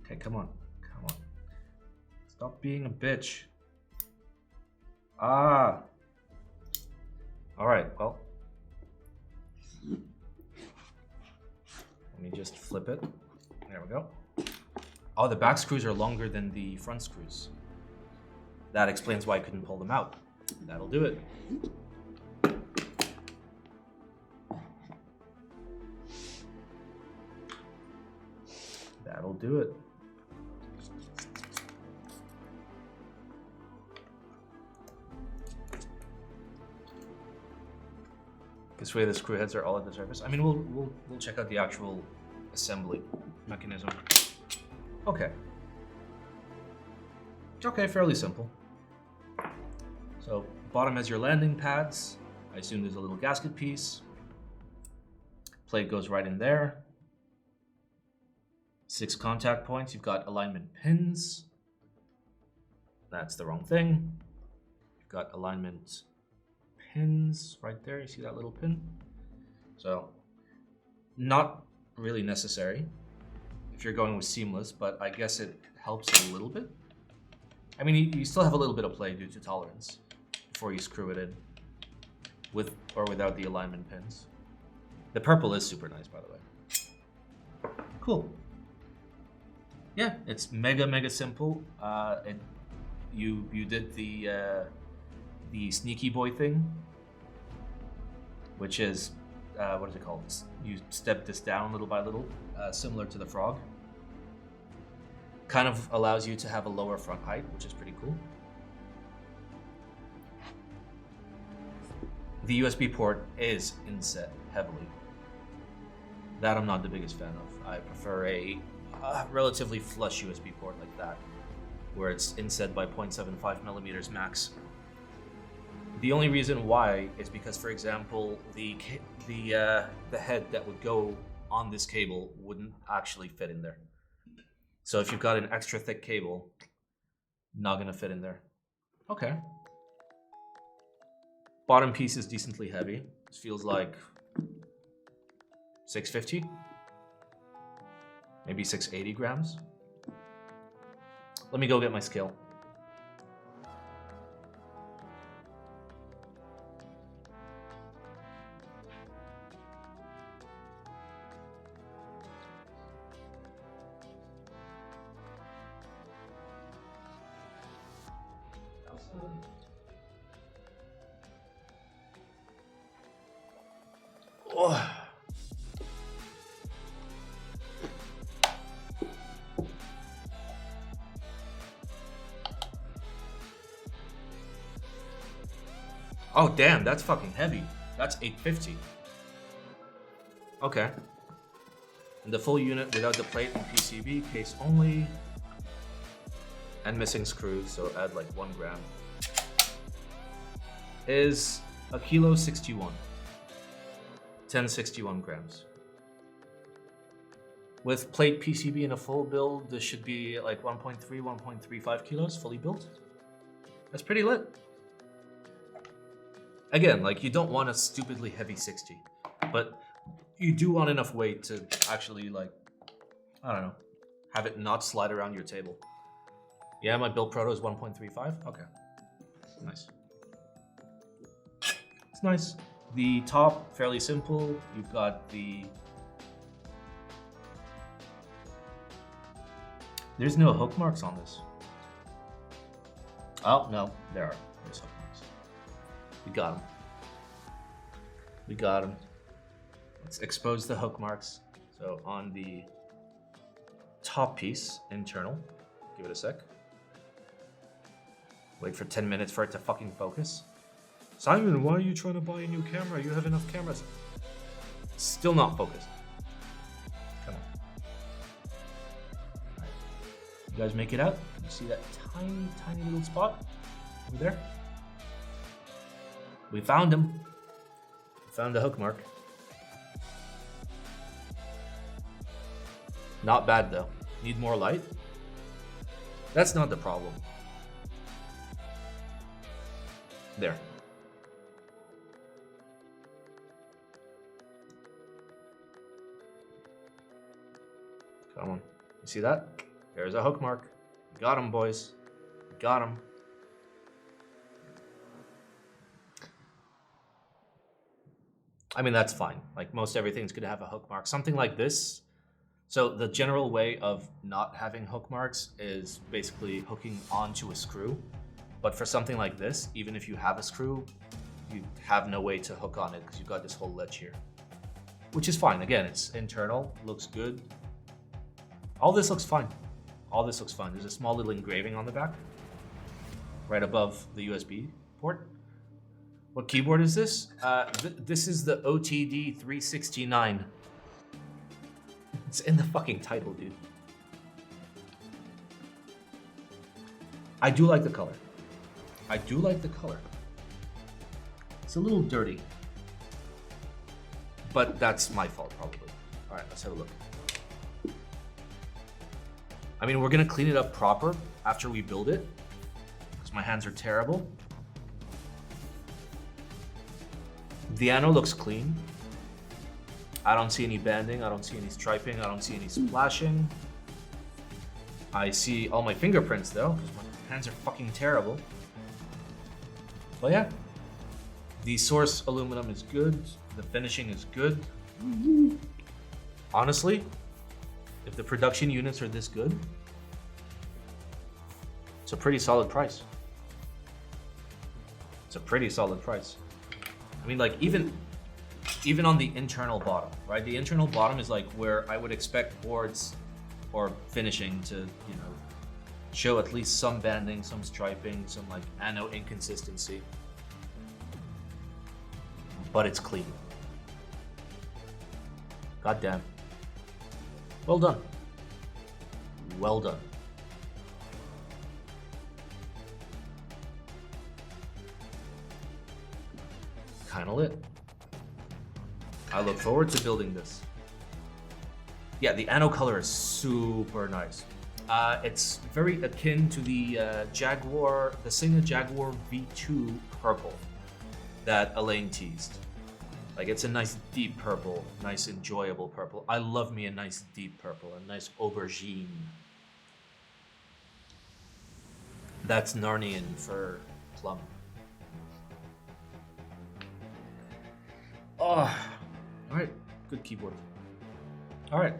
Okay, come on. Stop being a bitch. All right, well. Let me just flip it. There we go. Oh, the back screws are longer than the front screws. That explains why I couldn't pull them out. That'll do it. That'll do it. This way the screw heads are all at the surface. I mean, we'll check out the actual assembly mechanism. Okay. Okay, fairly simple. So bottom has your landing pads. I assume there's a little gasket piece. Plate goes right in there. 6 contact points. You've got alignment pins. That's the wrong thing. You've got alignment pins right there. You see that little pin? So not really necessary if you're going with seamless, but I guess it helps a little bit. I mean, you still have a little bit of play due to tolerance before you screw it in, with or without the alignment pins. The purple is super nice, by the way. Cool. Yeah, it's mega simple. You did the sneaky boy thing, which is what is it called? You step this down little by little, similar to the frog. Kind of allows you to have a lower front height, which is pretty cool. The USB port is inset heavily. That I'm not the biggest fan of. I prefer a relatively flush USB port like that, where it's inset by 0.75 millimeters max. The only reason why is because, for example, the head that would go on this cable wouldn't actually fit in there. So if you've got an extra thick cable, not gonna fit in there. Okay. Bottom piece is decently heavy. This feels like 650, maybe 680 grams. Let me go get my scale. Oh. Oh damn, that's fucking heavy. That's 850. Okay. And the full unit without the plate and PCB, case only. And missing screws, so add like 1 gram. Is a kilo 61. 1061 grams. With plate PCB and a full build, this should be like 1.3, 1.35 kilos fully built. That's pretty lit. Again, like you don't want a stupidly heavy 60, but you do want enough weight to actually like, I don't know, have it not slide around your table. Yeah, my build proto is 1.35. Okay, nice. It's nice. The top, fairly simple. You've got the... There's no hook marks on this. Oh, no, there are. There's hook marks. We got them. We got them. Let's expose the hook marks. So on the top piece, internal, give it a sec. Wait for 10 minutes for it to fucking focus. Simon, why are you trying to buy a new camera? You have enough cameras. Still not focused. Come on. Right. You guys make it out? You see that tiny, tiny little spot over there? We found him. We found the hook mark. Not bad though. Need more light? That's not the problem. There. Come on. You see that? There's a hook mark. Got him, boys. Got him. I mean, that's fine. Like, most everything's gonna have a hook mark. Something like this. So the general way of not having hook marks is basically hooking onto a screw. But for something like this, even if you have a screw, you have no way to hook on it because you've got this whole ledge here. Which is fine. Again, it's internal, looks good. All this looks fine. All this looks fine. There's a small little engraving on the back, right above the USB port. What keyboard is this? This is the OTD 369. It's in the fucking title, dude. I do like the color. I do like the color. It's a little dirty, but that's my fault probably. All right, let's have a look. I mean, we're gonna clean it up proper after we build it, because my hands are terrible. The ano looks clean. I don't see any banding, I don't see any striping, I don't see any splashing. I see all my fingerprints though, because my hands are fucking terrible. But yeah, the source aluminum is good, the finishing is good. Honestly, if the production units are this good, it's a pretty solid price. It's a pretty solid price. I mean, like, even on the internal bottom, right? The internal bottom is like where I would expect boards or finishing to, you know, show at least some banding, some striping, some like ano inconsistency. But it's clean. God damn. Well done. Well done. kind of lit. I look forward to building this. Yeah, the anno color is super nice. It's very akin to the Sigma Jaguar V2 purple that Elaine teased. Like, it's a nice deep purple, nice enjoyable purple. I love me a nice deep purple, a nice aubergine. That's Narnian for plum. Oh, all right, good keyboard. All right,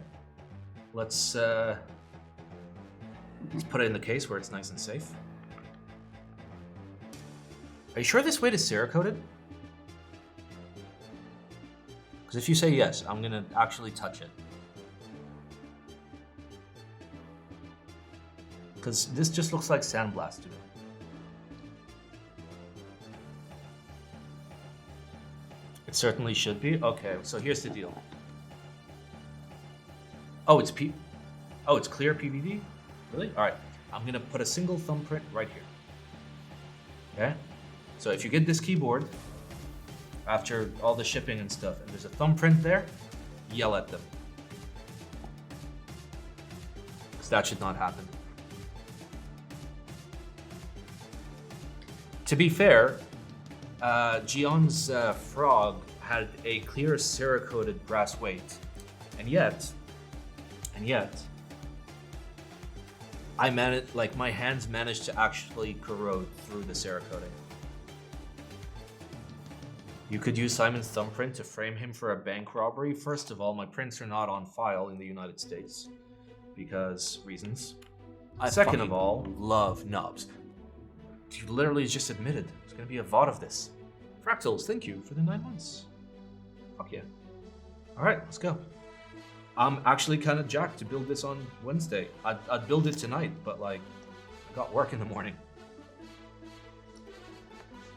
let's put it in the case where it's nice and safe. Are you sure this weight is Cerakoted? Because if you say yes, I'm gonna actually touch it. Because this just looks like sandblast to me. It certainly should be. Okay, so here's the deal. Oh, it's clear PVD? Really? All right, I'm gonna put a single thumbprint right here. Okay? So if you get this keyboard, after all the shipping and stuff, and there's a thumbprint there, yell at them. Because that should not happen. To be fair, Gion's Frog had a clear Cerakoted brass weight, and yet, my hands managed to actually corrode through the Cerakoting. You could use Simon's thumbprint to frame him for a bank robbery. First of all, my prints are not on file in the United States because reasons. Second of all, love nubs. You literally just admitted there's gonna be a VOD of this. Fractals, thank you for the 9 months. Fuck yeah. All right, let's go. I'm actually kind of jacked to build this on Wednesday. I'd build it tonight, but like, I got work in the morning.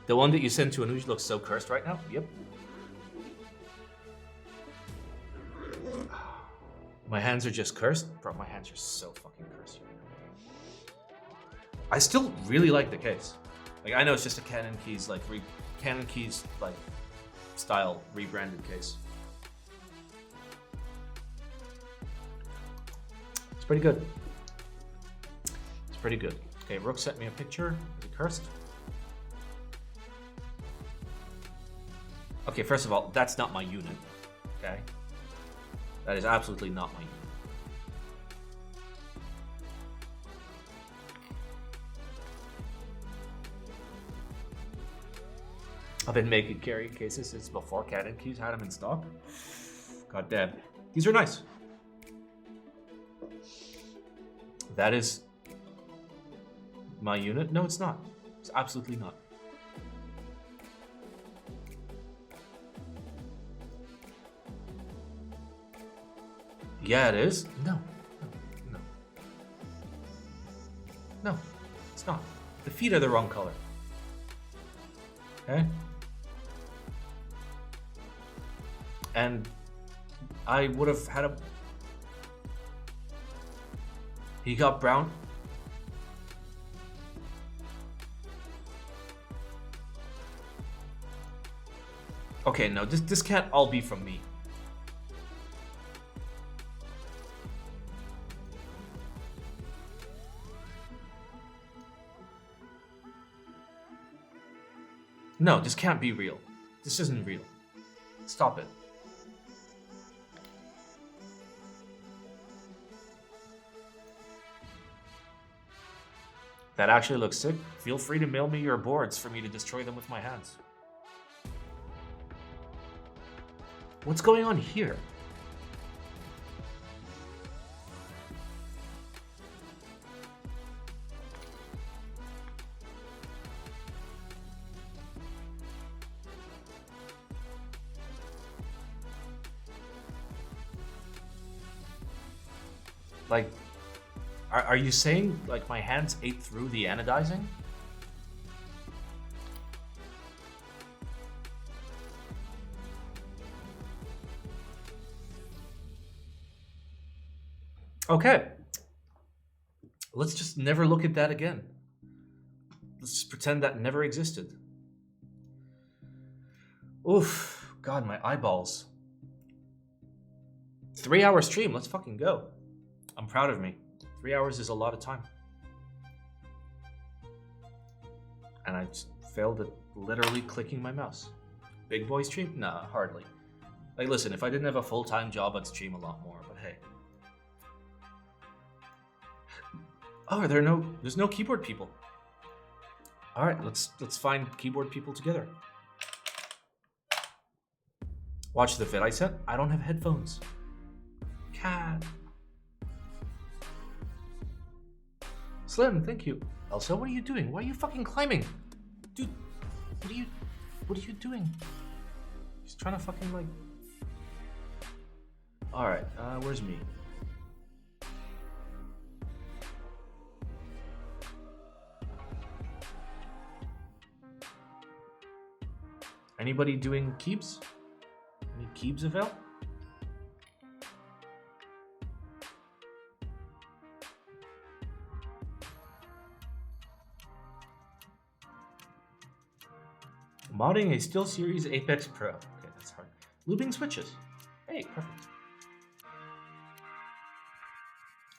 The one that you sent to Anuj looks so cursed right now. Yep. My hands are just cursed. Bro, my hands are so fucking cursed right now. I still really like the case. Like, I know it's just a Canon Keys style rebranded case. It's pretty good. It's pretty good. Okay, Rook sent me a picture. Is it cursed? Okay, first of all, that's not my unit. Okay? That is absolutely not my unit. I've been making carry cases since before Canon Keys had them in stock. God damn. These are nice. That is my unit? No, it's not. It's absolutely not. Yeah, it is. No, it's not. The feet are the wrong color. Okay? And I would have had a... He got brown. Okay, no, this can't all be from me. No, this can't be real. This isn't real. Stop it. That actually looks sick. Feel free to mail me your boards for me to destroy them with my hands. What's going on here? Like, are you saying, like, my hands ate through the anodizing? Okay. Let's just never look at that again. Let's just pretend that never existed. Oof. God, my eyeballs. 3-hour stream. Let's fucking go. I'm proud of me. 3 hours is a lot of time. And I just failed at literally clicking my mouse. Big boy stream? Nah, hardly. Like, listen, if I didn't have a full-time job, I'd stream a lot more, but hey. Oh, there's no keyboard people. All right, let's find keyboard people together. Watch the vid I sent. I don't have headphones. Cat. Slim, thank you. Elsa, what are you doing? Why are you fucking climbing? Dude, what are you doing? He's trying to fucking like... Alright, where's me? Anybody doing keeps? Any keeps avail? Modding a Steel Series Apex Pro. Okay, that's hard. Lubing switches. Hey, perfect.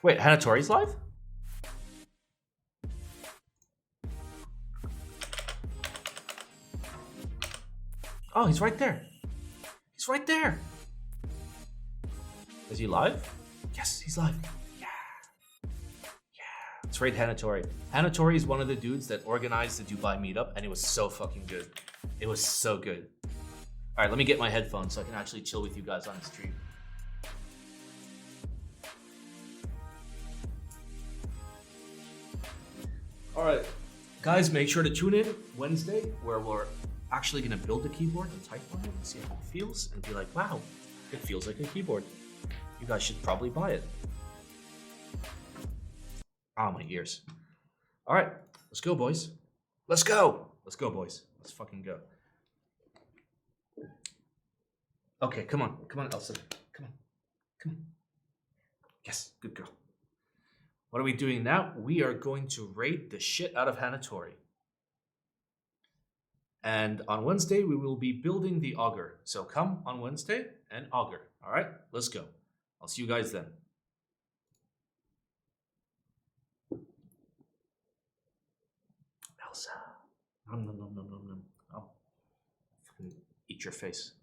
Wait, Hanatori's live? Oh, he's right there. He's right there. Is he live? Yes, he's live. Yeah. Let's raid Hanatori. Hanatori is one of the dudes that organized the Dubai meetup, and it was so fucking good. It was so good. All right, let me get my headphones so I can actually chill with you guys on stream. All right, guys, make sure to tune in Wednesday, where we're actually gonna build the keyboard and type on it and see how it feels and be like, wow, it feels like a keyboard. You guys should probably buy it. Ah, my ears. All right, let's go, boys. Let's go. Let's go, boys. Let's fucking go. Okay, come on. Come on, Elsa. Come on. Come on. Yes, good girl. What are we doing now? We are going to raid the shit out of Hanatori. And on Wednesday, we will be building the Augur. So come on Wednesday and Augur. All right, let's go. I'll see you guys then. Elsa. Nom, nom, nom, nom, nom, nom. Oh. Eat your face.